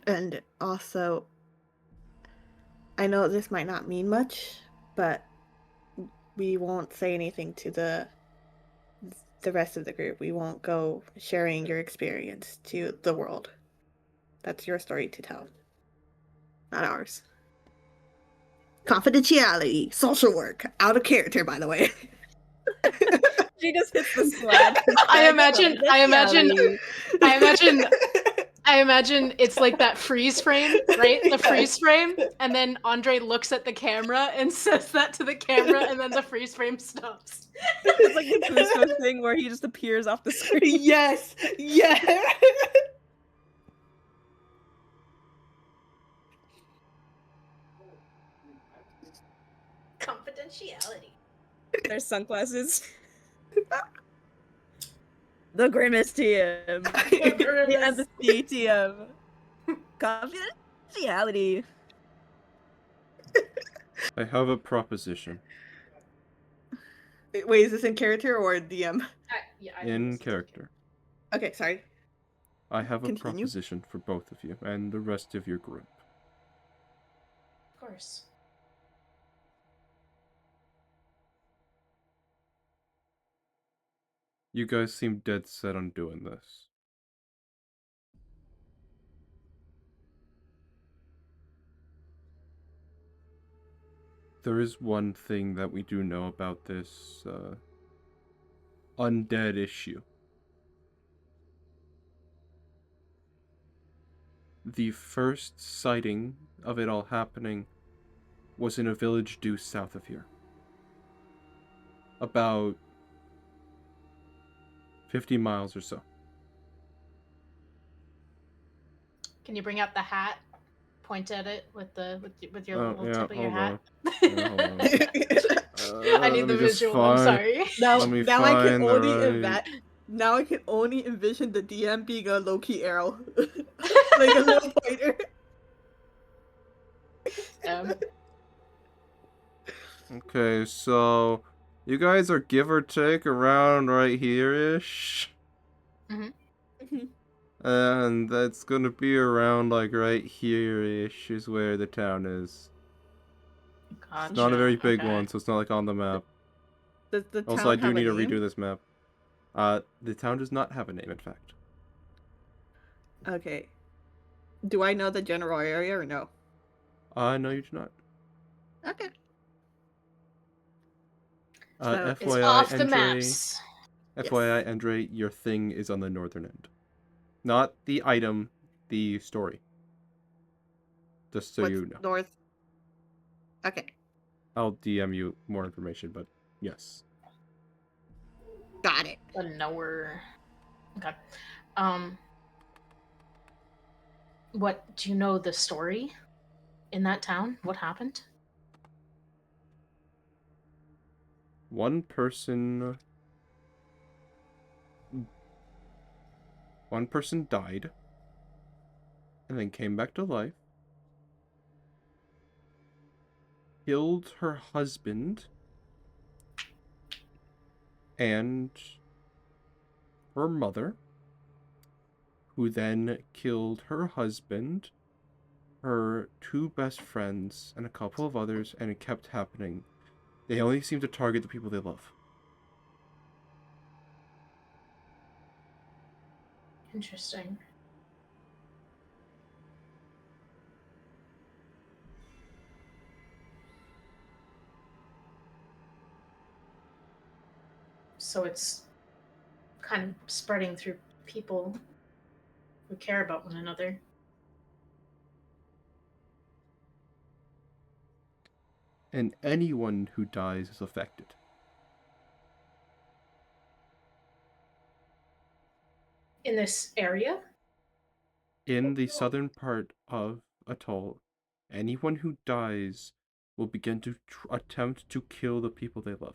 And also, I know this might not mean much, but we won't say anything to the rest of the group. We won't go sharing your experience to the world. That's your story to tell, not ours. Confidentiality, social work, out of character, by the way. She just hits the slide. I imagine it's like that freeze frame, right? The freeze frame, and then Andre looks at the camera and says that to the camera, and then the freeze frame stops. It's like the Cusco thing where he just appears off the screen. Yes, yeah. Confidentiality. There's sunglasses. The Grimace TM. The Empathy TM. Confidentiality. I have a proposition. Wait, is this in character or DM? In character. Okay, sorry. I have a Continue. proposition for both of you and the rest of your group. Of course. You guys seem dead set on doing this. There is one thing that we do know about this undead issue. The first sighting of it all happening was in a village due south of here. About 50 miles or so. Can you bring out the hat? Point at it with your Oh, little yeah, tip of your hold hat. Yeah, hold on. I need let the me just visual. I'm find- sorry. Now, Let me now I can find the only right- now I can only envision the DM being a low-key arrow. Like a little pointer. Okay, so you guys are give or take around right here-ish. And that's gonna be around like right here-ish is where the town is. Gotcha. It's not a very big okay. one, so it's not like on the map. Does the town Also, I do have need a to name? redo this map. The town does not have a name, in fact. Okay. Do I know the general area or no? No, you do not. Okay. Uh, So It's FYI, off the Andre, maps. FYI, Andre, your thing is on the northern end. Not the item, the story. Just so what's you know. north? Okay. I'll DM you more information, but yes. Got it. The nowhere. Okay. What do you know the story in that town? What happened? One person died and then came back to life, killed her husband and her mother, who then killed her husband, her two best friends, and a couple of others, and it kept happening. They only seem to target the people they love. Interesting. So it's kind of spreading through people who care about one another. And anyone who dies is affected. In this area? In the southern part of Atoll, anyone who dies will begin to attempt to kill the people they love.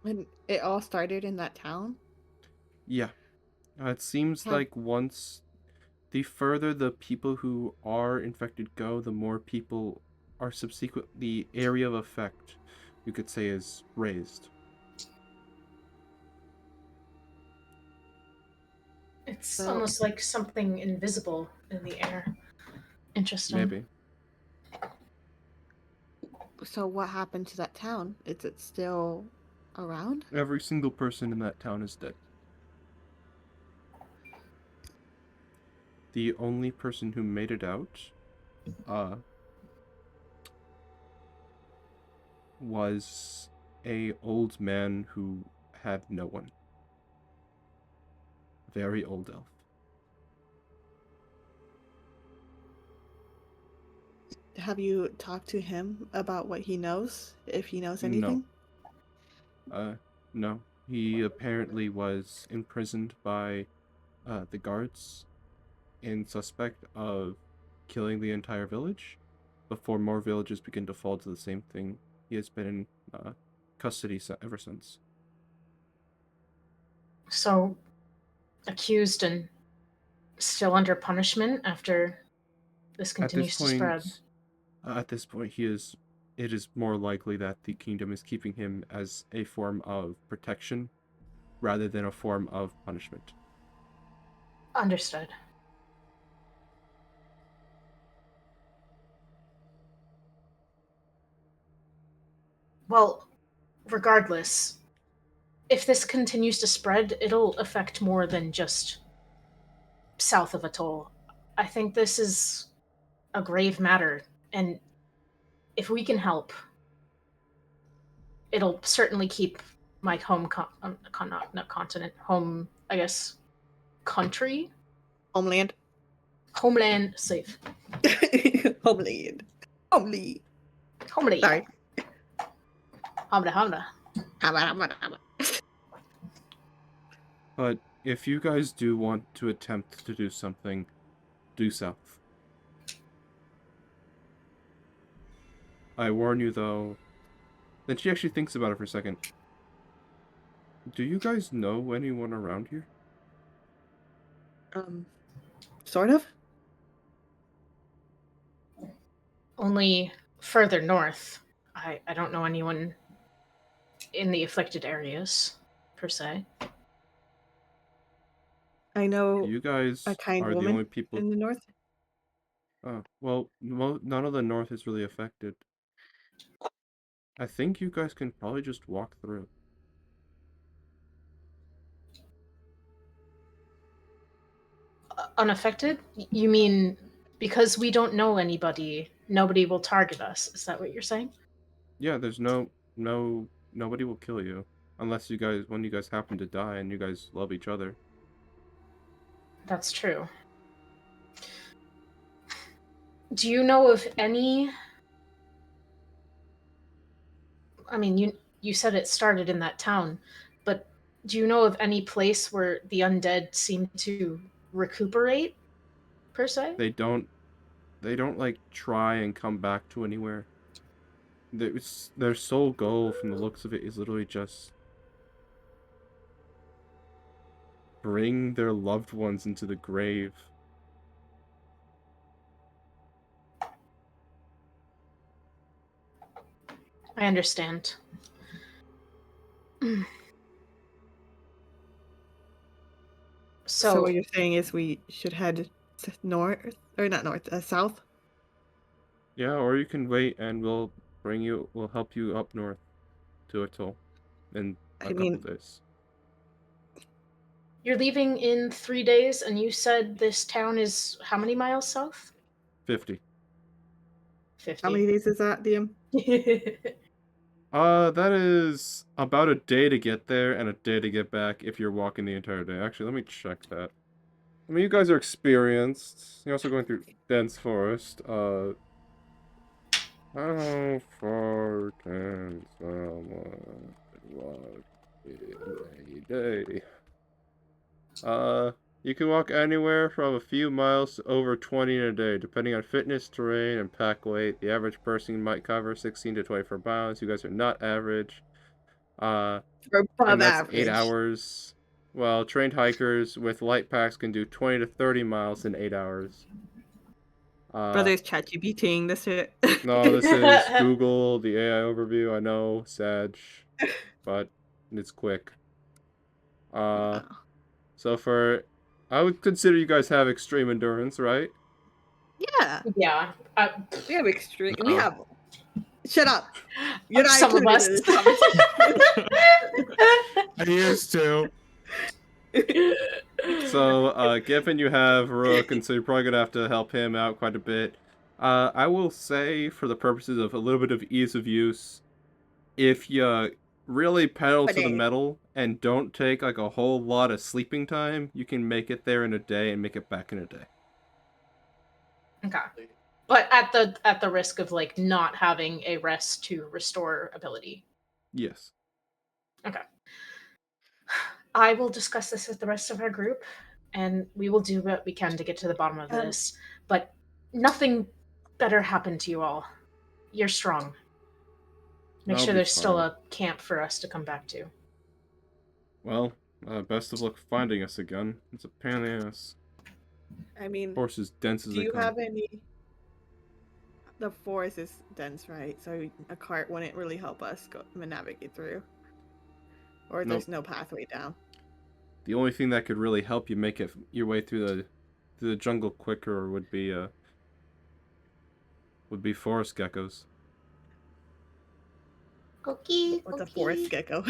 And it all started in that town? Yeah. It seems Huh. like once the further the people who are infected go, the more people are subsequent. The area of effect, you could say, is raised. It's So- almost like something invisible in the air. Interesting. Maybe. So what happened to that town? Is it still around? Every single person in that town is dead. The only person who made it out, was a old man who had no one. Very old elf. Have you talked to him about what he knows? If he knows No. anything? No. He apparently was imprisoned by the guards in suspect of killing the entire village before more villages begin to fall to the same thing. He has been in custody ever since. So, accused and still under punishment after this continues to spread. At this point, it is more likely that the kingdom is keeping him as a form of protection rather than a form of punishment. Understood. Well, regardless, if this continues to spread, it'll affect more than just south of Atoll. I think this is a grave matter, and if we can help, it'll certainly keep my home not continent, home, I guess, country, Homeland. homeland safe. Homeland. Homeland. Homeland. Sorry. Hamda. But if you guys do want to attempt to do something, due south. I warn you, though. Then she actually thinks about it for a second. Do you guys know anyone around here? Sort of. Only further north. I don't know anyone in the afflicted areas, per se. I know You guys a kind are the woman only people. in the north. Oh, well, none of the north is really affected. I think you guys can probably just walk through. Unaffected? You mean because we don't know anybody, nobody will target us? Is that what you're saying? Yeah, there's nobody will kill you unless when you guys happen to die and you guys love each other. That's true. Do you know of any? I mean, you said it started in that town, but do you know of any place where the undead seem to recuperate, per se? They don't like try and come back to anywhere. Their sole goal from the looks of it is literally just bring their loved ones into the grave. I understand. So what you're saying is we should head north, or not north, south? Yeah, or you can wait and we'll help you up north to Atoll in a couple days. You're leaving in 3 days, and you said this town is how many miles south? 50. 50. How many days is that, DM? That is about a day to get there and a day to get back if you're walking the entire day. Actually, let me check that. I mean, you guys are experienced. You're also going through dense forest. How far can someone walk in a day? You can walk anywhere from a few miles to over 20 in a day, depending on fitness, terrain, and pack weight. The average person might cover 16 to 24 miles. You guys are not average. We're And above that's average. 8 hours. Well, trained hikers with light packs can do 20 to 30 miles in 8 hours. Brothers ChatGPTing this shit. No, this is Google, the AI overview. I know, Sag, but it's quick. Wow. So I would consider you guys have extreme endurance, right? Yeah, Yeah. we have extreme. No. We have. Shut up. You're not Some of included us. in this conversation. I used to. So, given you have Rook, and so you're probably gonna have to help him out quite a bit. I will say, for the purposes of a little bit of ease of use, if you really pedal to the day. metal and don't take like a whole lot of sleeping time, you can make it there in a day and make it back in a day. Okay. But at the risk of like not having a rest to restore ability. Yes. Okay. I will discuss this with the rest of our group, and we will do what we can to get to the bottom of this. But nothing better happened to you all. You're strong. Make I'll sure be there's still fine. a camp for us to come back to. Well, best of luck finding us again. It's a pain in the ass. I mean, Horse as dense as do they you come. have any? The forest is dense, right? So a cart wouldn't really help us navigate through. Or there's no pathway down. The only thing that could really help you make it your way through the jungle quicker would be forest geckos. Cookie. What's a forest gecko?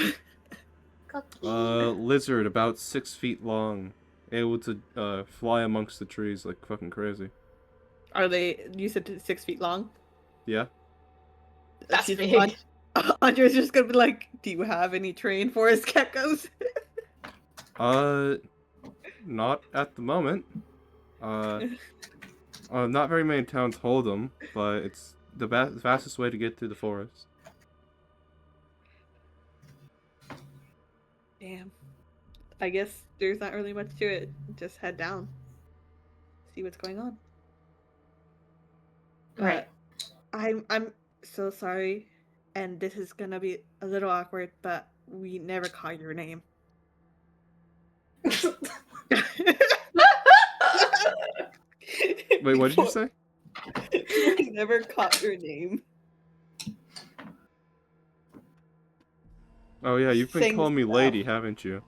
Lizard about 6 feet long, able to fly amongst the trees like fucking crazy. Are they? You said 6 feet long. Yeah. That's big. Andre's just gonna be like, "Do you have any trained forest geckos?" Not at the moment. Not very many towns hold them, but it's the fastest way to get through the forest. Damn. I guess there's not really much to it. Just head down. See what's going on. Right. I'm so sorry, and this is gonna be a little awkward, but we never caught your name. Wait, what did you say? We never caught your name. Oh yeah, you've been Sing calling me stuff. lady, haven't you?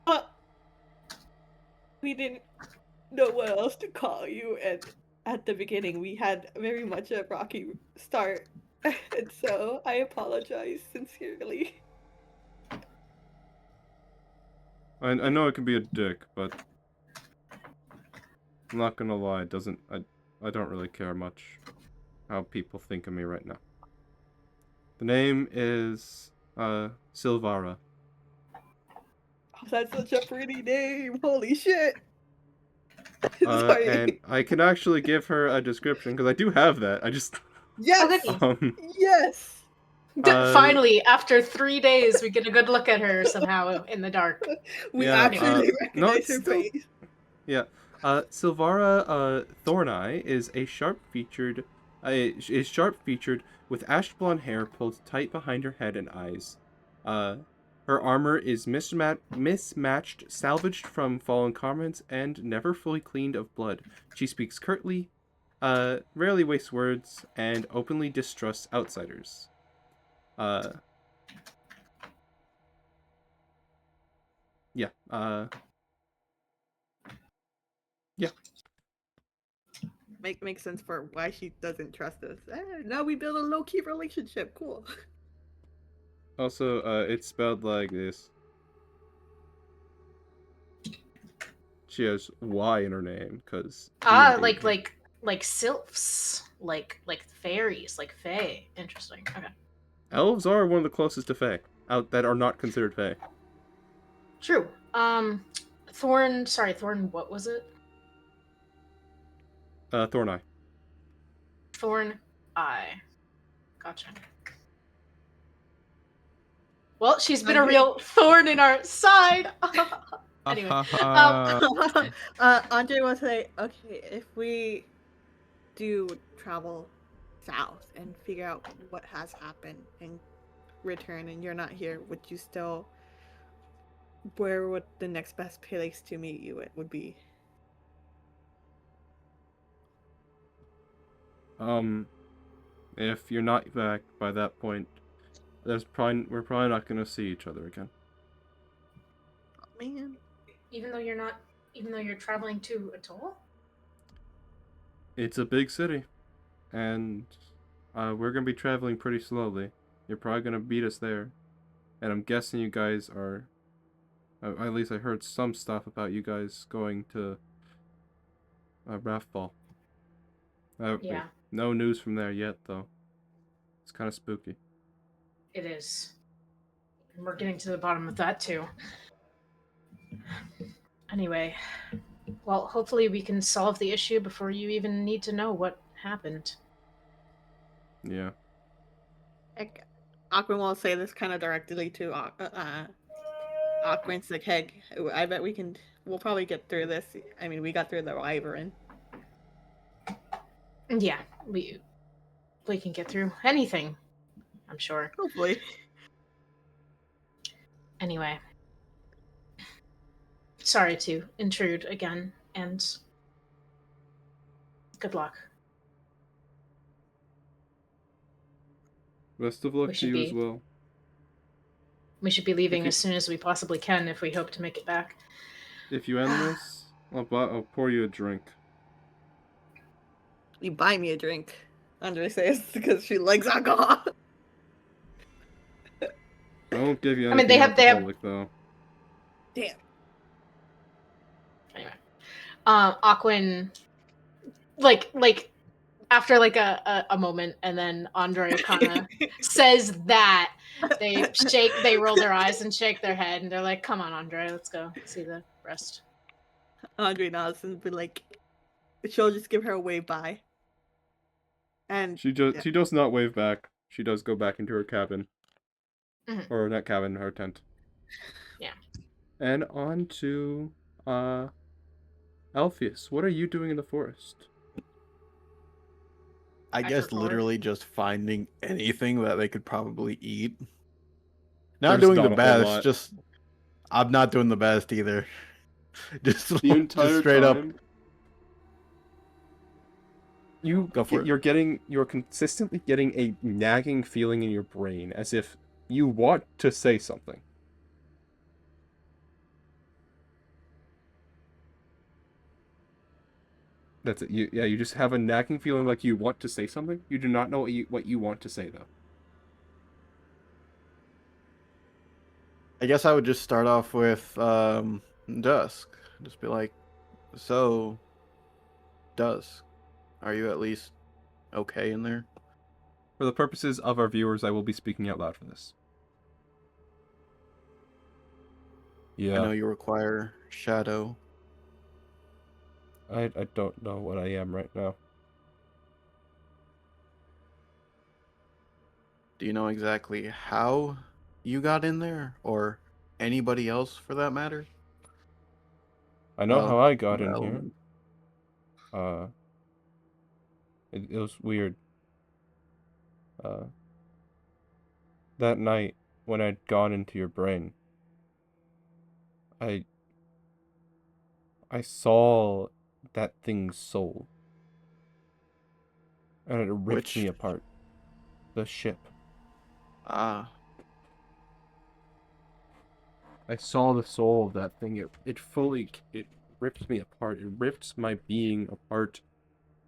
But we didn't know what else to call you, and at the beginning we had very much a rocky start, and so I apologize sincerely. I know it can be a dick, but I'm not gonna lie, I don't really care much how people think of me right now. The name is Silvara. Oh, that's such a pretty name. Holy shit. Sorry. And I can actually give her a description because I do have that. I just Yes. um Yes. Finally, after 3 days, we get a good look at her somehow in the dark. We Yeah, actually no, recognize it's her still- face. yeah. Silvara Thorneye is a sharp-featured with ash blonde hair pulled tight behind her head and eyes. Her armor is mismatched, salvaged from fallen comrades, and never fully cleaned of blood. She speaks curtly, rarely wastes words, and openly distrusts outsiders. Yeah. Yeah. Makes sense for why she doesn't trust us. Now we build a low-key relationship. Cool. Also, it's spelled like this. She has Y in her name, because... Like sylphs, like fairies, like fae. Interesting. Okay. Elves are one of the closest to Fae, that are not considered Fae. True. Thorn. Sorry, Thorn. What was it? Thorneye. Thorn Eye. Gotcha. Well, she's been a real thorn in our side. Anyway, Andre will say, okay, if we do travel south and figure out what has happened and return and you're not here, would you still, where would the next best place to meet you would be? If you're not back by that point, we're probably not gonna see each other again. Man. even though you're traveling to Atoll? It's a big city, and we're gonna be traveling pretty slowly. You're probably gonna beat us there, and I'm guessing you guys are. At least I heard some stuff about you guys going to Rathball. Yeah, No news from there yet, though. It's kind of spooky. it is. And we're getting to the bottom of that too. Anyway, well, hopefully we can solve the issue before you even need to know what happened. Yeah. Aquin will say this kind of directly to Aquin's like, hey, I bet we'll probably get through this. I mean, we got through the Wyvern. Yeah, we can get through anything, I'm sure. Hopefully. Anyway, sorry to intrude again, and good luck. Best of luck We to should you as be- well. We should be leaving you- as soon as we possibly can if we hope to make it back. If you end this, I'll pour you a drink. You buy me a drink, Andre says, because she likes alcohol. I won't give you I mean, anything they have- alcoholic, though. Damn. Anyway, Aquin, like after like a moment, and then Andre kind of says that they roll their eyes and shake their head, and they're like, "Come on, Andre, let's go see the rest." Andre nods and be like, she'll just give her a wave bye. And She does not wave back. She does go back into her cabin. Mhm. Or not cabin, her tent. Yeah. And on to Alpheus. What are you doing in the forest? I guess record. literally just finding anything that they could probably eat. Not There's doing not the a whole best, lot. just I'm not doing the best either. Just The entire just straight up. time? Go for it. You're consistently getting a nagging feeling in your brain as if you want to say something. That's it. You just have a nagging feeling like you want to say something. You do not know what you want to say though. I guess I would just start off with Dusk. Just be like, so, Dusk, are you at least okay in there? For the purposes of our viewers, I will be speaking out loud for this. I Yeah, know you require shadow. I don't know what I am right now. Do you know exactly how you got in there, or anybody else for that matter? I know how Well, I got the in here. element. Uh, it was weird. Uh, that night when I'd gone into your brain, I saw that thing's soul, and it ripped me Which, apart. The ship. ah, I saw the soul of that thing. It ripped me apart. It ripped my being apart,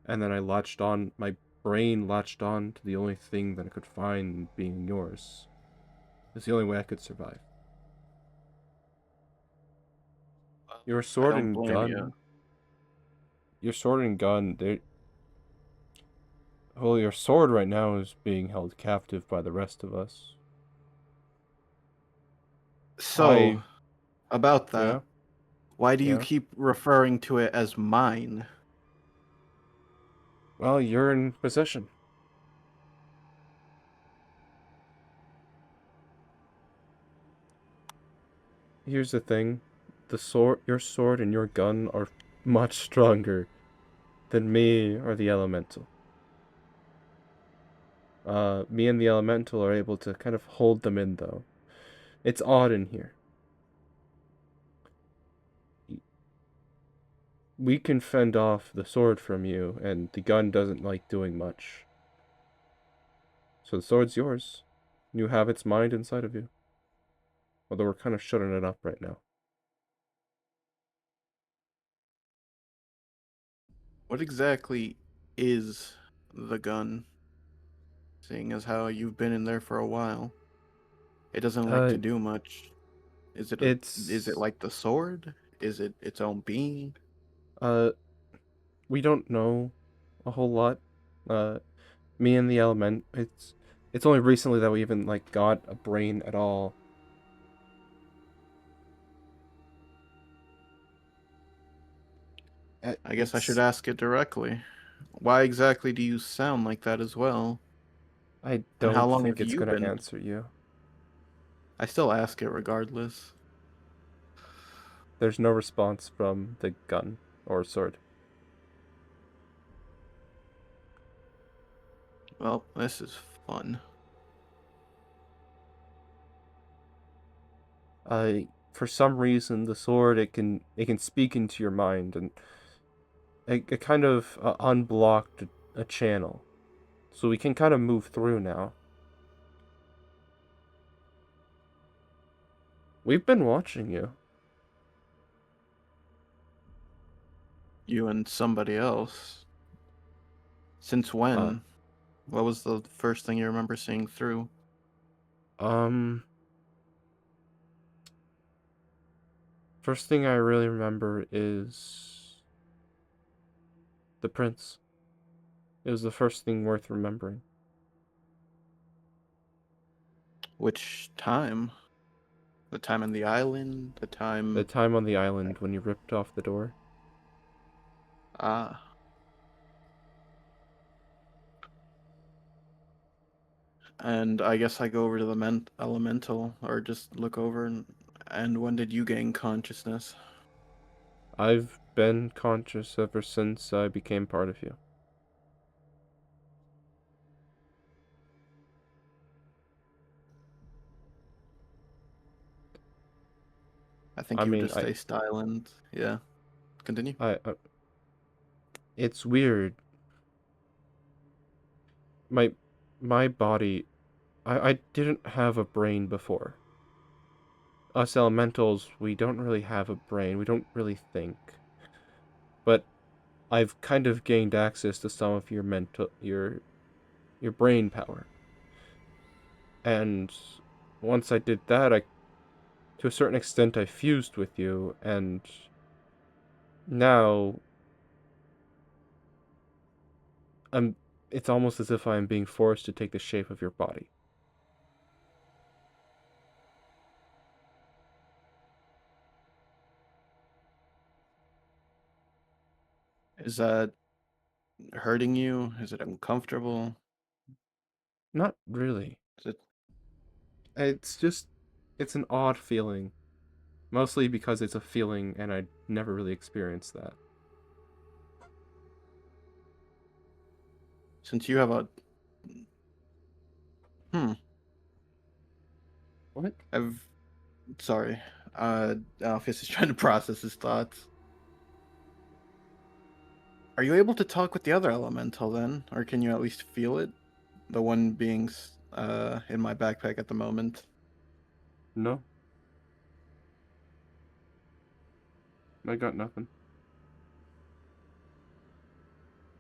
and then my brain latched on to the only thing that I could find being yours. It's the only way I could survive. Your I sword don't and blame you. gun. Your sword and gun, they well, your sword right now is being held captive by the rest of us. So, about Yeah, that, why do you yeah. keep referring to it as mine? Well, you're in possession. Here's the thing. Your sword and your gun are much stronger than me or the elemental. Me and the elemental are able to kind of hold them in, though. It's odd in here. We can fend off the sword from you, and the gun doesn't like doing much. So the sword's yours. You have its mind inside of you. Although we're kind of shutting it up right now. What exactly is the gun? Seeing as how you've been in there for a while, it doesn't like Uh, to do much. Is it it's, like the sword? Is it its own being? uh, we don't know a whole lot. Uh, Me and the element, it's only recently that we even, like, got a brain at all. I guess I should It's, ask it directly. Why exactly do you sound like that as well? I And how don't long think have it's you gonna been? answer you. I still ask it regardless. There's no response from the gun or sword. Well, this is fun. For some reason, the sword, it can speak into your mind, and it kind of unblocked a channel, so we can kind of move through now. We've been watching you. You and somebody else. Since Uh, when? What was the first thing you remember seeing through? um, First thing I really remember is the prince. It was the first thing worth remembering. Which time? The time on the island? The The time. time on the island when you ripped off the door. Ah. And I guess I go over to the elemental, or just look over and when did you gain consciousness? I've been conscious ever since I became part of you. I think I you would mean, just stay silent. Yeah. Continue. I it's weird. my body, I didn't have a brain before. Us elementals, we don't really have a brain. We don't really think. But I've kind of gained access to some of your brain power. And once I did that, I to a certain extent I fused with you, and now I'm it's almost as if I'm being forced to take the shape of your body. Is that hurting you? Is it uncomfortable? Not really. Is it It's just it's an odd feeling. Mostly because it's a feeling and I never really experienced that. since you have a What? I've sorry. Alpheus is trying to process his thoughts. Are you able to talk with the other elemental then? Or can you at least feel it? The one being in my backpack at the moment. No. I got nothing.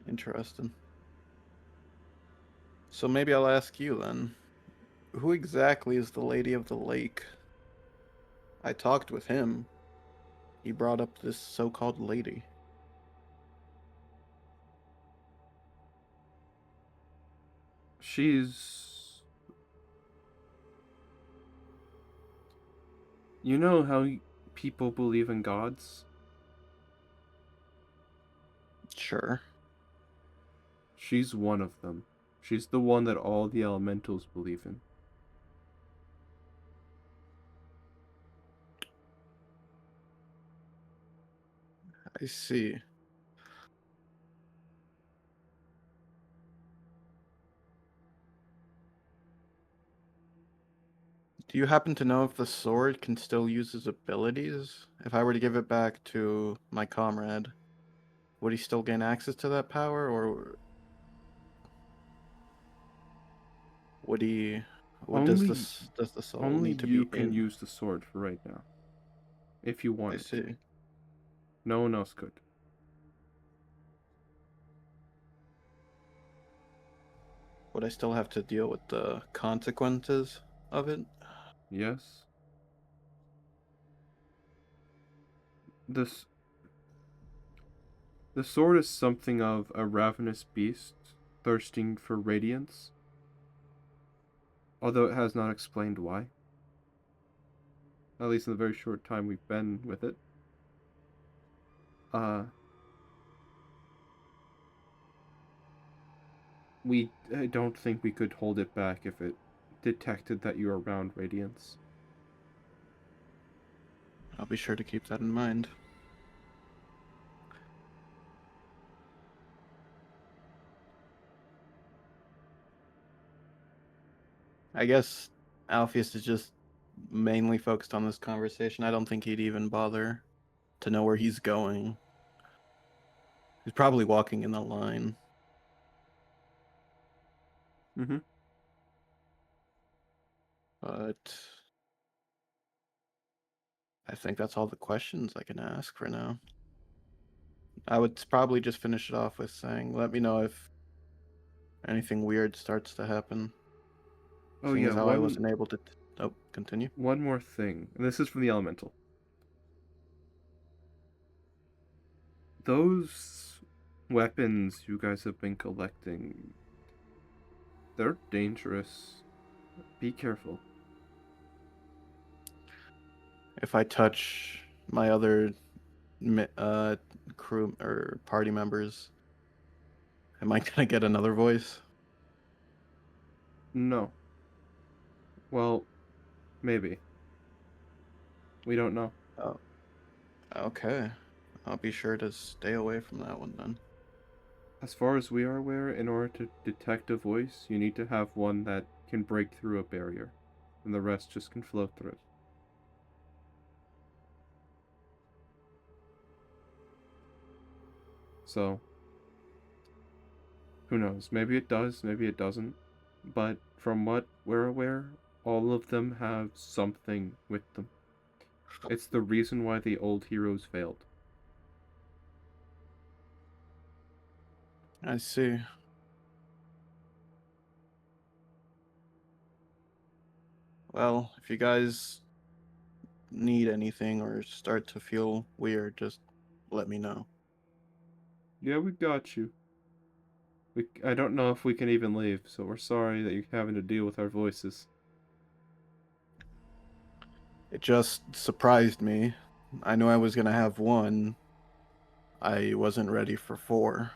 Interesting. So maybe I'll ask you then. Who exactly is the Lady of the Lake? I talked with him. He brought up this so-called lady. She's... You know how people believe in gods? Sure. She's one of them. She's the one that all the elementals believe in. I see. Do you happen to know if the sword can still use his abilities? If I were to give it back to my comrade, would he still gain access to that power, or would he? What does Only, the soul only need to you be can in? use the sword for right now. If you I wanted to. see. No one else could. Would I still have to deal with the consequences of it? Yes? This... The sword is something of a ravenous beast, thirsting for radiance, although it has not explained why. At least in the very short time we've been with it. I don't think we could hold it back if it detected that you're around radiance. I'll be sure to keep that in mind. I guess Alpheus is just mainly focused on this conversation. I don't think he'd even bother to know where he's going. He's probably walking in the line. Mm-hmm. But I think that's all the questions I can ask for now. I would probably just finish it off with saying, let me know if anything weird starts to happen. Oh Seeing yeah, as how I wasn't able to. Oh, continue. one more thing. And this is from the elemental. Those weapons you guys have been collecting, they're dangerous. Be careful. If I touch my other crew or party members, am I gonna get another voice? No. Well, maybe. We don't know. Oh, okay. I'll be sure to stay away from that one then. As far as we are aware, in order to detect a voice, you need to have one that can break through a barrier, and the rest just can flow through it. So, Who knows? Maybe it does, maybe it doesn't. But from what we're aware, all of them have something with them. It's the reason why the old heroes failed. I see. Well, if you guys need anything or start to feel weird, just let me know. Yeah, we got you. I don't know if we can even leave, so we're sorry that you're having to deal with our voices. It just surprised me. I knew I was gonna have one. I wasn't ready for four.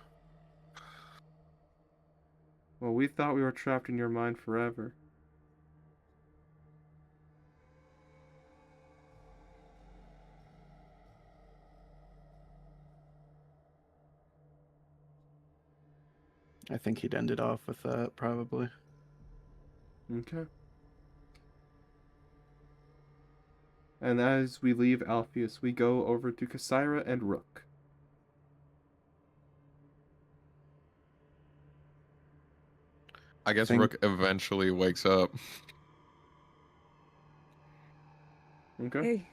Well, we thought we were trapped in your mind forever. I think he'd ended off with that, probably. Okay. And as we leave Alpheus, we go over to Kasaira and Rook. I guess Think- Rook eventually wakes up. Okay. Hey.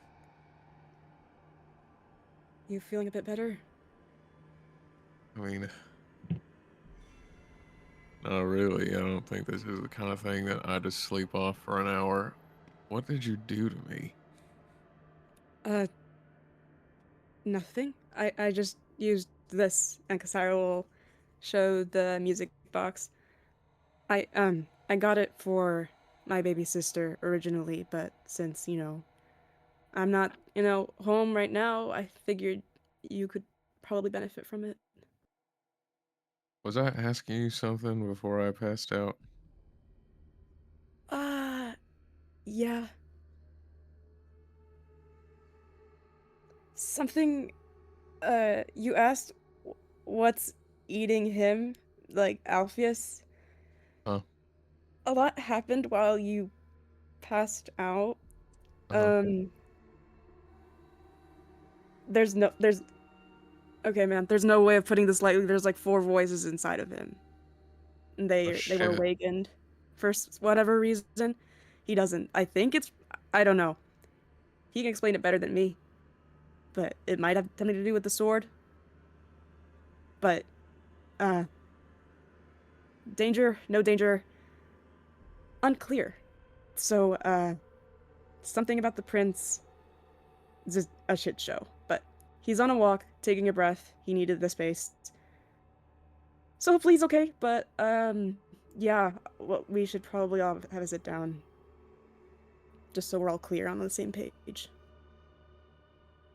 You feeling a bit better? I mean, not really. I don't think this is the kind of thing that I just sleep off for an hour. What did you do to me? Nothing. I just used this, and Kasara will show the music box. I got it for my baby sister originally, but since, I'm not, home right now, I figured you could probably benefit from it. Was I asking you something before I passed out? Uh, yeah. Something, you asked what's eating him, like Alpheus. Huh? A lot happened while you passed out. Uh-huh. Um, there's okay, man, there's no way of putting this lightly. There's like four voices inside of him. And Oh, they were shit. awakened for whatever reason. He doesn't. I think it's I don't know. He can explain it better than me. But it might have something to do with the sword. But uh danger, no danger, unclear. So something about the prince is a shit show. But he's on a walk, taking a breath. He needed the space. So hopefully he's okay, but yeah, well, we should probably all have a sit down. Just so we're all clear on the same page.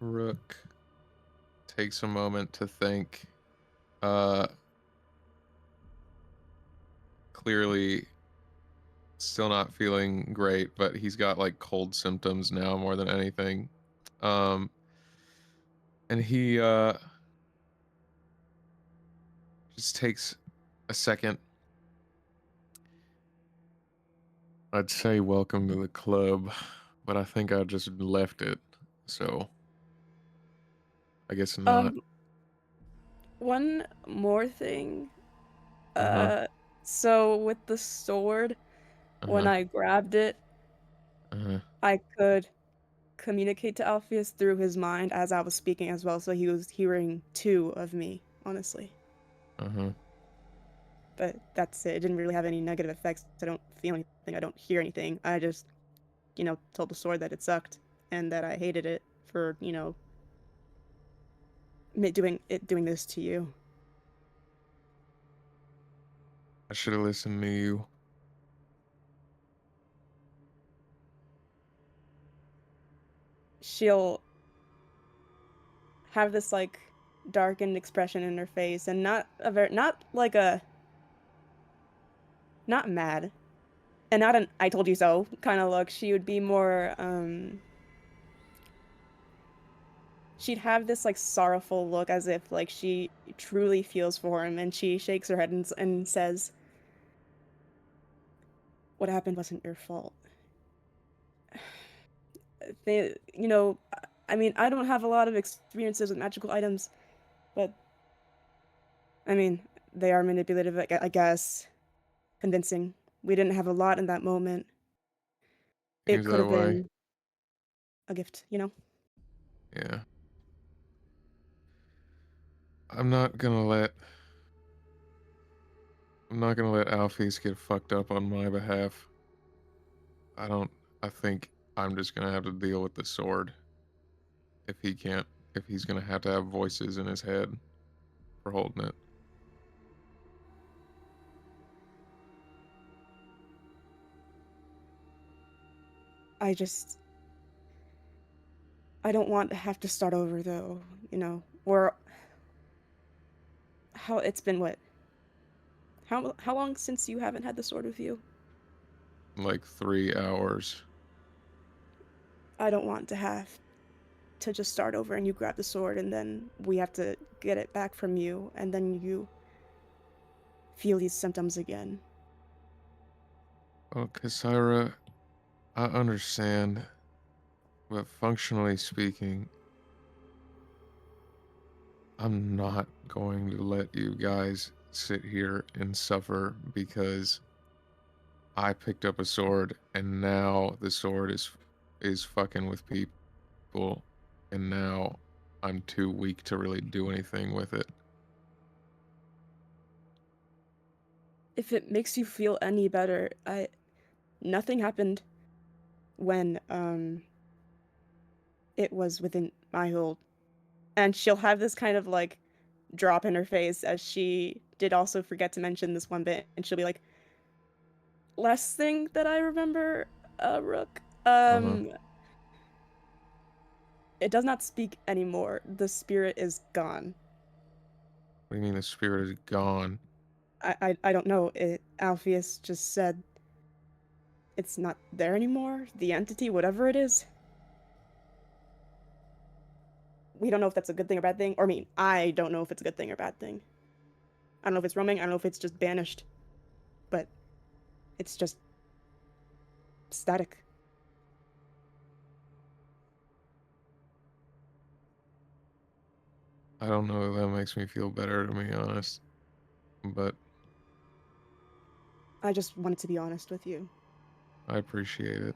Rook takes a moment to think. Uh, Clearly still not feeling great, but he's got like cold symptoms now more than anything. And he just takes a second. I'd say welcome to the club, but I think I just left it. So I guess not. One more thing. Uh-huh. So with the sword, when Uh-huh. I grabbed it, Uh-huh. I could communicate to Alpheus through his mind as I was speaking as well, so he was hearing two of me, honestly. Uh-huh. But that's it. It didn't really have any negative effects. I don't feel anything. I don't hear anything. I just, told the sword that it sucked and that I hated it for, doing this to you. I should have listened to you. She'll have this like darkened expression in her face, and not mad, and not an "I told you so" kind of look. She would be more she'd have this like sorrowful look, as if like she truly feels for him, and she shakes her head and says, "What happened wasn't your fault." I mean, I don't have a lot of experiences with magical items, but I mean, they are manipulative, I guess. Convincing. We didn't have a lot in that moment. It Seems could that have way. been a gift, you know? Yeah. I'm not gonna let Alphys get fucked up on my behalf. I think I'm just gonna have to deal with the sword. If he's gonna have to have voices in his head for holding it. I don't want to have to start over though, you know. Or how it's been what? How long since you haven't had the sword with you? Like 3 hours. I don't want to have to just start over and you grab the sword and then we have to get it back from you and then you feel these symptoms again. Oh, Kasira, I understand, but functionally speaking, I'm not going to let you guys sit here and suffer because I picked up a sword and now the sword is fucking with people and now I'm too weak to really do anything with it. If it makes you feel any better, nothing happened when it was within my hold. And she'll have this kind of like drop in her face as she did also forget to mention this one bit and she'll be like, last thing that I remember, Rook, Uh-huh. it does not speak anymore. The spirit is gone. What do you mean the spirit is gone? I don't know. Alpheus just said it's not there anymore. The entity, whatever it is. We don't know if that's a good thing or bad thing. Or I mean, I don't know if it's a good thing or bad thing. I don't know if it's roaming. I don't know if it's just banished. But it's just static. I don't know if that makes me feel better, to be honest. But I just wanted to be honest with you. I appreciate it.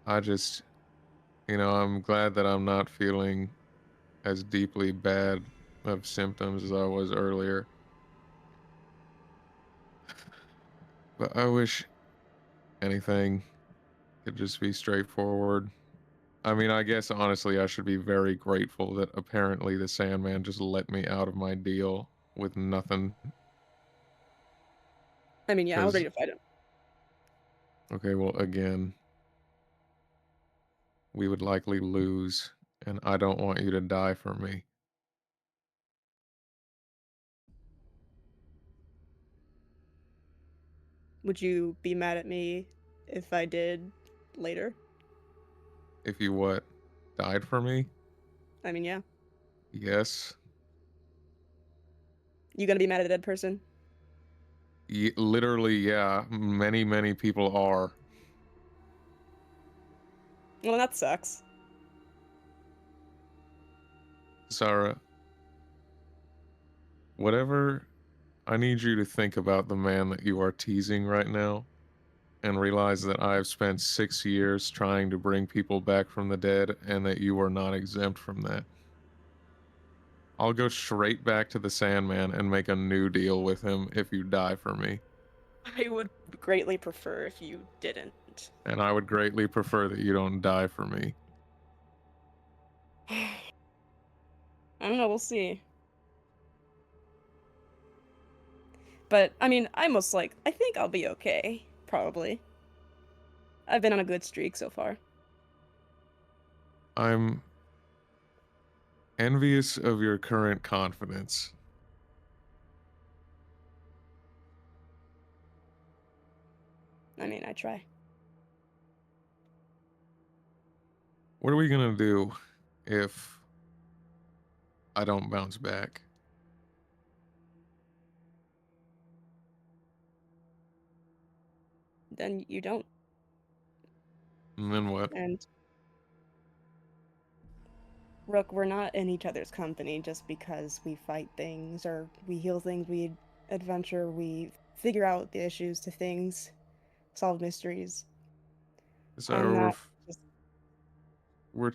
I just, I'm glad that I'm not feeling as deeply bad of symptoms as I was earlier. But I wish anything could just be straightforward. I mean, I guess honestly, I should be very grateful that apparently the Sandman just let me out of my deal with nothing. I mean, yeah, I was ready Because, to fight him. okay, well, again, we would likely lose, and I don't want you to die for me. Would you be mad at me if I did later? If you what? Died for me? I mean, yeah. Yes. You gonna be mad at a dead person? Literally, yeah. Many, many people are. Well, that sucks. Sarah, whatever, I need you to think about the man that you are teasing right now and realize that I have spent 6 years trying to bring people back from the dead and that you are not exempt from that. I'll go straight back to the Sandman and make a new deal with him if you die for me. I would greatly prefer if you didn't. And I would greatly prefer that you don't die for me. I don't know, we'll see. But, I mean, I think I'll be okay. Probably. I've been on a good streak so far. I'm envious of your current confidence. I mean, I try. What are we gonna do if I don't bounce back? Then you don't. And then what? And Rook, we're not in each other's company just because we fight things or we heal things, we adventure, we figure out the issues to things, solve mysteries. So I'm not just we're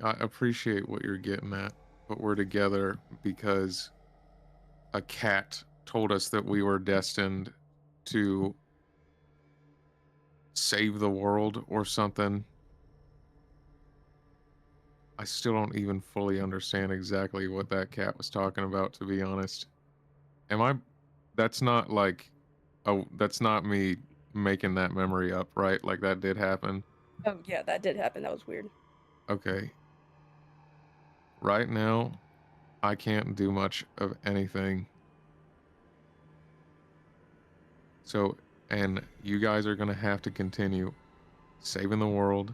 I appreciate what you're getting at, but we're together because a cat told us that we were destined to save the world or something. I still don't even fully understand exactly what that cat was talking about, to be honest. Am I That's not like, oh, that's not me making that memory up, right? Like that did happen. Oh yeah, that did happen. That was weird. Okay. Right now, I can't do much of anything. So, and you guys are going to have to continue saving the world,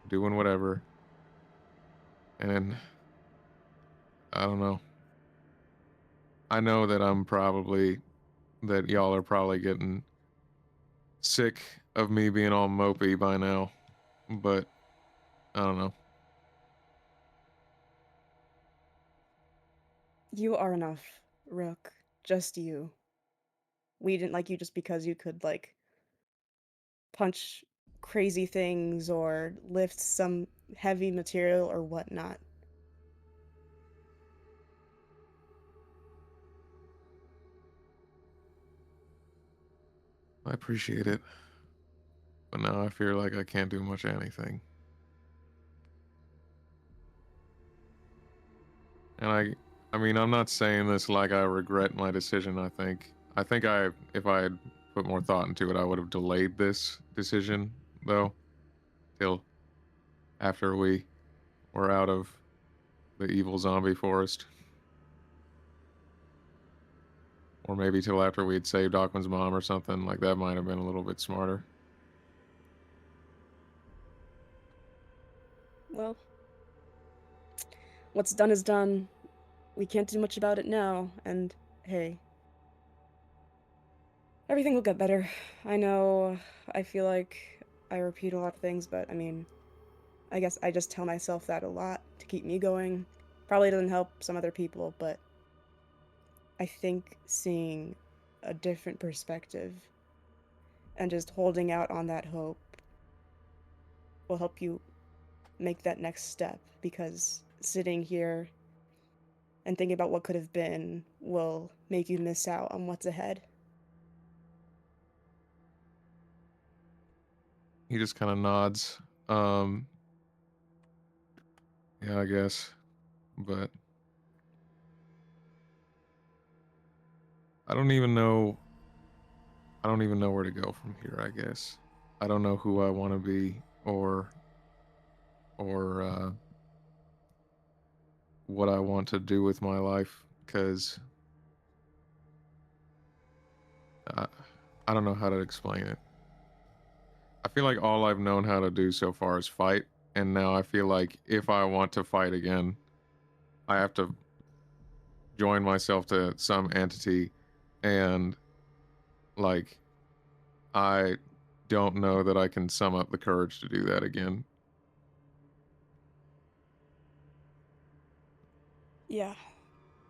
doing whatever. And I don't know. I know that that y'all are probably getting sick of me being all mopey by now, but I don't know. You are enough, Rook. Just you. We didn't like you just because you could like punch crazy things or lift some heavy material or whatnot. I appreciate it, but now I feel like I can't do much of anything. And I mean, I'm not saying this like I regret my decision. I think if I had put more thought into it, I would have delayed this decision, though, till after we were out of the evil zombie forest. Or maybe till after we had saved Aquan's mom or something. Like, that might have been a little bit smarter. Well, what's done is done. We can't do much about it now, and hey, everything will get better. I know I feel like I repeat a lot of things, but I mean, I guess I just tell myself that a lot to keep me going. Probably doesn't help some other people, but I think seeing a different perspective and just holding out on that hope will help you make that next step because sitting here and thinking about what could have been will make you miss out on what's ahead. He just kind of nods. Um, yeah, I guess. But I don't even know. I don't even know where to go from here, I guess. I don't know who I want to be or what I want to do with my life because I, I don't know how to explain it. I feel like all I've known how to do so far is fight, and now I feel like if I want to fight again, I have to join myself to some entity, and like I don't know that I can sum up the courage to do that again. Yeah,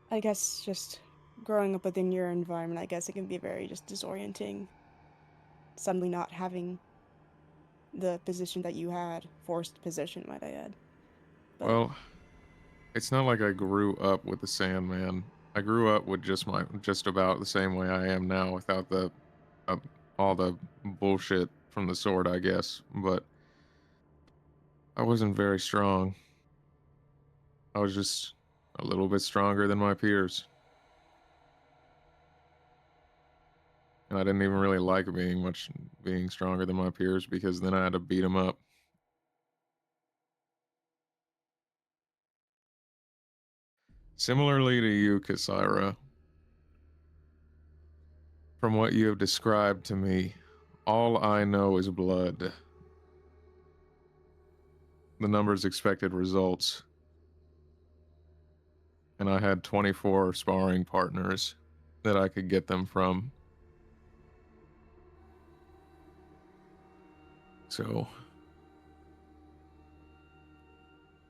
I guess just growing up within your environment, I guess it can be very just disorienting. Suddenly not having the position that you had, forced position, might I add. But Well, it's not like I grew up with the Sandman. I grew up with just about the same way I am now without the uh, all the bullshit from the sword, I guess. But I wasn't very strong. I was just a little bit stronger than my peers. And I didn't even really like being stronger than my peers because then I had to beat them up. Similarly to you, Kasira, from what you have described to me, all I know is blood. The numbers expected results. And I had 24 sparring partners that I could get them from. So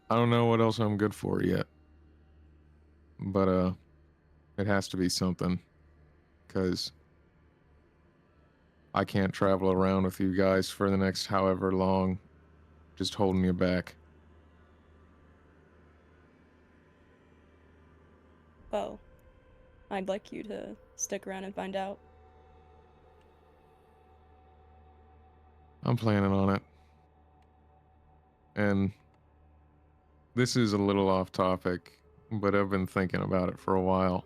I don't know what else I'm good for yet. But it has to be something, because I can't travel around with you guys for the next however long, just holding you back. Well, I'd like you to stick around and find out. I'm planning on it. And this is a little off topic, but I've been thinking about it for a while.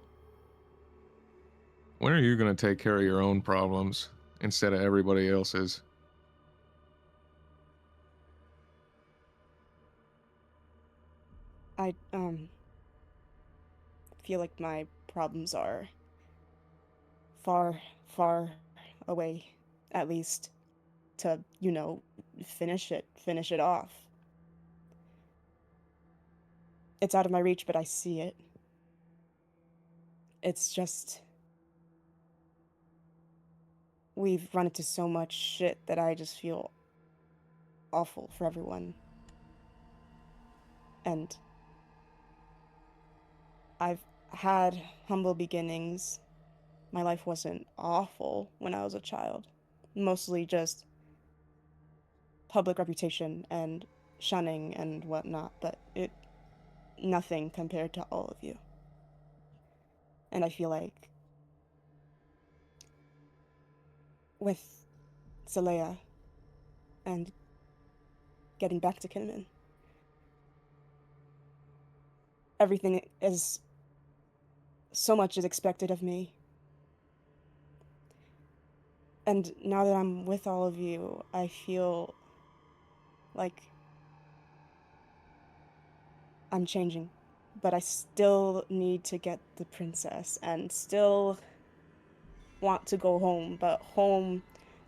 When are you going to take care of your own problems instead of everybody else's? I feel like my problems are far, far away, at least, to, finish it off. It's out of my reach, but I see it. It's just, we've run into so much shit that I just feel awful for everyone. And I've had humble beginnings. My life wasn't awful when I was a child. Mostly just public reputation and shunning and whatnot, but nothing compared to all of you. And I feel like with Zalea and getting back to Kinnaman, everything is, so much is expected of me. And now that I'm with all of you, I feel like I'm changing. But I still need to get the princess and still want to go home. But home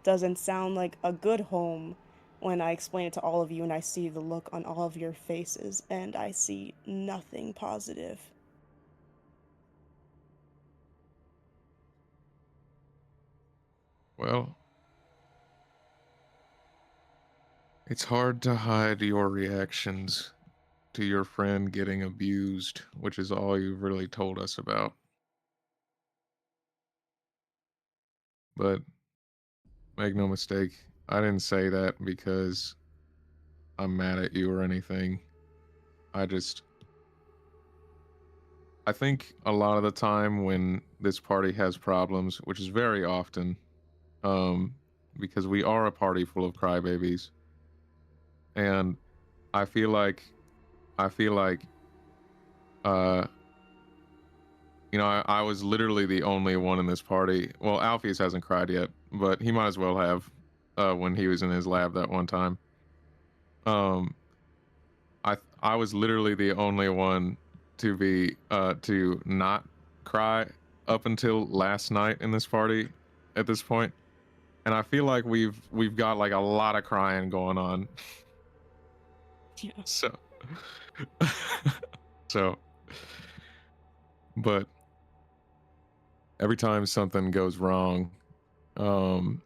doesn't sound like a good home when I explain it to all of you and I see the look on all of your faces and I see nothing positive. Well, it's hard to hide your reactions to your friend getting abused, which is all you've really told us about. But make no mistake, I didn't say that because I'm mad at you or anything. I just, I think a lot of the time when this party has problems, which is very often, um, because we are a party full of crybabies, and I feel like, I feel like, uh, I was literally the only one in this party. Well, Alpheus hasn't cried yet, but he might as well have, when he was in his lab that one time. Um, I was literally the only one to not cry up until last night in this party at this point. And I feel like we've got like a lot of crying going on. Yeah. So so but every time something goes wrong, um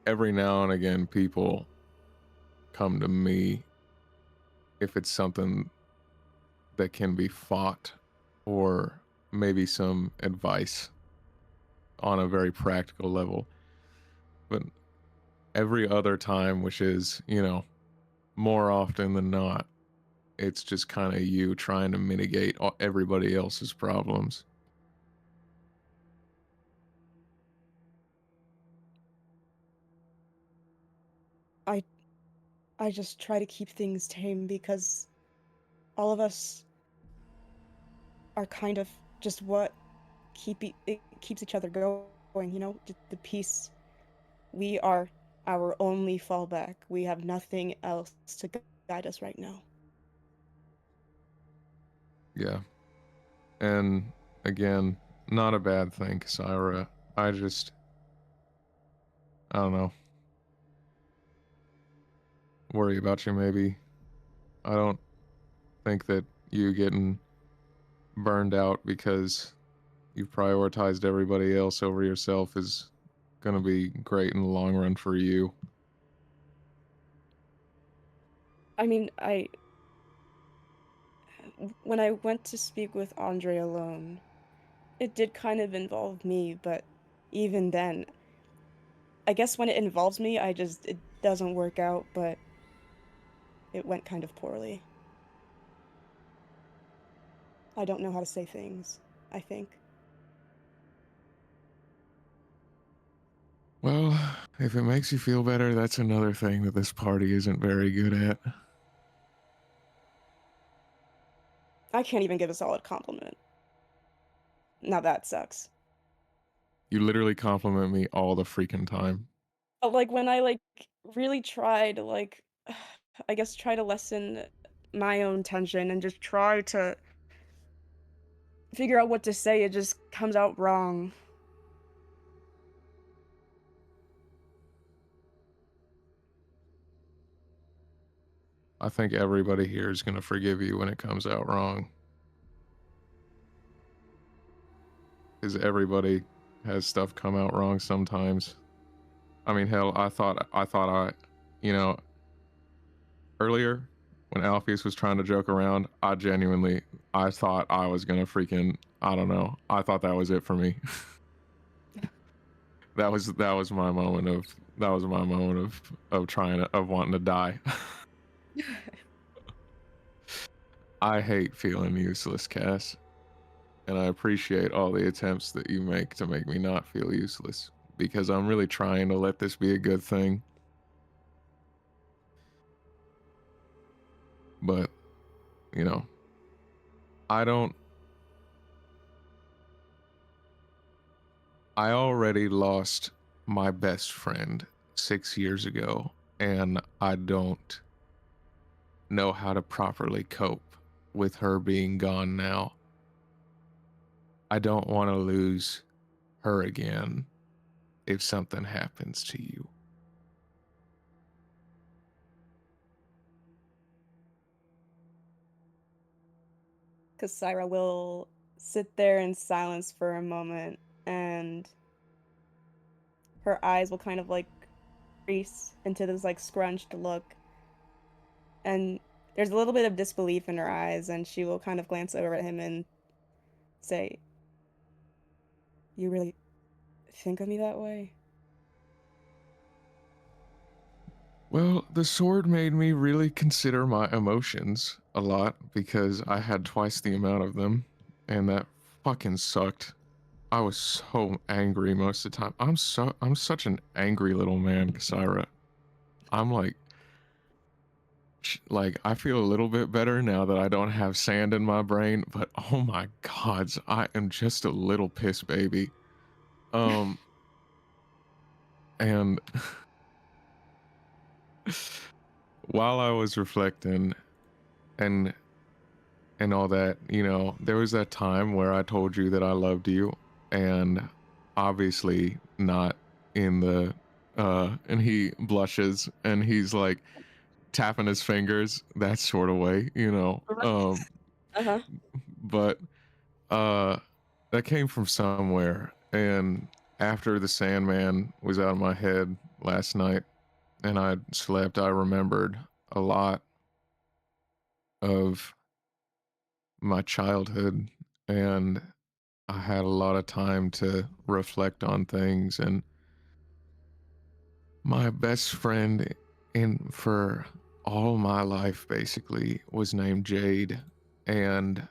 every now and again people come to me if it's something that can be fought, or maybe some advice on a very practical level. But every other time, which is, more often than not, it's just kind of you trying to mitigate everybody else's problems. I just try to keep things tame because all of us are kind of just what it keeps each other going, the peace. We are our only fallback. We have nothing else to guide us right now. Yeah. And again, not a bad thing, Kyra. I don't know. Worry about you, maybe. I don't think that you getting burned out because you've prioritized everybody else over yourself is going to be great in the long run for you. I mean, when I went to speak with Andre alone, it did kind of involve me, but even then, I guess when it involves me, it doesn't work out, but it went kind of poorly. I don't know how to say things, I think. Well, if it makes you feel better, that's another thing that this party isn't very good at. I can't even give a solid compliment. Now that sucks. You literally compliment me all the freaking time. But, like, when I, like, really try to, like, I guess try to lessen my own tension and just try to figure out what to say, it just comes out wrong. I think everybody here is going to forgive you when it comes out wrong. Because everybody has stuff come out wrong sometimes. I mean, hell, I thought you know, earlier when Alpheus was trying to joke around, I thought I was gonna freaking, I don't know. I thought that was it for me. that was my moment of wanting to die. I hate feeling useless, Cass. And I appreciate all the attempts that you make to make me not feel useless, because I'm really trying to let this be a good thing. But, you know, I already lost my best friend 6 years ago, and I don't know how to properly cope with her being gone now. I don't want to lose her again if something happens to you. Kasira will sit there in silence for a moment, and her eyes will kind of, like, crease into this, like, scrunched look. And there's a little bit of disbelief in her eyes, and she will kind of glance over at him and say, "You really think of me that way?" Well, the sword made me really consider my emotions a lot because I had twice the amount of them, and that fucking sucked. I was so angry most of the time. I'm such an angry little man, Kasira. I'm like I feel a little bit better now that I don't have sand in my brain, but oh my gods, I am just a little piss baby. And while I was reflecting and all that, you know, there was that time where I told you that I loved you, and obviously not in the and he blushes and he's like tapping his fingers, that sort of way, you know. Uh-huh. But that came from somewhere, and after the Sandman was out of my head last night and I slept, I remembered a lot of my childhood, and I had a lot of time to reflect on things. And my best friend for all my life basically was named Jade, and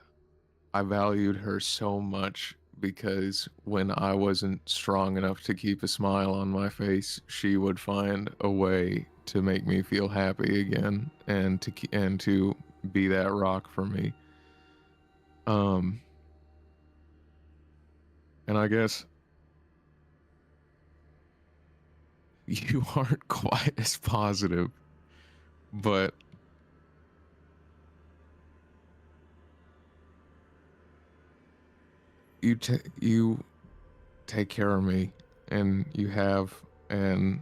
I valued her so much because when I wasn't strong enough to keep a smile on my face, she would find a way to make me feel happy again and to be that rock for me. And I guess you aren't quite as positive, but you take care of me, and you have, and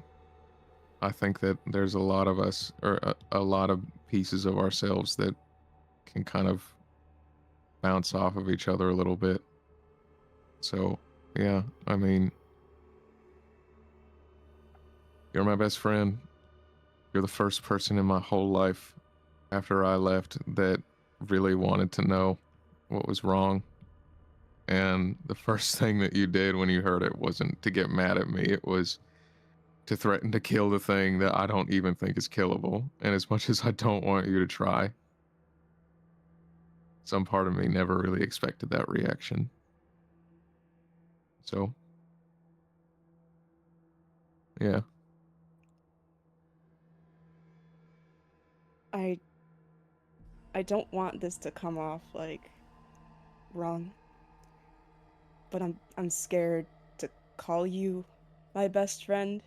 I think that there's a lot of us, or a lot of pieces of ourselves that can kind of bounce off of each other a little bit. So, yeah, I mean, you're my best friend. You're the first person in my whole life after I left that really wanted to know what was wrong. And the first thing that you did when you heard it wasn't to get mad at me, it was to threaten to kill the thing that I don't even think is killable. And as much as I don't want you to try, some part of me never really expected that reaction. So, yeah. I don't want this to come off like wrong, but I'm scared to call you my best friend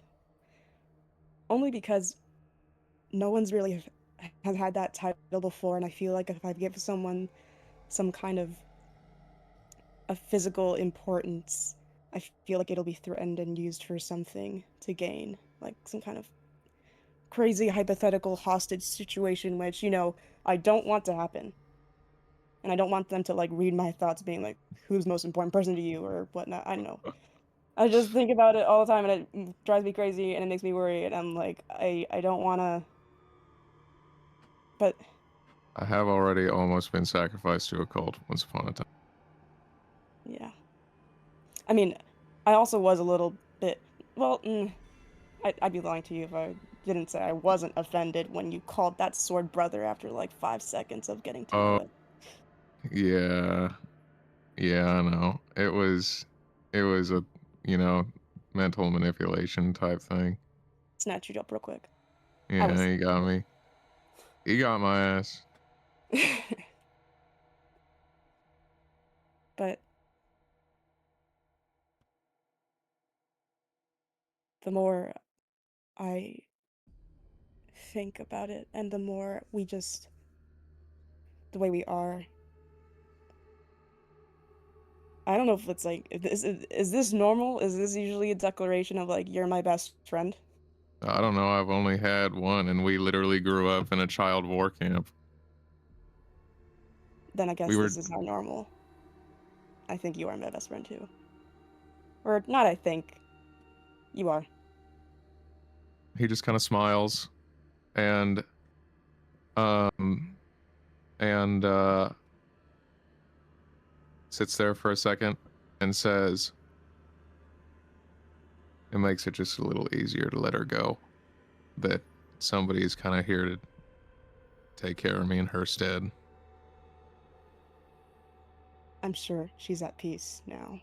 only because no one's really has had that title before, and I feel like if I give someone some kind of a physical importance, I feel like it'll be threatened and used for something to gain, like some kind of crazy hypothetical hostage situation, which, you know, I don't want to happen. And I don't want them to like read my thoughts being like, who's the most important person to you or whatnot. I don't know. I just think about it all the time and it drives me crazy and it makes me worry and I'm like, I don't wanna, but I have already almost been sacrificed to a cult once upon a time. yeah. I mean, I also was a little bit, well, I'd be lying to you if I didn't say I wasn't offended when you called that sword brother after like 5 seconds of getting to know Oh, it. yeah. Yeah, I know. It was a, you know, mental manipulation type thing. Snatch you up real quick. I Yeah, was. he got me. He got my ass. But the more I think about it and the more we just, the way we are, I don't know if it's like, is this normal? Is this usually a declaration of like, you're my best friend? I don't know. I've only had one, and we literally grew up in a child war camp. Then I We guess were. this is our normal. I think you are my best friend too. Or not, I think. You are. He just kind of smiles, and um, and sits there for a second, and says, "It makes it just a little easier to let her go. That somebody is kind of here to take care of me in her stead." I'm sure she's at peace now.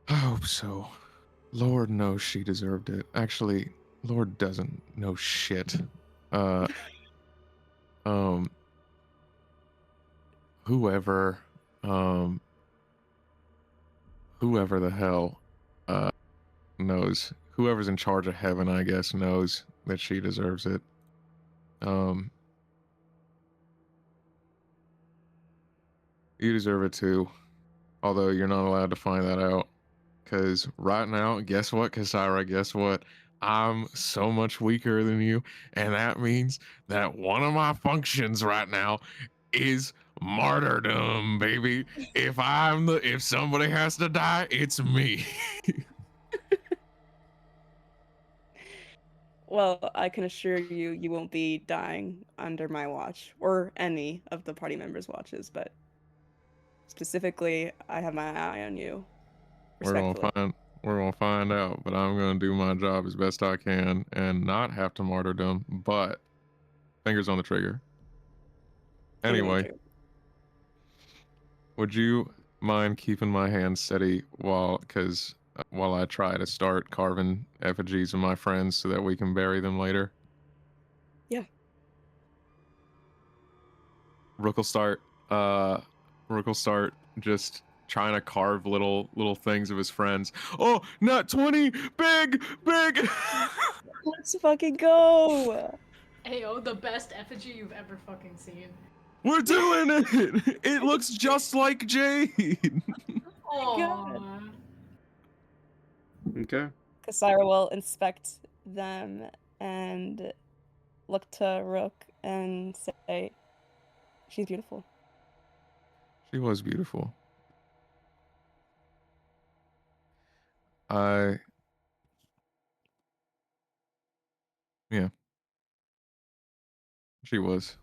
I hope so. Lord knows she deserved it. Actually, Lord doesn't know shit. Uh, um, whoever, um, whoever the hell, uh, knows, whoever's in charge of heaven, I guess, knows that she deserves it. Um, you deserve it too. Although you're not allowed to find that out. Because right now, guess what, Kasira? Guess what? I'm so much weaker than you. And that means that one of my functions right now is martyrdom, baby. If somebody has to die, it's me. Well, I can assure you, you won't be dying under my watch, or any of the party members' watches, but specifically, I have my eye on you. we're gonna Respectfully. find we're gonna find out, but I'm gonna do my job as best I can and not have to martyrdom, but fingers on the trigger. Finger on the Anyway, trigger. would you mind keeping my hand steady while I try to start carving effigies of my friends so that we can bury them later? Yeah. Rook will start uh Rook will start just trying to carve little things of his friends. Oh, not 20! Big! Big! Let's fucking go! Ayo, the best effigy you've ever fucking seen. We're doing it! It looks just like Jade! Oh, Okay. Kasara will inspect them and look to Rook and say, she's beautiful. She was beautiful. I Yeah, she was.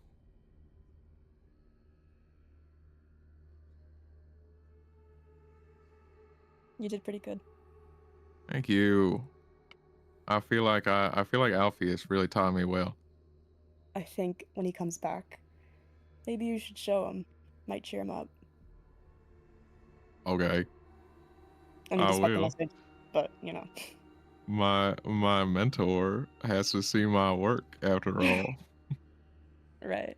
You did pretty good. Thank you. I feel like Alpheus really taught me well. I think when he comes back, maybe you should show him. Might cheer him up. Okay, I mean, I just fuck the will. message, but you know. My mentor has to see my work after all. Right.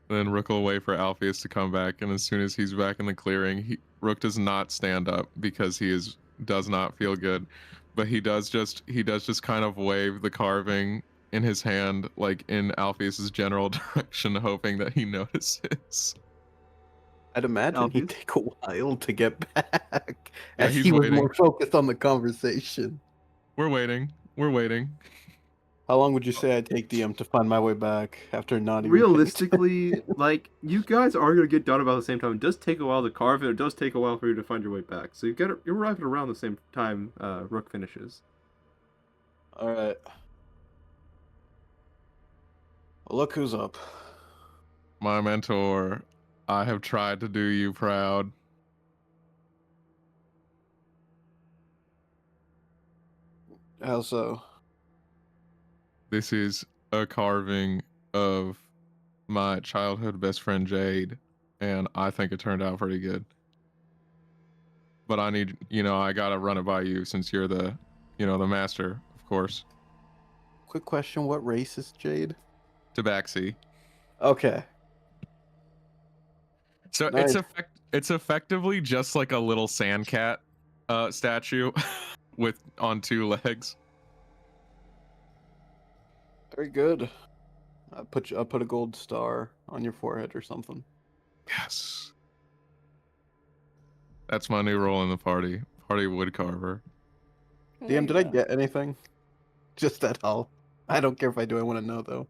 Then Rook will wait for Alpheus to come back, and as soon as he's back in the clearing, Rook does not stand up because does not feel good, but he does just kind of wave the carving in his hand, like in Alpheus's general direction, hoping that he notices. I'd imagine he'd Alpheus? take a while to get back, Yeah, as he's he was waiting. more focused on the conversation. We're waiting. We're waiting. How long would you say I'd take DM to find my way back after not even paying Realistically, like, you guys are gonna get done about the same time. It does take a while to carve it. It does take a while for you to find your way back. So you're arriving around the same time Rook finishes. All right. Well, look who's up. My mentor, I have tried to do you proud. How so? This is a carving of my childhood best friend Jade, and I think it turned out pretty good. But I need, I gotta run it by you since you're the master, of course. Quick question: what race is Jade? Tabaxi. Okay. So Nice. it's effectively just like a little sand cat statue on two legs. Very good. I'll put a gold star on your forehead or something. Yes. That's my new role in the party. Party wood carver. Well, there DM, you did I go. get anything? Just at all. I don't care if I do. I want to know though.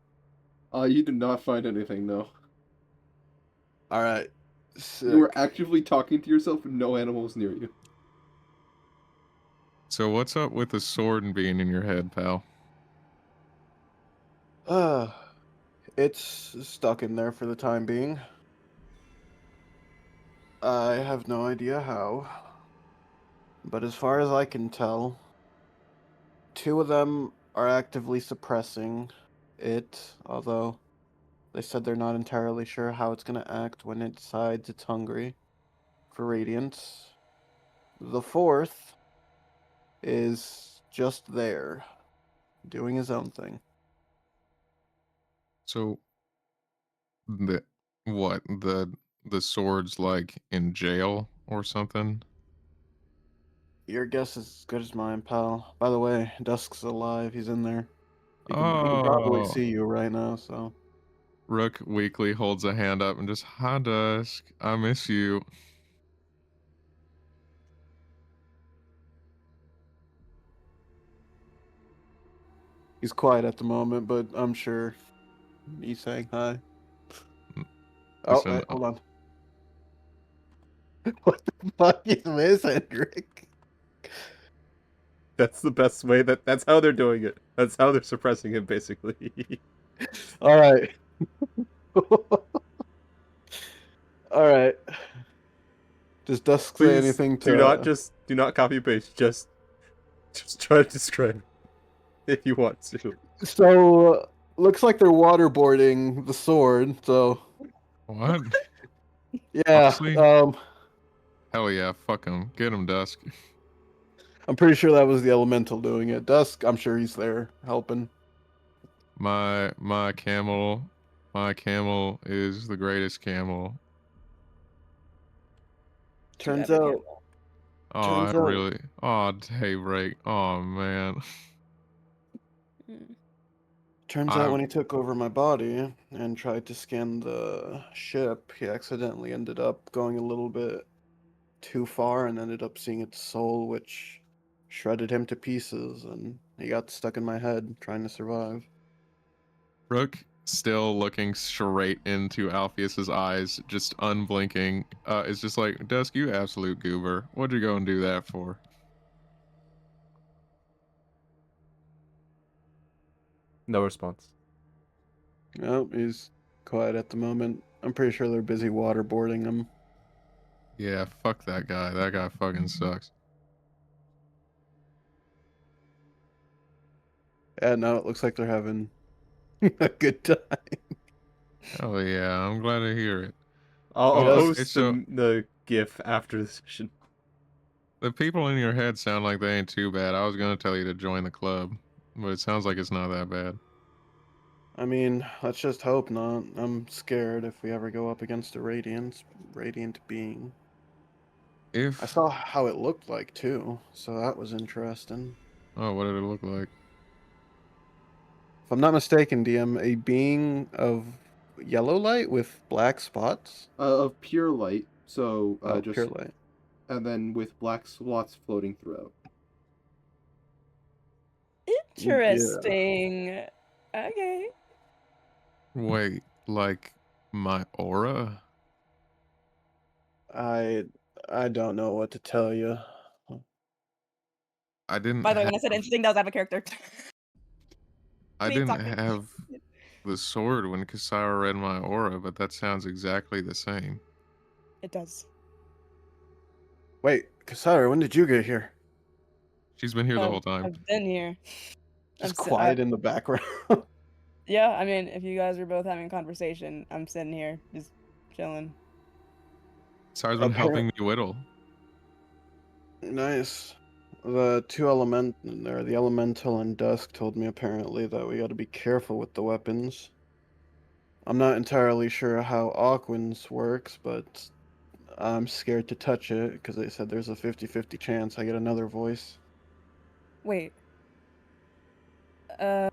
You did not find anything, no. All right. You were Sick. actively talking to yourself and no animals near you. So what's up with the sword being in your head, pal? It's stuck in there for the time being. I have no idea how. But as far as I can tell, two of them are actively suppressing it, although they said they're not entirely sure how it's going to act when it decides it's hungry for radiance. The fourth is just there, doing his own thing. So the sword's like in jail or something? Your guess is as good as mine, pal. By the way, Dusk's alive. He's in there. He can probably Oh. see you right now, so. Rook weakly holds a hand up and just, hi Dusk, I miss you. He's quiet at the moment, but I'm sure he's saying hi. Oh, Listen, wait, hold on. What the fuck is this, Hendrik? That's the best way. That's how they're doing it. That's how they're suppressing him, basically. All right. All right. Does Dusk say Please anything to? do not copy paste. Just try to describe if you want to. So looks like they're waterboarding the sword. So what? yeah. Honestly? Hell yeah, fuck him. Get him, Dusk. I'm pretty sure that was the elemental doing it. Dusk, I'm sure he's there helping. My camel is the greatest camel. Turns Whatever, out, Campbell. Oh, Turns I out- really. Oh, daybreak. Oh man. Mm. turns out when he took over my body and tried to scan the ship, he accidentally ended up going a little bit too far and ended up seeing its soul, which shredded him to pieces, and he got stuck in my head trying to survive. Rook, still looking straight into Alpheus's eyes, just unblinking, is just like, Dusk, you absolute goober. What'd you go and do that for? No response. Nope, he's quiet at the moment. I'm pretty sure they're busy waterboarding him. Yeah, fuck that guy. That guy fucking sucks. Yeah, no, it looks like they're having a good time. Oh yeah, I'm glad to hear it. I'll Oh, post okay, so the GIF after the session. the people in your head sound like they ain't too bad. I was gonna tell you to join the club, but it sounds like it's not that bad. I mean, let's just hope not. I'm scared if we ever go up against a radiant being. I If saw how it looked like too, so that was interesting. oh, what did it look like? If I'm not mistaken, DM, a being of yellow light with black spots. Of pure light, so Oh, just pure light. and then with black spots floating throughout. Interesting. Okay. Wait, like my aura? I don't know what to tell you. I didn't By the way, have when I said interesting, that was out of character. I Me didn't talking. have the sword when Kasara read my aura, but that sounds exactly the same. It does. Wait, Kasara, when did you get here? She's been here the whole time. I've been here. Just I'm si- quiet in the background. Yeah, I mean, if you guys are both having a conversation, I'm sitting here just chilling. Kasara's been helping me whittle. Nice. The elemental and Dusk told me apparently that we got to be careful with the weapons. I'm not entirely sure how Aquins works, but I'm scared to touch it because they said there's a 50-50 chance I get another voice. Wait. So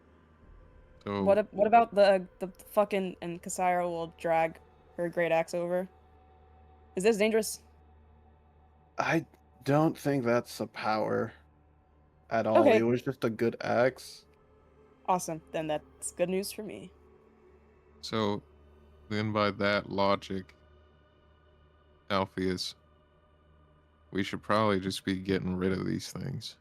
What about the fucking and Kasira will drag her great axe over? Is this dangerous? I don't think that's a power at all. Okay. It was just a good axe. Awesome. Then that's good news for me. So then by that logic, Alpheus, we should probably just be getting rid of these things.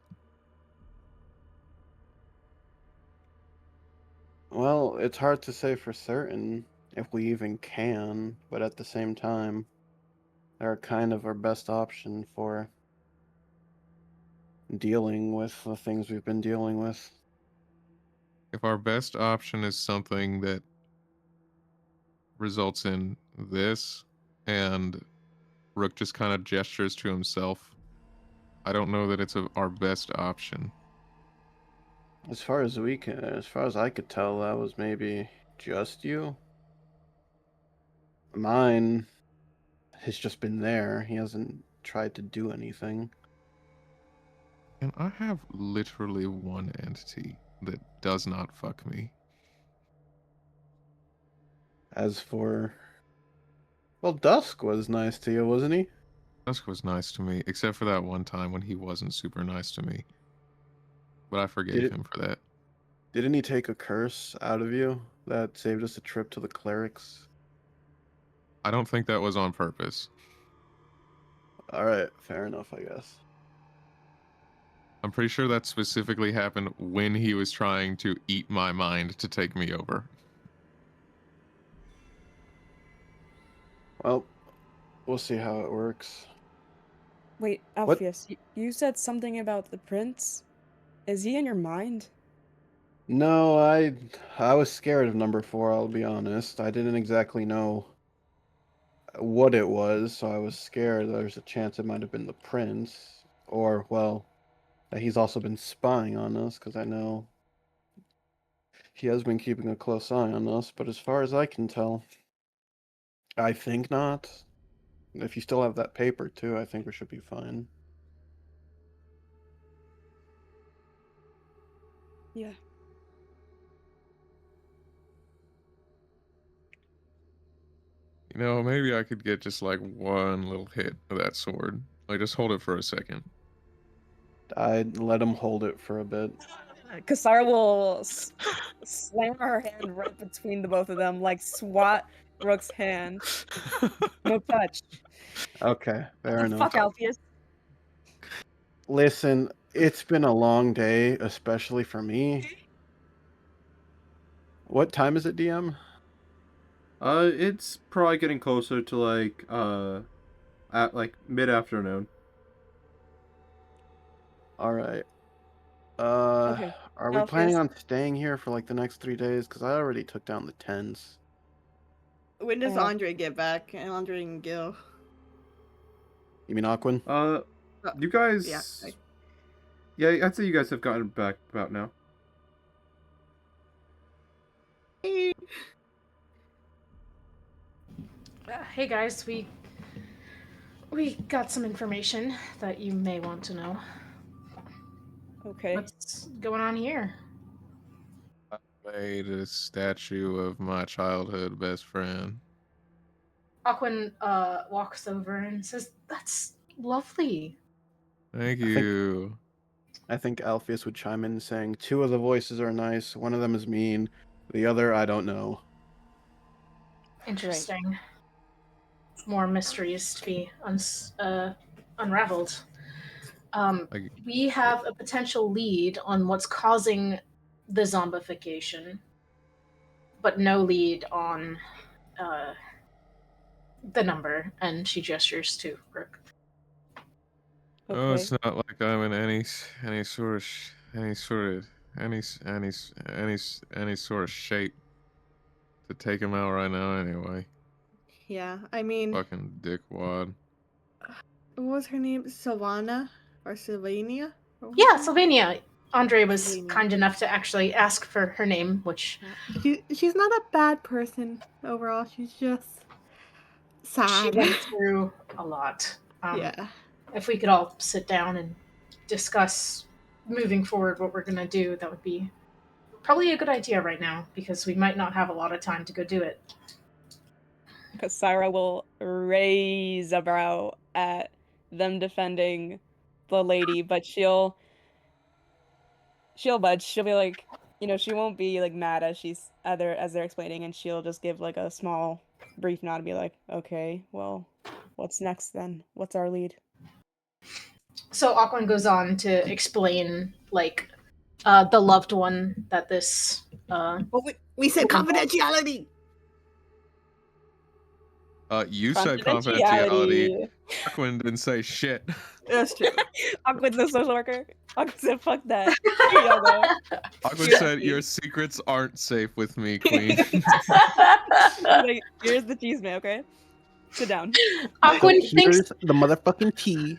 Well, it's hard to say for certain if we even can, but at the same time, they're kind of our best option for dealing with the things we've been dealing with. If our best option is something that results in this and Rook just kind of gestures to himself, I don't know that it's our best option. As far as I could tell, that was maybe just you. Mine has just been there. He hasn't tried to do anything. And I have literally one entity that does not fuck me. As for... Well, Dusk was nice to you, wasn't he? Dusk was nice to me, except for that one time when he wasn't super nice to me. But I forgave him for that. Didn't he take a curse out of you that saved us a trip to the clerics? I don't think that was on purpose. Alright, fair enough, I guess. I'm pretty sure that specifically happened when he was trying to eat my mind to take me over. Well, we'll see how it works. Wait, Alpheus, you said something about the prince? Is he in your mind? No, I was scared of number 4, I'll be honest. I didn't exactly know what it was, so I was scared there's a chance it might have been the prince. Or, well, that he's also been spying on us, because I know he has been keeping a close eye on us, but as far as I can tell, I think not. If you still have that paper, too, I think we should be fine. Yeah. You know, maybe I could get just like one little hit of that sword. Like, just hold it for a second. I'd let him hold it for a bit. Kasara will slam her hand right between the both of them, like swat Rook's hand. No touch. Okay, fair enough. Fuck Alpheus. Listen, it's been a long day, especially for me. What time is it, DM? It's probably getting closer to at mid-afternoon. All right. Okay. Are we Alpheus. planning on staying here for like the next 3 days? Because I already took down the tents. When does Uh, Andre get back? And Andre and Gil. You mean Aquin? You guys. Yeah. Yeah, I'd say you guys have gotten back about now. Hey guys, we got some information that you may want to know. Okay. What's going on here? Made a statue of my childhood best friend. Aquin walks over and says, "That's lovely." Thank think- you. I think Alpheus would chime in saying, 2 of the voices are nice, one of them is mean, the other I don't know. Interesting. More mysteries to be unraveled. Like, We have a potential lead on what's causing the zombification, but no lead on the number. And she gestures to Rook. oh, Okay. it's not like I'm in any sort of shape to take him out right now. Anyway, Yeah, I mean, fucking dickwad. what was her name? Sylvana? Or Sylvania? What was Yeah, her name? Sylvania. Andre was Sylvania. kind enough to actually ask for her name, which She's not a bad person overall. She's just she sad. went through a lot. Yeah. If we could all sit down and discuss moving forward what we're going to do, that would be probably a good idea right now, because we might not have a lot of time to go do it. Because Syra will raise a brow at them defending the lady, but she'll budge. She'll be like, she won't be like mad as they're explaining, and she'll just give like a small brief nod and be like, okay, well, what's next then? What's our lead? So Aquan goes on to explain, the loved one that this But we said confidentiality! You said confidentiality. Confidentiality. Aquin didn't say shit. That's true. Aqua's the social worker. Aqua said, fuck that. Here y'all go. Aquin said, "Your secrets aren't safe with me, Queen." Like, here's the cheese man, okay? Sit down. Aquan So thinks here's the motherfucking tea.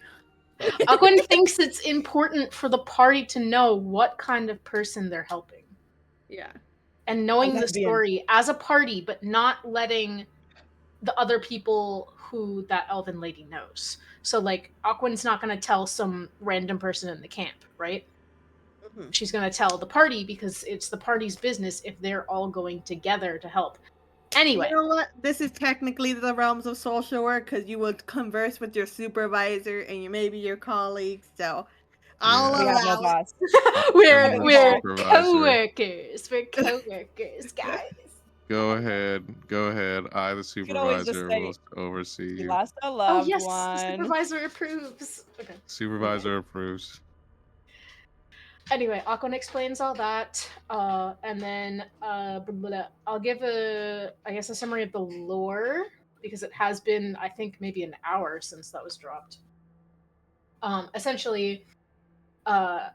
Aquan thinks it's important for the party to know what kind of person they're helping. Yeah. And knowing the Lesbian. story as a party, but not letting the other people who that elven lady knows. So, Aquan's not going to tell some random person in the camp, right? Mm-hmm. She's going to tell the party because it's the party's business if they're all going together to help. Anyway. You know what? This is technically the realms of social work because you would converse with your supervisor and maybe your colleagues. So I'll We have no allow it. boss. we're Supervisor. co-workers. We're co-workers, guys. Go ahead. I, the could always just supervisor, say, will oversee We you. lost a Oh loved yes, the one. supervisor approves. Okay. Supervisor approves. Anyway, Aquan explains all that, and then I'll give a summary of the lore, because it has been, I think, maybe an hour since that was dropped. Essentially, the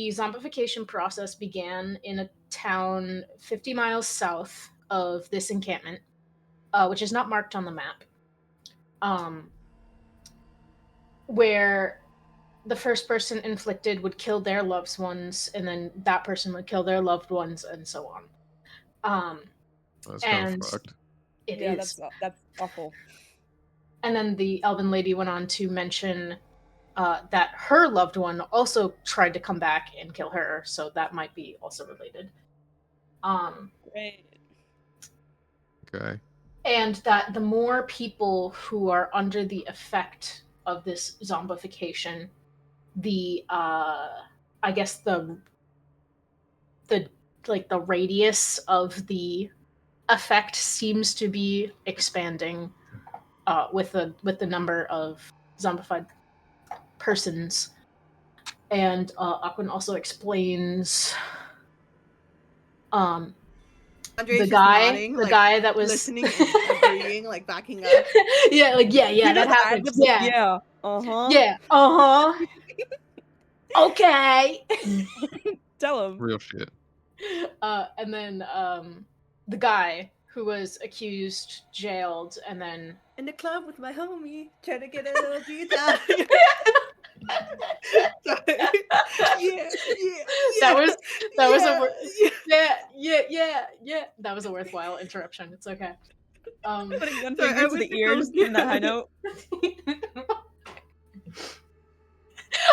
zombification process began in a town 50 miles south of this encampment, which is not marked on the map, where the first person inflicted would kill their loved ones, and then that person would kill their loved ones, and so on. That's kind And of fucked. It Yeah, is. that's awful. And then the elven lady went on to mention that her loved one also tried to come back and kill her, so that might be also related. Great. Okay. And that the more people who are under the effect of this zombification, the I guess the radius of the effect seems to be expanding with the number of zombified persons. And Aquin also explains Andre's just guy, nodding, the like, guy that was listening and agreeing, like backing up. yeah, like yeah, You that just happens. ad-lib, Yeah, Yeah. Uh-huh. yeah, okay. Tell him. Real shit. And then the guy who was accused, jailed, and then In the club with my homie, trying to get a little guitar. Yeah. that was yeah, yeah. That was a worthwhile interruption. It's okay. Putting one Sorry, I finger to wish the it goes ears in that high good. note.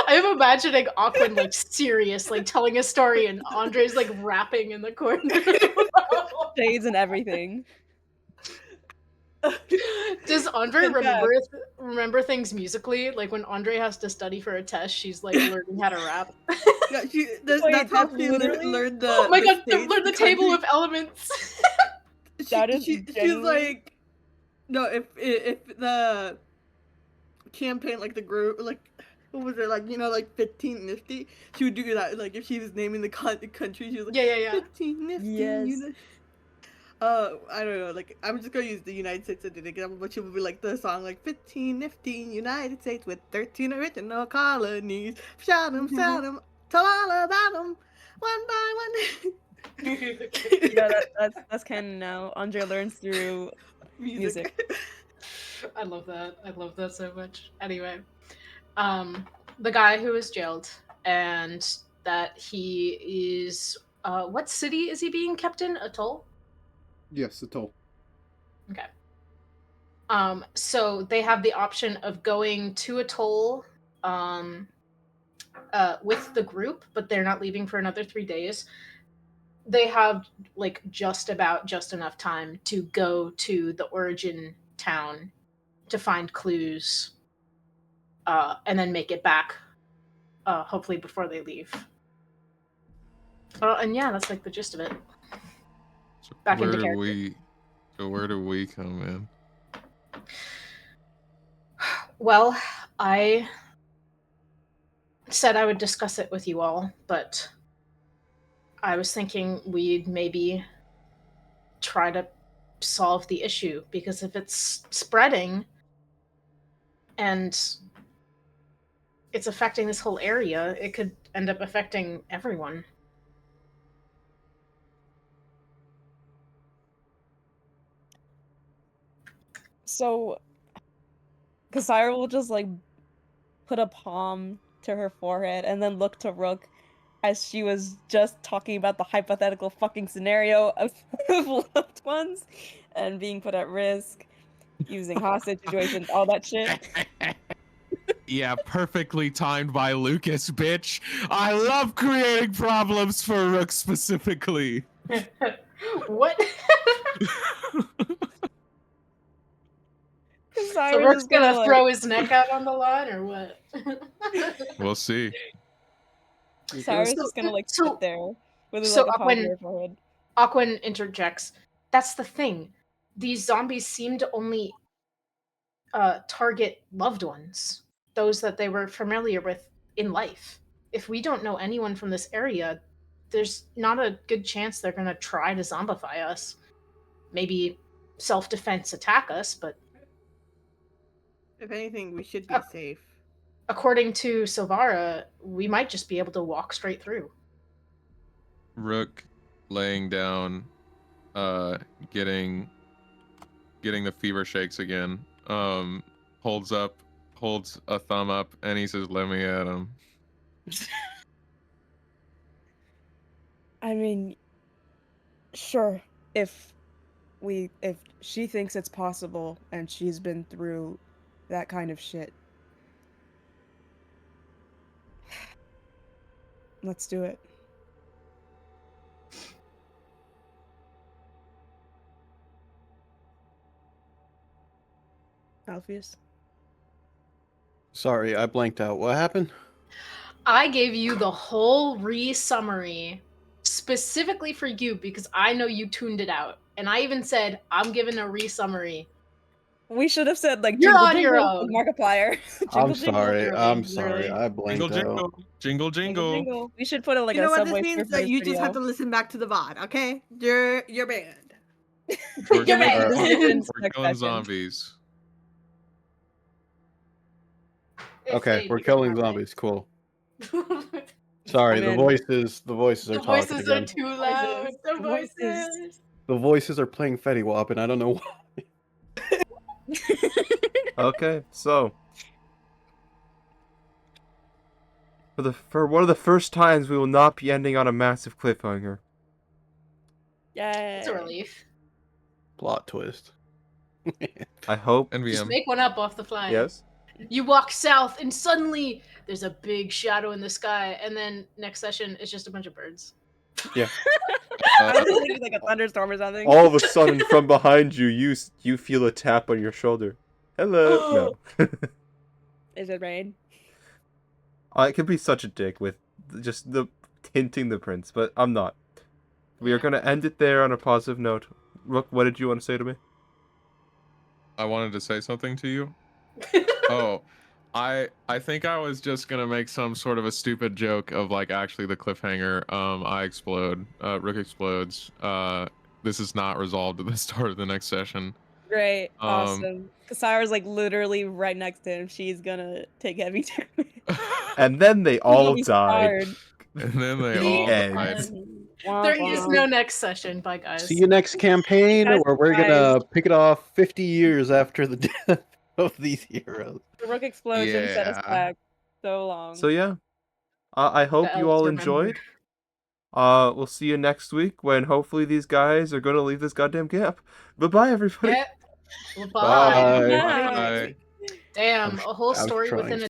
I'm imagining Aquin like serious, like telling a story, and Andre's like rapping in the corner. Shades and everything. Does Andre In fact- remember things musically? Like when Andre has to study for a test, she's like learning how to rap. Yeah, Wait, that's how that's she literally- learned the. Oh my god, states, learn the table countries. of elements. That is She's genuinely- like, no, if the campaign, like the group, like what was it, like, like 15 Nifty, she would do that. Like if she was naming the country, she was like, Yeah. 15 Nifty. Yes. I don't know. Like I'm just gonna use the United States as an example, but she would be like the song, like 15 Nifty United States with 13 original colonies. Shout 'em, shout 'em, tell all about 'em, one by one. Yeah, that's canon now. Andre learns through music. I love that. I love that so much. Anyway, the guy who was jailed, and that he is what city is he being kept in? Atoll? Yes, a toll. Okay. So they have the option of going to Atoll with the group, but they're not leaving for another 3 days. They have like just enough time to go to the origin town to find clues, and then make it back, hopefully before they leave. And yeah, that's like the gist of it. So Back where into do character. where do we come in? Well, I said I would discuss it with you all, but I was thinking we'd maybe try to solve the issue, because if it's spreading and it's affecting this whole area, it could end up affecting everyone. So, Kasira will just like put a palm to her forehead and then look to Rook as she was just talking about the hypothetical fucking scenario of loved ones and being put at risk, using hostage situations, all that shit. Yeah, perfectly timed by Lucas, bitch. I love creating problems for Rook specifically. What? So Kasira Rook's just gonna like, throw his neck out on the line, or what? We'll see. Kasira's just gonna like so- sit there with so like a palm to when- her forehead. Aquin interjects. That's the thing. These zombies seem to only target loved ones, those that they were familiar with in life. If we don't know anyone from this area, there's not a good chance they're going to try to zombify us. Maybe self-defense attack us, but If anything, we should be safe. according to Silvara, we might just be able to walk straight through. Rook laying down, getting the fever shakes again. Holds a thumb up, and he says, "Let me at him." I mean, sure, if she thinks it's possible and she's been through that kind of shit. Let's do it. Alpheus? Sorry, I blanked out. What happened? I gave you the whole re-summary specifically for you because I know you tuned it out. And I even said, I'm giving a re-summary. We should have said like You're jingle, on your jingle, own. like Markiplier. I'm Jingle, jingle, sorry. literally, I'm sorry. literally. I Jingle, blinked out. jingle, jingle, jingle, jingle. jingle. We should put it like You know a what Subway this means? That Surfers you just have to video. listen back to the VOD, okay? You're banned. We're You're killing- right. we're killing zombies. If Okay, they we're do killing have it. zombies. Cool. Sorry, I'm the in. voices are The talking voices are again. too loud. The The voices. voices. The voices are playing Fetty Wap, and I don't know why. Okay, so for one of the first times, we will not be ending on a massive cliffhanger. Yay. It's a relief. Plot twist. I hope. Just NVM. make one up off the fly. Yes. You walk south, and suddenly there's a big shadow in the sky, and then next session it's just a bunch of birds. I Uh, was just thinking like a thunderstorm or something. All of a sudden, from behind you, you feel a tap on your shoulder. Hello. No. Is it rain? I could be such a dick with just the hinting the prince, but I'm not. We are gonna end it there on a positive note. Rook, what did you want to say to me? I wanted to say something to you. Oh, I think I was just gonna make some sort of a stupid joke of like actually the cliffhanger. I explode. Rook explodes. This is not resolved at the start of the next session. Great. Awesome. Kasara's like literally right next to him. She's gonna take heavy damage. And then they all He's died. scarred. And then they The all end. died. There is no next session. Bye, guys. See you next campaign, Guys, where we're gonna pick it off 50 years after the death of these heroes. The Rook explosion set us Yeah. back so long. So yeah, I hope The you all elves remember. enjoyed. We'll see you next week when hopefully these guys are gonna leave this goddamn camp. Bye, everybody. Yeah. Well, Bye. bye. Yeah. Bye. Damn, a whole I was story trying within a